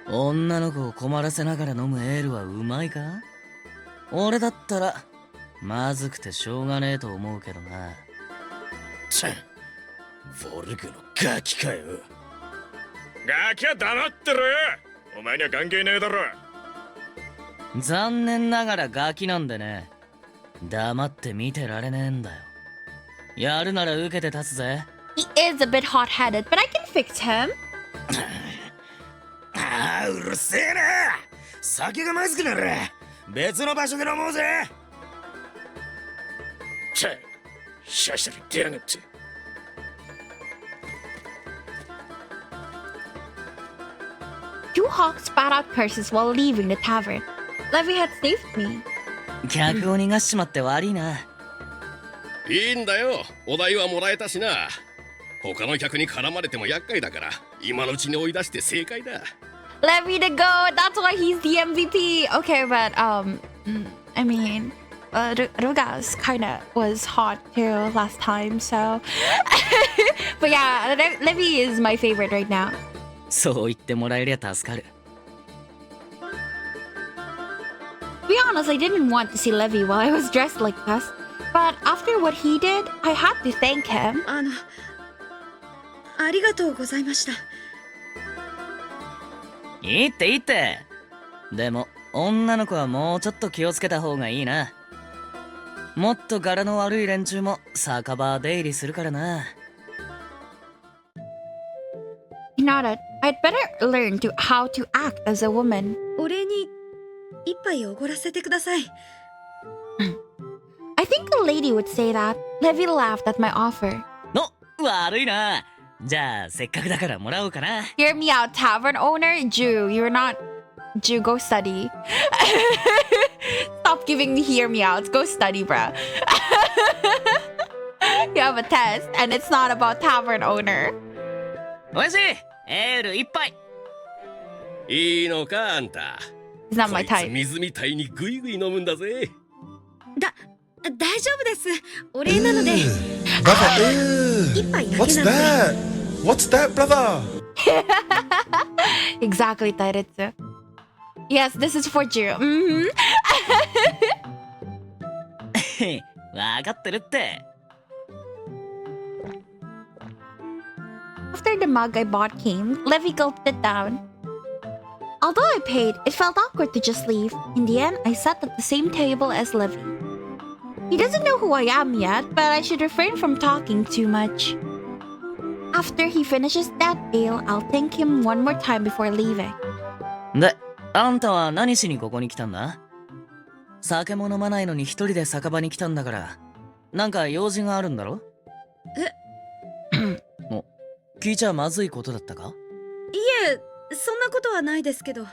女の子を困らせながら飲むエールはうまいか？俺だったらまずくてしょうがねえと思うけどな。チャン、ボルグのガキかよ。ガキは黙ってろよ。お前には関係ねえだろ。残念ながらガキなんでね。黙って見てられねえんだよ。やるなら受けて立つぜ。He is a bit hot-headed, but I can fix him. ああ、うるせえな。酒がまずくなる。別の場所で飲もうぜ。チャン、シャシャリ出やがって。Two hawks spat out curses while leaving the tavern. Levi had saved me. 客を逃がしちまって悪いな。いいんだよ。お代はもらえたしな。他の客に絡まれても厄介だから、今のうちに追い出して正解だ。Levi to go. That's why he's the MVP. Okay, but I mean, Rugas kinda was hot too last time, so. But yeah, Levi is my favorite right now. そう言ってもらえりゃ助かる。To be honest, I didn't want to see Levi while I was dressed like this. But after what he did, I had to thank him. ありがとうございました。いいっていいって。でも女の子はもうちょっと気をつけた方がいいな。もっと柄の悪い連中も酒場出入りするからな。He nodded. I'd better learn how to act as a woman. お礼に一杯おごらせてください。I think a lady would say that. Levi laughed at my offer. の、悪いな。じゃあせっかくだからもらおうかな。Hear me out, tavern owner. Jew, you're not. Jew, go study. Stop giving me hear me outs. Go study, bruh. You have a test, and it's not about tavern owner. おいしい。エール一杯。いいのかあんた。It's not my こいつ type. 水みたいにグイグイ飲むんだぜ。大丈夫です。お礼なので。Brother, 一杯だけ what's なので。 that? What's that, brother? Exactly, Tairitsu. Yes, this is for Jew. Mm-hmm. わかってるって。After the mug I bought came, Levi gulped it down. Although I paid, it felt awkward to just leave. In the end, I sat at the same table as Levi. He doesn't know who I am yet, but I should refrain from talking too much. After he finishes that ale, I'll thank him one more time before leaving. で、あんたは何しにここに来たんだ？酒も飲まないのに一人で酒場に来たんだから、なんか用事があるんだろ？お、聞いちゃまずいことだったか？いえ、そんなことはないですけど。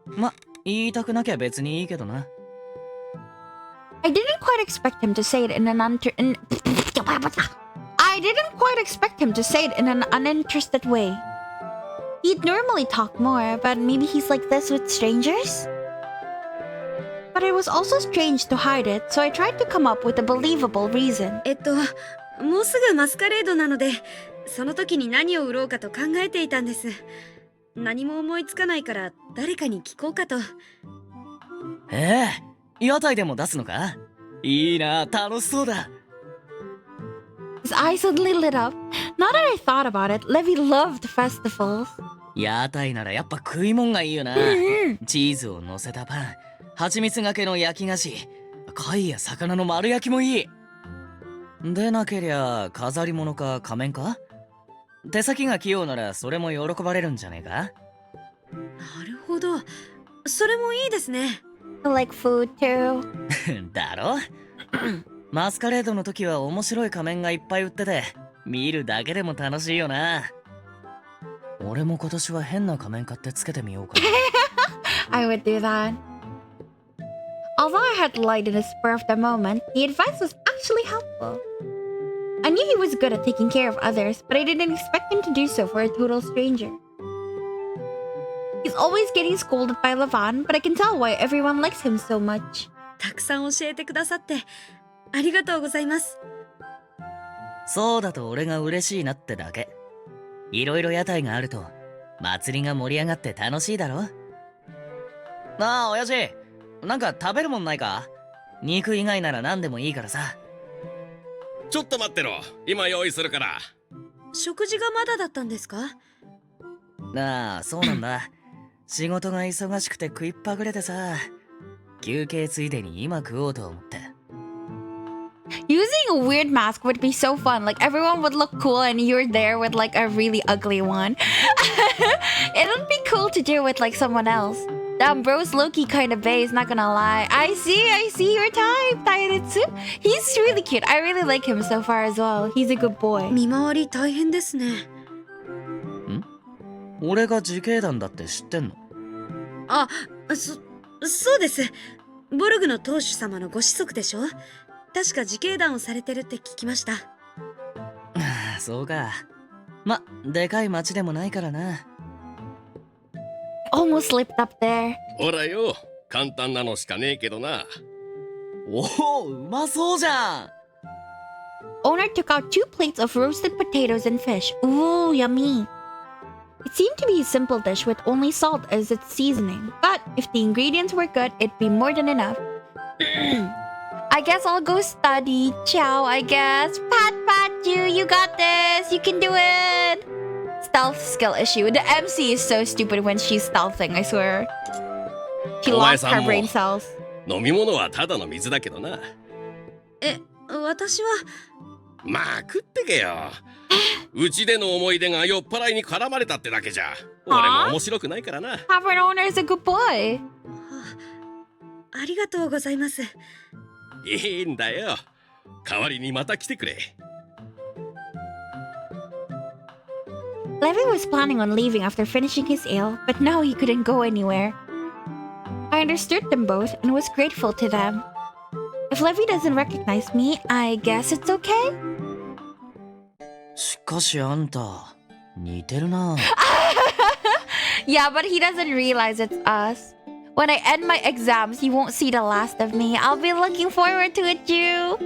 ま、言いたくなきゃ別にいいけどな。I didn't quite expect him to say it in an uninterested way. He'd normally talk more, but maybe he's like this with strangers? But it was also strange to hide it, so I tried to come up with a believable reason. もうすぐマスカレードなので、その時に何を売ろうかと考えていたんです。何も思いつかないから誰かに聞こうかと。屋台でも出すのか？いいな、楽しそうだ。His eyes suddenly lit up. Now that I thought about it, Levi loved festivals. 屋台ならやっぱ食い物がいいよな。チーズを乗せたパン、蜂蜜がけの焼き菓子、貝や魚の丸焼きもいい。でなけりゃ飾り物か仮面か？手先が器用ならそれも喜ばれるんじゃねえか？なるほど、それもいいですね。I like food too. だろ？マスカレードの時は面白い仮面がいっぱい売ってて、見るだけでも楽しいよな。俺も今年は変な仮面買ってつけてみようかな。I would do that. Although I had lied in the spur of the moment, the advice was actually helpful. I knew he was good at taking care of others, but I didn't expect him to do so for a total stranger. He's always getting scolded by Lavan, but I can tell why everyone likes him so much. たくさん教えてくださってありがとうございます。そうだと俺が嬉しいなってだけ。いろいろ屋台があると祭りが盛り上がって楽しいだろ。なあ親父、なんか食べるもんないか？肉以外なら何でもいいからさ。ちょっと待ってろ、今用意するから。食事がまだだったんですか？なあ、そうなんだ。仕事が忙しくて食いっぱぐれてさ、休憩ついでに今食おうと思って。Using a weird mask would be so fun. Like everyone would look cool and you're there with like a really ugly one. It would be cool to do with like someone else. Damn, bro's low-key kind of bae, not gonna lie. I see your type, Tairitsu. He's really cute. I really like him so far as well. He's a good boy. 見回り大変ですね。ん？俺が自警団だって知ってんの？あ、そうです。ボルグの当主様のご子息でしょ？確か自警団をされてるって聞きました。そうか。ま、でかい町でもないからな。Almost slipped up there. ほらよ、簡単なのしかねえけどな。おお、うまそうじゃん。Owner took out 2 plates of roasted potatoes and fish. Ooh, yummy. It seemed to be a simple dish with only salt as its seasoning, but if the ingredients were good, it'd be more than enough. I guess I'll go study. Ciao, I guess. Pat, you got this. You can do it. Stealth skill issue. The MC is so stupid when she's stealthing, I swear. She lost her brain cells. 飲み物はただの水だけどな。私は。まあ食ってけよ。うちでの思い出が酔っ払いに絡まれたってだけじゃ。俺も面白くないからな。Tavern owner is a good boy. ありがとうございます。いいんだよ。代わりにまた来てくれ。Levi was planning on leaving after finishing his ale, but now he couldn't go anywhere. I understood them both and was grateful to them. If Levi doesn't recognize me, I guess it's okay? しかしあんた、似てるな。Yeah, but he doesn't realize it's us. When I end my exams, he won't see the last of me. I'll be looking forward to it, you.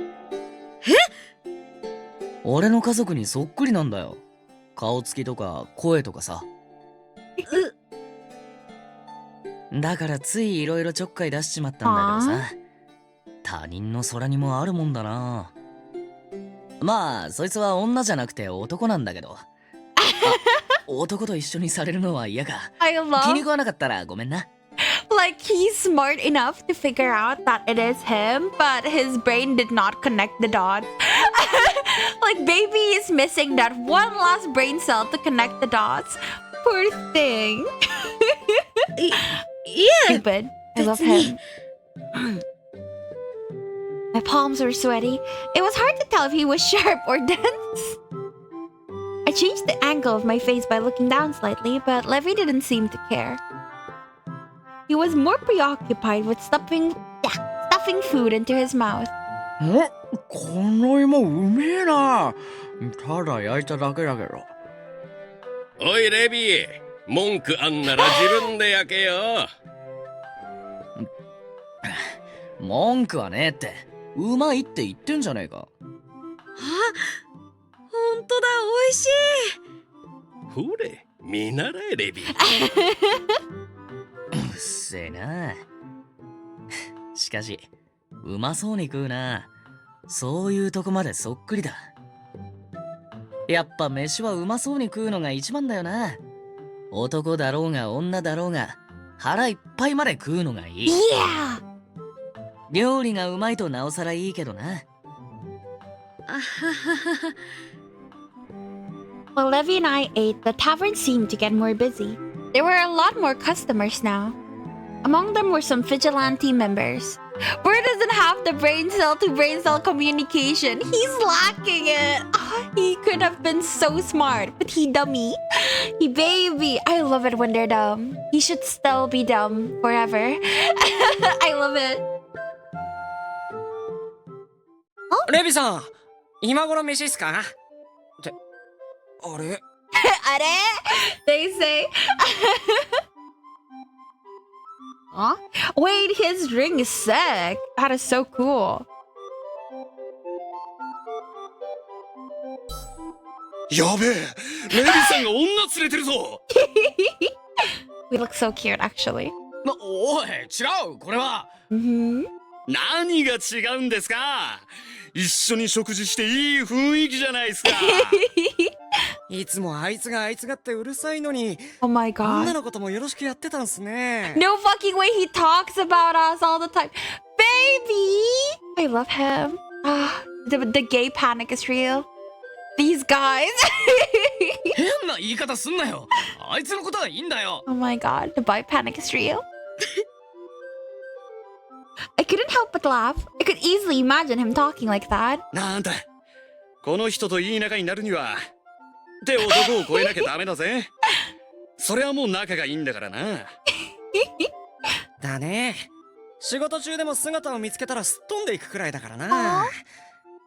俺の家族にそっくりなんだよ。顔つきとか声とかさ。だからついいろいろちょっかい出しちまったんだけどさ。他人の空にもあるもんだな。まあそいつは女じゃなくて男なんだけど。男と一緒にされるのは嫌か。気に食わなかったらごめんな。Like he's smart enough to figure out that it is him, but his brain did not connect the dots. Like baby is missing that one last brain cell to connect the dots. Poor thing. Stupid. I love him. My palms were sweaty. It was hard to tell if he was sharp or dense. I changed the angle of my face by looking down slightly, but Levi didn't seem to care. He was more preoccupied with stuffing food into his mouth. この芋うめえな。ただ焼いただけだけど。おいレビー、文句あんなら自分で焼けよ。文句はねえって、うまいって言ってんじゃねえか。あ、ほんとだ、おいしい。ほれ、見習えレビー。うっせえな。しかしうまそうに食うな。そういうとこまでそっくりだ。やっぱ飯はうまそうに食うのが一番だよな。男だろうが女だろうが腹いっぱいまで食うのがいい。Yeah! 料理がうまいとなおさらいいけどな。While Levi and I ate, the tavern seemed to get more busy. There were a lot more customers now. Among them were some vigilante members. Bert doesn't have the brain cell to brain cell communication. He's lacking it. he could have been so smart, but he dummy. He baby. I love it when they're dumb. He should still be dumb forever. I love it. レビさん、今頃飯っすか？って、あれ？ They say. Huh? Wait, his ring is sick. That is so cool. やべえ、レビさんが女連れてるぞ。We look so cute, actually. おい、違う、これは。何が違うんですか？一緒に食事していい雰囲気じゃないですか。いつもあいつがってうるさいのに。Oh my god. 女のこともよろしくやってたんすね。No fucking way he talks about us all the time. Baby! I love him. The gay panic is real. These guys. 変な言い方すんなよ。あいつのことはいいんだよ。Oh my god, the bi panic is real. I couldn't help but laugh. I could easily imagine him talking like that. なんだ、この人といい仲になるには手を男を超えなきゃダメだぜ。それはもう仲がいいんだからな。だね。仕事中でも姿を見つけたらすっ飛んでいくくらいだからな。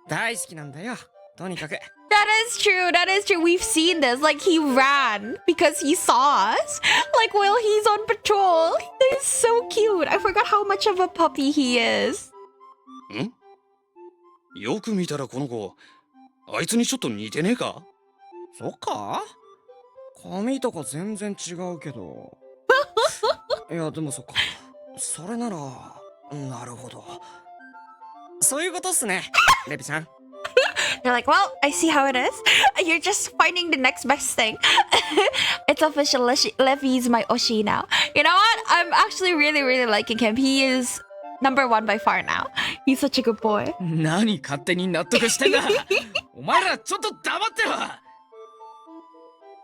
大好きなんだよ。とにかく。That is true. That is true. We've seen this. Like, he ran because he saw us. Like, while he's on patrol. He's so cute. I forgot how much of a puppy he is. ん？よく見たらこの子、あいつにちょっと似てねえか？そっか？髪とか全然違うけど。いや、でもそっか。それなら、なるほど。そういうことっすね、レビさん。They're like, well, I see how it is. You're just finding the next best thing. It's official. Levi's my Oshi now. You know what? I'm actually really, really liking him. He is number one by far now. He's such a good boy. 何勝手に納得してんだ。お前らちょっと黙ってろ。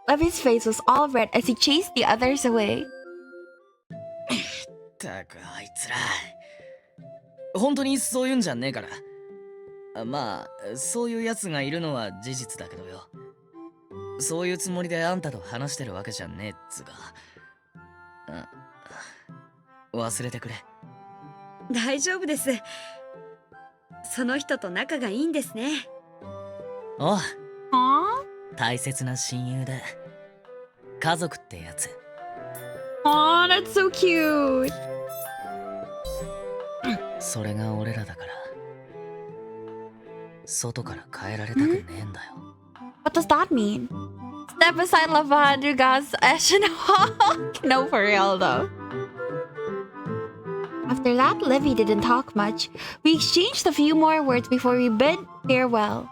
Levi's face was all red as he chased the others away. ったくあいつら。本当にそういうんじゃねえから。まあ、そういうやつがいるのは事実だけどよ。そういうつもりであんたと話してるわけじゃねえっつうか。忘れてくれ。大丈夫です。その人と仲がいいんですね。おう。大切な親友で家族ってやつ。Aw, that's so cute. それが俺らだから。外から変えられたくねえんだよ。What does that mean? Step aside, Lavan, you guys. Ashen Hawk. No, for real though. After that, Levi didn't talk much. We exchanged a few more words before we bid farewell.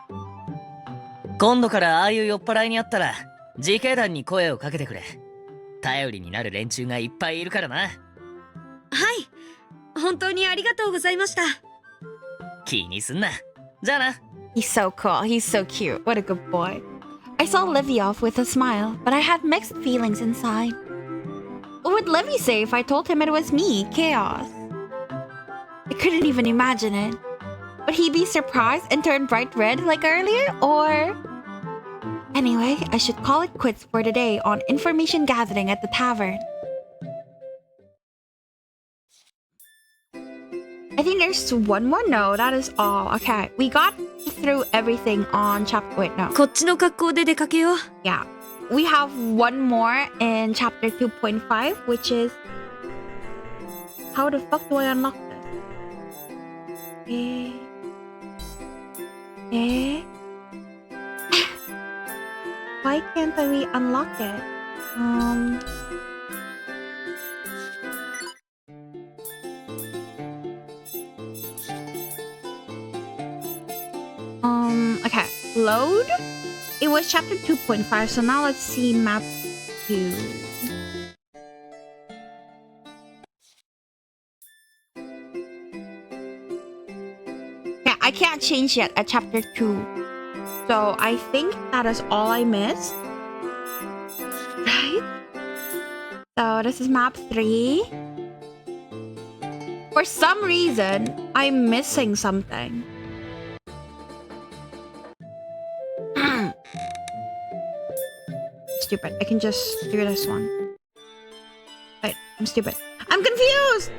今度からああいう酔っ払いにあったら自警団に声をかけてくれ。頼りになる連中がいっぱいいるからな。はい、本当にありがとうございました。気にすんな。じゃあな。He's so cool. He's so cute. What a good boy. I saw Levi off with a smile, but I had mixed feelings inside. What would Levi say if I told him it was me, Chaos? I couldn't even imagine it. Would he be surprised and turn bright red like earlier, or... Anyway, I should call it quits for today on information gathering at the tavern. I think there's one more. No, that is all. Okay, we got through everything on chapter... Wait, no. こっちの格好で出かけよう。Yeah. We have one more in chapter 2.5, which is... How the fuck do I unlock this? Why can't we unlock it? Okay, load. It was chapter 2.5, so now let's see map 2. Yeah, I can't change yet at chapter 2. So I think that is all I missed. Right? So this is map 3. For some reason, I'm missing something. stupid. I can just do this one. Wait, I'm stupid. I'm confused!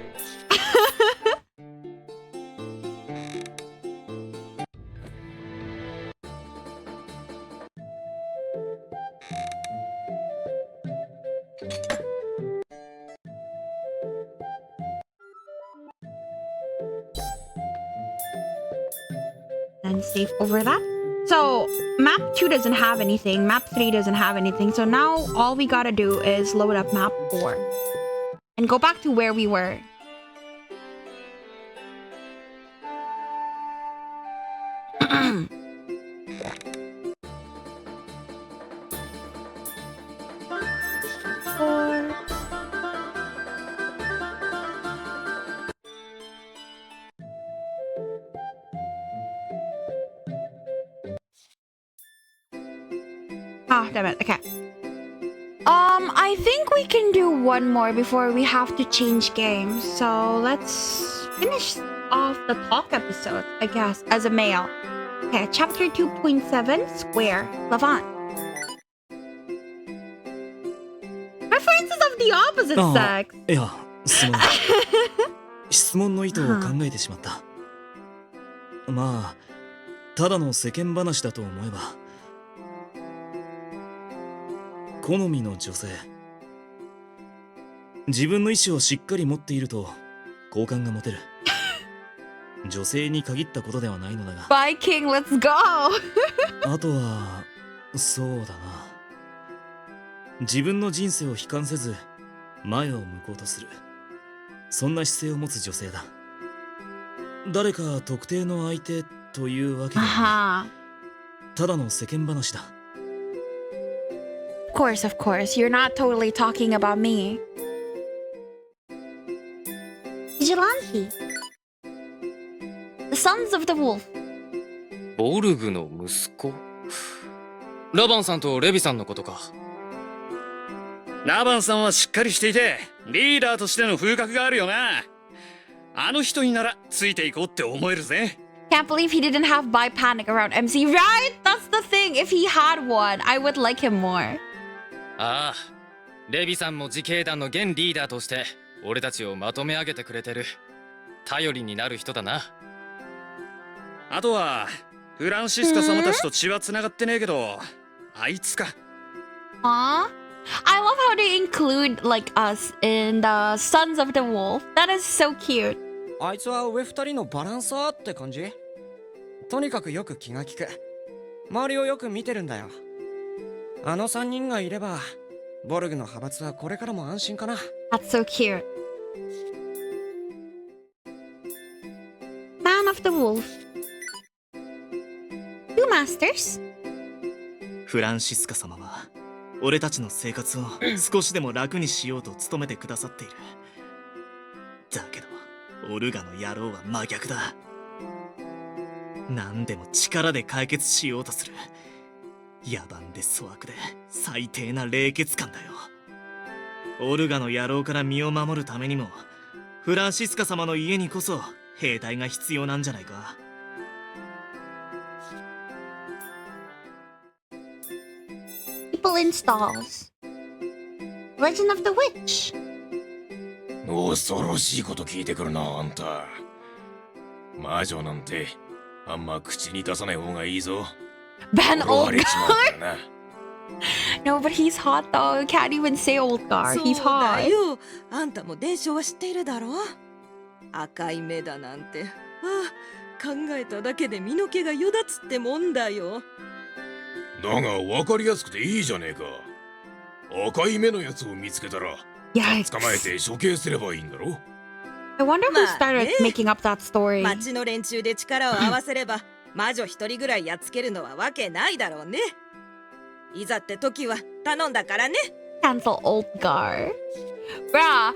And save over that. So map 2 doesn't have anything, map 3 doesn't have anything, so now all we gotta do is load up map 4 and go back to where we were. Ah, damn it. Okay. I think we can do one more before we have to change games. So let's finish off the talk episode, I guess, as a male. Okay, chapter 2.7, Square, Lavan. References of the opposite sex. いや、すまない。質問の意図を考えてしまった。まあ、ただの世間話だと思えば。好みの女性。自分の意思をしっかり持っていると好感が持てる。女性に限ったことではないのだが。Bye King, let's go! あとは、そうだな。自分の人生を悲観せず、前を向こうとする。そんな姿勢を持つ女性だ。誰か特定の相手というわけではない。ただの世間話だ。Of course. You're not totally talking about me. Vigilante. The Sons of the Wolf. ボルグの息子ラバンさんとレビさんのことか。ラバンさんはしっかりしていて、リーダーとしての風格があるよな。あの人にならついていこうって思えるぜ。Can't believe he didn't have bi panic around MC, right? That's the thing. If he had one, I would like him more. ああ、レビさんも自警団の現リーダーとして俺たちをまとめ上げてくれてる。頼りになる人だな。あとはフランシスカ様たちと血は繋がってねえけど、あいつか。Aww. I love how they include like us in the Sons of the Wolf. That is so cute. あいつは上二人のバランサーって感じ。とにかくよく気が利く。周りをよく見てるんだよ。あの3人がいれば、ボルグの派閥はこれからも安心かな。That's so cute. Man of the Wolf. Two Masters. フランシスカ様は、俺たちの生活を少しでも楽にしようと努めてくださっている。だけど、オルガの野郎は真逆だ。何でも力で解決しようとする。野蛮で粗悪で最低な冷血感だよ。オルガの野郎から身を守るためにもフランシスカ様の家にこそ兵隊が必要なんじゃないか。People installs. Legend of the Witch. 恐ろしいこと聞いてくるな、あんた。魔女なんてあんま口に出さない方がいいぞ。Ban Oldgar. No, but he's hot though. Can't even say Oldgar. He's そうだ hot. よ。あんたも伝承は知っているだろう。赤い目だなんて。ああ、考えただけで身の毛がよだつってもんだよ。だが分かりやすくていいじゃねえか。赤い目のやつを見つけたら、捕まえて処刑すればいいんだろ。I wonder who started making up that story. 町の連中で力を合わせれば魔女一人ぐらいやっつけるのはわけないだろうね。いざって時は頼んだからね。Cancel Oldgar. Bruh.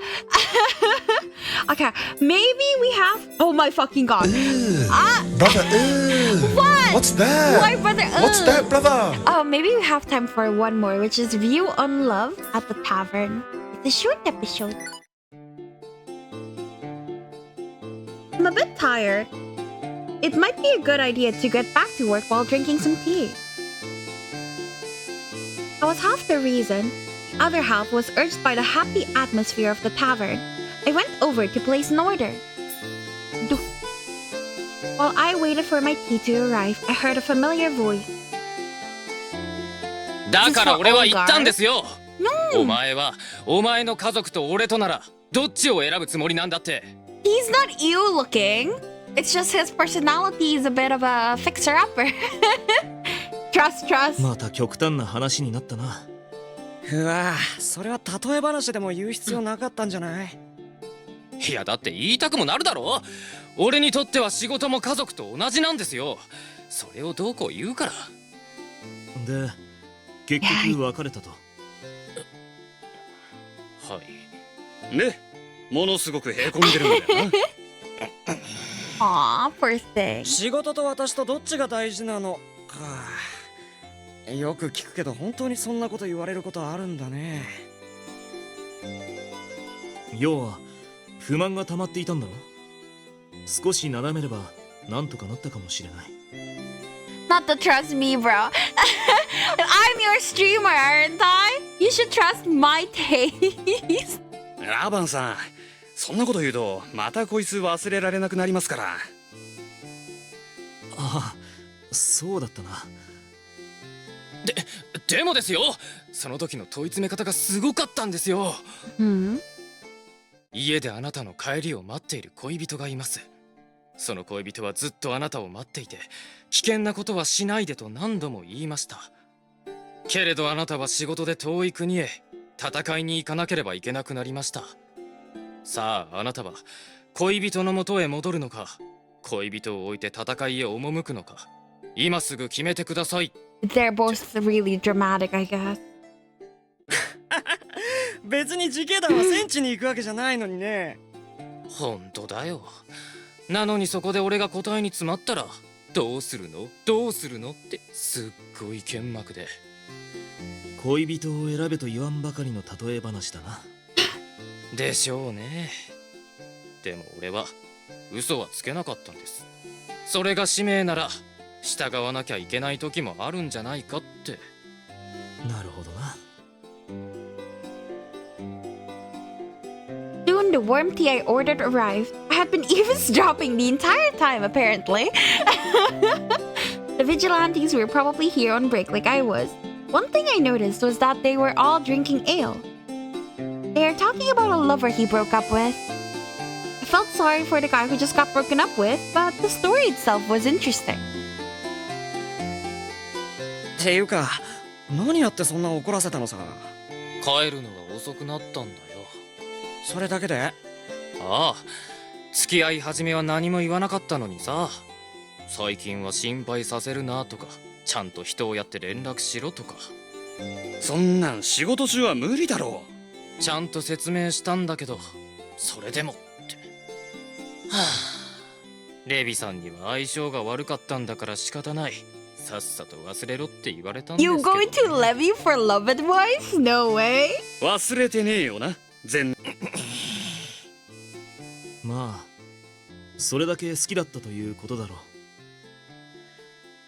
Okay, maybe we have. Oh my fucking god. Brother, What? What's that? Why, brother? What's that, brother? Oh, maybe we have time for one more, which is View on Love at the Tavern. It's a short episode. I'm a bit tired. It might be a good idea to get back to work while drinking some tea. That was half the reason. The other half was urged by the happy atmosphere of the tavern. I went over to place an order. While I waited for my tea to arrive, I heard a familiar voice. だから俺は言ったんですよ。 No. お前はお前の家族と俺とならどっちを選ぶつもりなんだって。 He's not you looking. It's just his personality is a bit of a fixer-upper. Trust. また極端な話になったな。うわ、それは例え話でも言う必要なかったんじゃない？いやだって言いたくもなるだろ。俺にとっては仕事も家族と同じなんですよ。それをどうこう言うから。で、結局別れたと。はい。ね、ものすごくへこんでるんだよAw, な。poor thing. 仕事と私とどっちが大事なのか。よく聞くけど本当にそんなこと言われることあるんだね。要は不満が溜まっていたんだろ。少しなだめればなんとかなったかもしれない。Not to trust me, bro. I'm your streamer, aren't I? You should trust my taste. ラバンさん、そんなこと言うとまたこいつ忘れられなくなりますから。ああ、そうだったな。でもですよ、その時の問い詰め方がすごかったんですよ。家であなたの帰りを待っている恋人がいます。その恋人はずっとあなたを待っていて、危険なことはしないでと何度も言いました。けれどあなたは仕事で遠い国へ戦いに行かなければいけなくなりました。さあ、あなたは恋人のもとへ戻るのか、恋人を置いて戦いへ赴くのか、今すぐ決めてください。They're both really dramatic, I guess. 別に自警団は戦地に行くわけじゃないのにね。本当だよ。なのにそこで俺が答えに詰まったら、どうするのどうするのってすっごい剣幕で。恋人を選べと言わんばかりの例え話だな。でしょうね。でも俺は嘘はつけなかったんです。それが使命なら従わなきゃいけない時もあるんじゃないかって。なるほどな。Soon the warm tea I ordered arrived. I had been eavesdropping the entire time, apparently. The vigilantes were probably here on break like I was. One thing I noticed was that they were all drinking ale. They are talking about a lover he broke up with. I felt sorry for the guy who just got broken up with, but the story itself was interesting. っていうか、何やってそんな怒らせたのさ。帰るのが遅くなったんだよ。それだけで？ああ、付き合い始めは何も言わなかったのにさ。最近は心配させるなとか、ちゃんと人をやって連絡しろとか。そんなん仕事中は無理だろう。ちゃんと説明したんだけど、それでもって。はあ、レビさんには相性が悪かったんだから仕方ない。さっさと忘れろって言われたんですけど、ね。You going to Levi for love advice? No way. 忘れてねえよな。まあ、それだけ好きだったということだろ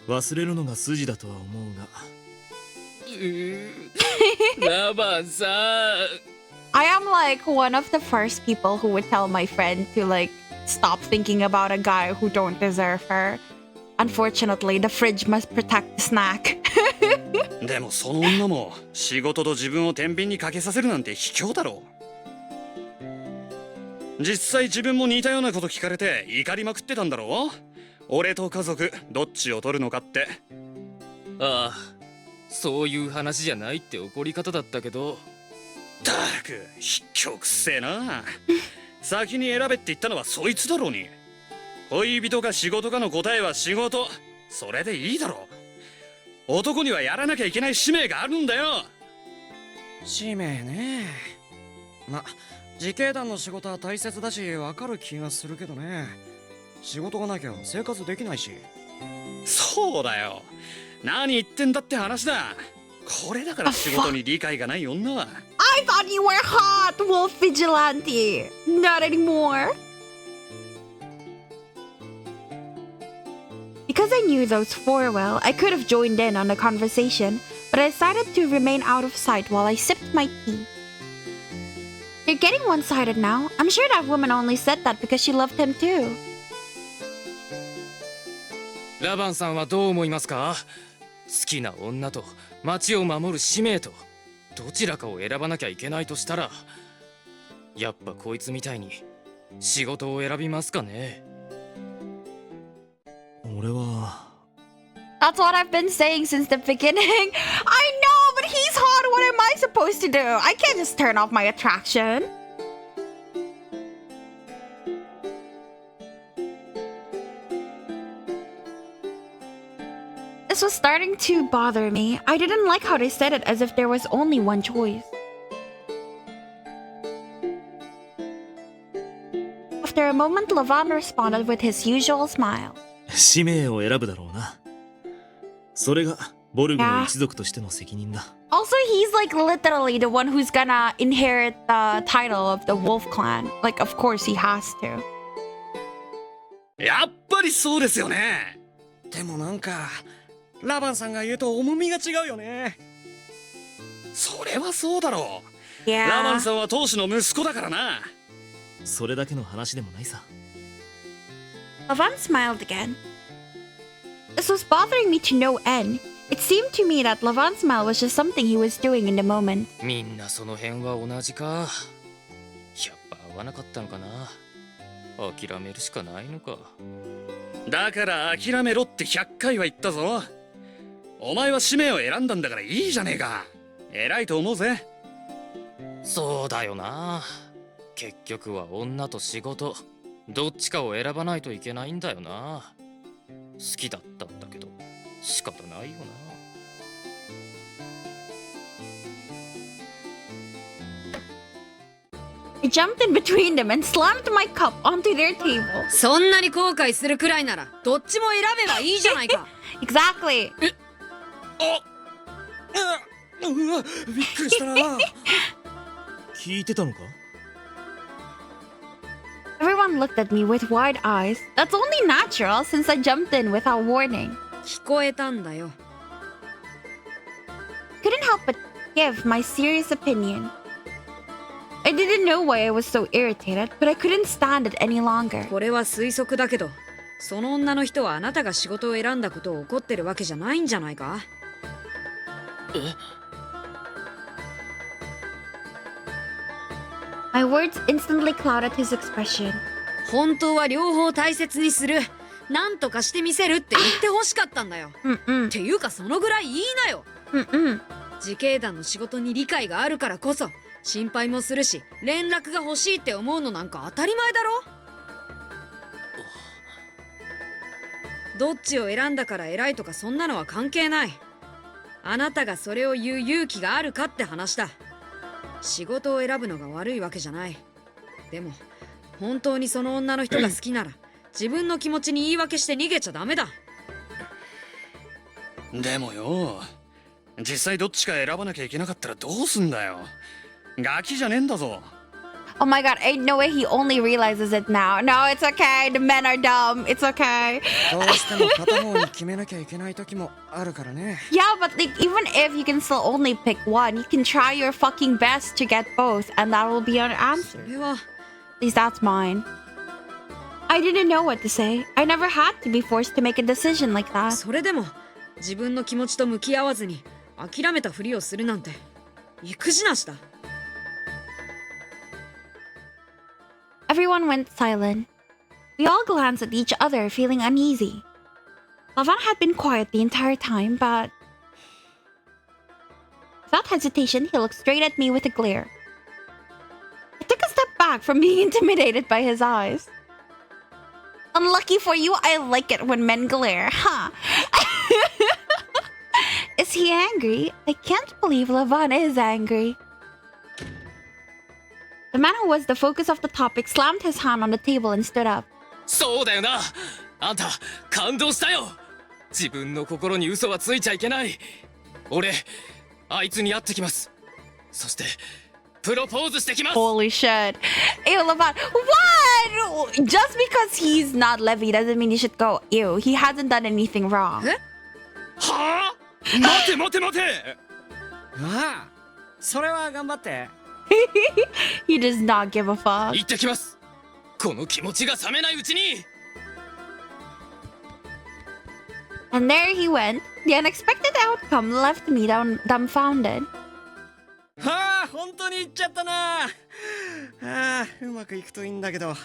う。忘れるのが筋だとは思うが。ラバンさん。I am like one of the first people who would tell my friend to like stop thinking about a guy who don't deserve her. Unfortunately, the fridge must protect the snack. でもその女も仕事と自分を天秤にかけさせるなんて卑怯だろう。実際自分も似たようなこと聞かれて怒りまくってたんだろう。俺と家族どっちを取るのかって。ああ、そういう話じゃないって怒り方だったけど。ったく卑怯くせえな。先に選べって言ったのはそいつだろうに。恋人か仕事かの答えは仕事。それでいいだろう。男にはやらなきゃいけない使命があるんだよ。使命ね。ま、自警団の仕事は大切だし分かる気がするけどね。仕事がなきゃ生活できないし。そうだよ。何言ってんだって話だ。これだから仕事に理解がない女は。I thought you were hot, wolf vigilante. Not anymore. Because I knew those four well, I could have joined in on the conversation, but I decided to remain out of sight while I sipped my tea. You're getting one-sided now. I'm sure that woman only said that because she loved him too. ラバンさんはどう思いますか？好きな女と町を守る使命とどちらかを選ばなきゃいけないとしたら、やっぱこいつみたいに仕事を選びますかね？俺は That's what I've been saying since the beginning. I know, but he's hot. What am I supposed to do? I can't just turn off my attraction. This was starting to bother me. I didn't like how they said it as if there was only one choice. After a moment, Lavan responded with his usual smile. 使命を選ぶだろうな。それがボルグの一族としての責任だ。Also, he's like literally the one who's gonna inherit the title of the Wolf Clan. Like, of course he has to. やっぱりそうですよね。でもなんかラバンさんが言うと重みが違うよね。それはそうだろう。Yeah. ラバンさんは当主の息子だからな。それだけの話でもないさ。Lavan smiled again. This was bothering me to no end. It seemed to me that Lavan's smile was just something he was doing in the moment. みんなその辺は同じか。やっぱ合わなかったのかな。諦めるしかないのか。だから諦めろって100回は言ったぞ。お前は使命を選んだんだからいいじゃねえか。偉いと思うぜ。そうだよな。結局は女と仕事どっちかを選ばないといけないんだよな。好きだったんだけど仕方ないよな。I jumped in between them and slammed my cup onto their table. そんなに後悔するくらいならどっちも選べばいいじゃないか。Exactly. うわ、びっくりしたな。聞いてたのか？ Everyone looked at me with wide eyes. That's only natural since I jumped in without warning. 聞こえたんだよ。Couldn't help but give my serious opinion. I didn't know why I was so irritated, but I couldn't stand it any longer. これは推測だけど、その女の人はあなたが仕事を選んだことを怒ってるわけじゃないんじゃないか？My words instantly clouded his expression. 本当は両方大切にする。なんとかしてみせるって言ってほしかったんだよ。っていうかそのぐらいいいなよ。自警団の仕事に理解があるからこそ心配もするし連絡が欲しいって思うのなんか当たり前だろ。どっちを選んだから偉いとかそんなのは関係ない。あなたがそれを言う勇気があるかって話だ。仕事を選ぶのが悪いわけじゃない。でも本当にその女の人が好きなら自分の気持ちに言い訳して逃げちゃダメだ。でもよ、実際どっちか選ばなきゃいけなかったらどうすんだよ。ガキじゃねえんだぞ。Oh my god, ain't no way he only realizes it now. No, it's okay. The men are dumb. It's okay. どうしても片方に決めなきゃいけない時もあるからね。Yeah, but like even if you can still only pick one, you can try your fucking best to get both, and that will be your answer. At least that's mine. I didn't know what to say. I never had to be forced to make a decision like that. それでも自分の気持ちと向き合わずに諦めたふりをするなんて育児なしだ。Everyone went silent. We all glanced at each other, feeling uneasy. Lavan had been quiet the entire time, but without hesitation, he looked straight at me with a glare. I took a step back from being intimidated by his eyes. Unlucky for you, I like it when men glare, huh? Is he angry? I can't believe Lavan is angry. The man who was the focus of the topic slammed his hand on the table and stood up. そうだよな。あんた感動したよ。自分の心に嘘はついちゃいけない。俺あいつに会ってきます。そしてプロポーズしてきます。 Holy shit. Ew, Lavan. What? Just because he's not Levi doesn't mean you should go. Ew, he hasn't done anything wrong. はあ？待て待て待て。ああ、それは頑張って。He does not give a fuck. 行ってきます。この気持ちが冷めないうちに。And there he went. The unexpected outcome left me dumbfounded. はあ、本当に行っちゃったな。ああ、うまくいくといいんだけど。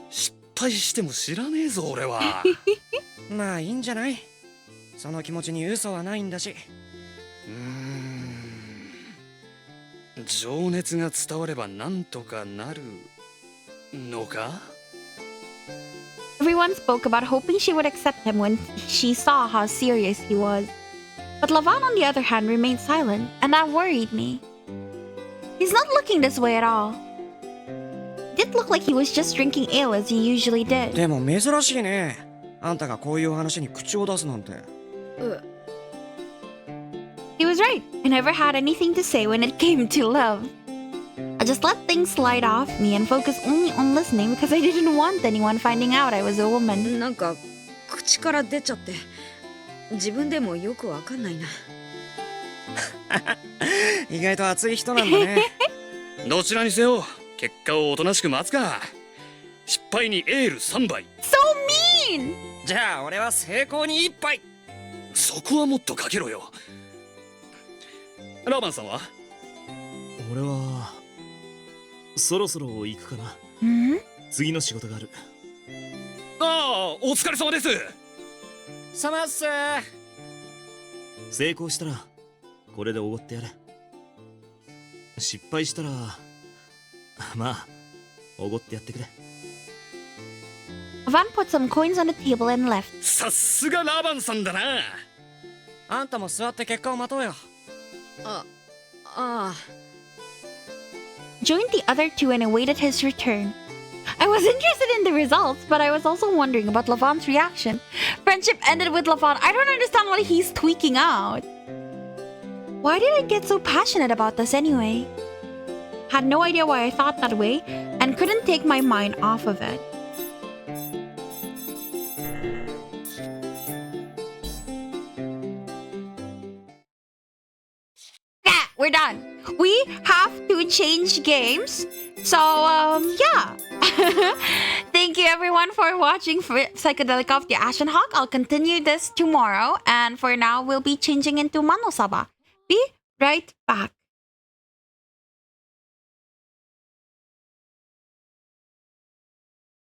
失敗しても知らねえぞ俺は。まあいいんじゃない。その気持ちに嘘はないんだし。情熱が伝わればなんとかなるのか？ Everyone spoke about hoping she would accept him when she saw how serious he was. But Lavan, on the other hand, remained silent, and that worried me. He's not looking this way at all. It did look like he was just drinking ale as he usually did. でも珍しいね。あんたがこういう話に口を出すなんて。He was right. I never had anything to say when it came to love. I just let things slide off me and focus only on listening because I didn't want anyone finding out I was a woman. なんか口から出ちゃって自分でもよくわかんないな。意外と熱い人なんだね。どちらにせよ結果をおとなしく待つか。失敗にエール3杯。 So mean! じゃあ俺は成功に1杯。そこはもっとかけろよ。ラバンさんは？俺はそろそろ行くかな。次の仕事がある。ああ、お疲れ様です。さまっす。成功したらこれでおごってやれ。失敗したらまあおごってやってくれ。Lavan put some coins on the table and left. さすがラバンさんだな。あんたも座って結果を待とうよ。Joined the other two and awaited his return. I was interested in the results, but I was also wondering about Lavan's reaction. Friendship ended with Lavan. I don't understand why he's tweaking out. Why did I get so passionate about this anyway? Had no idea why I thought that way and couldn't take my mind off of it. We're done. We have to change games. So, yeah. Thank you everyone for watching Psychedelica of the Ashen Hawk. I'll continue this tomorrow. And for now, we'll be changing into Manosaba. Be right back.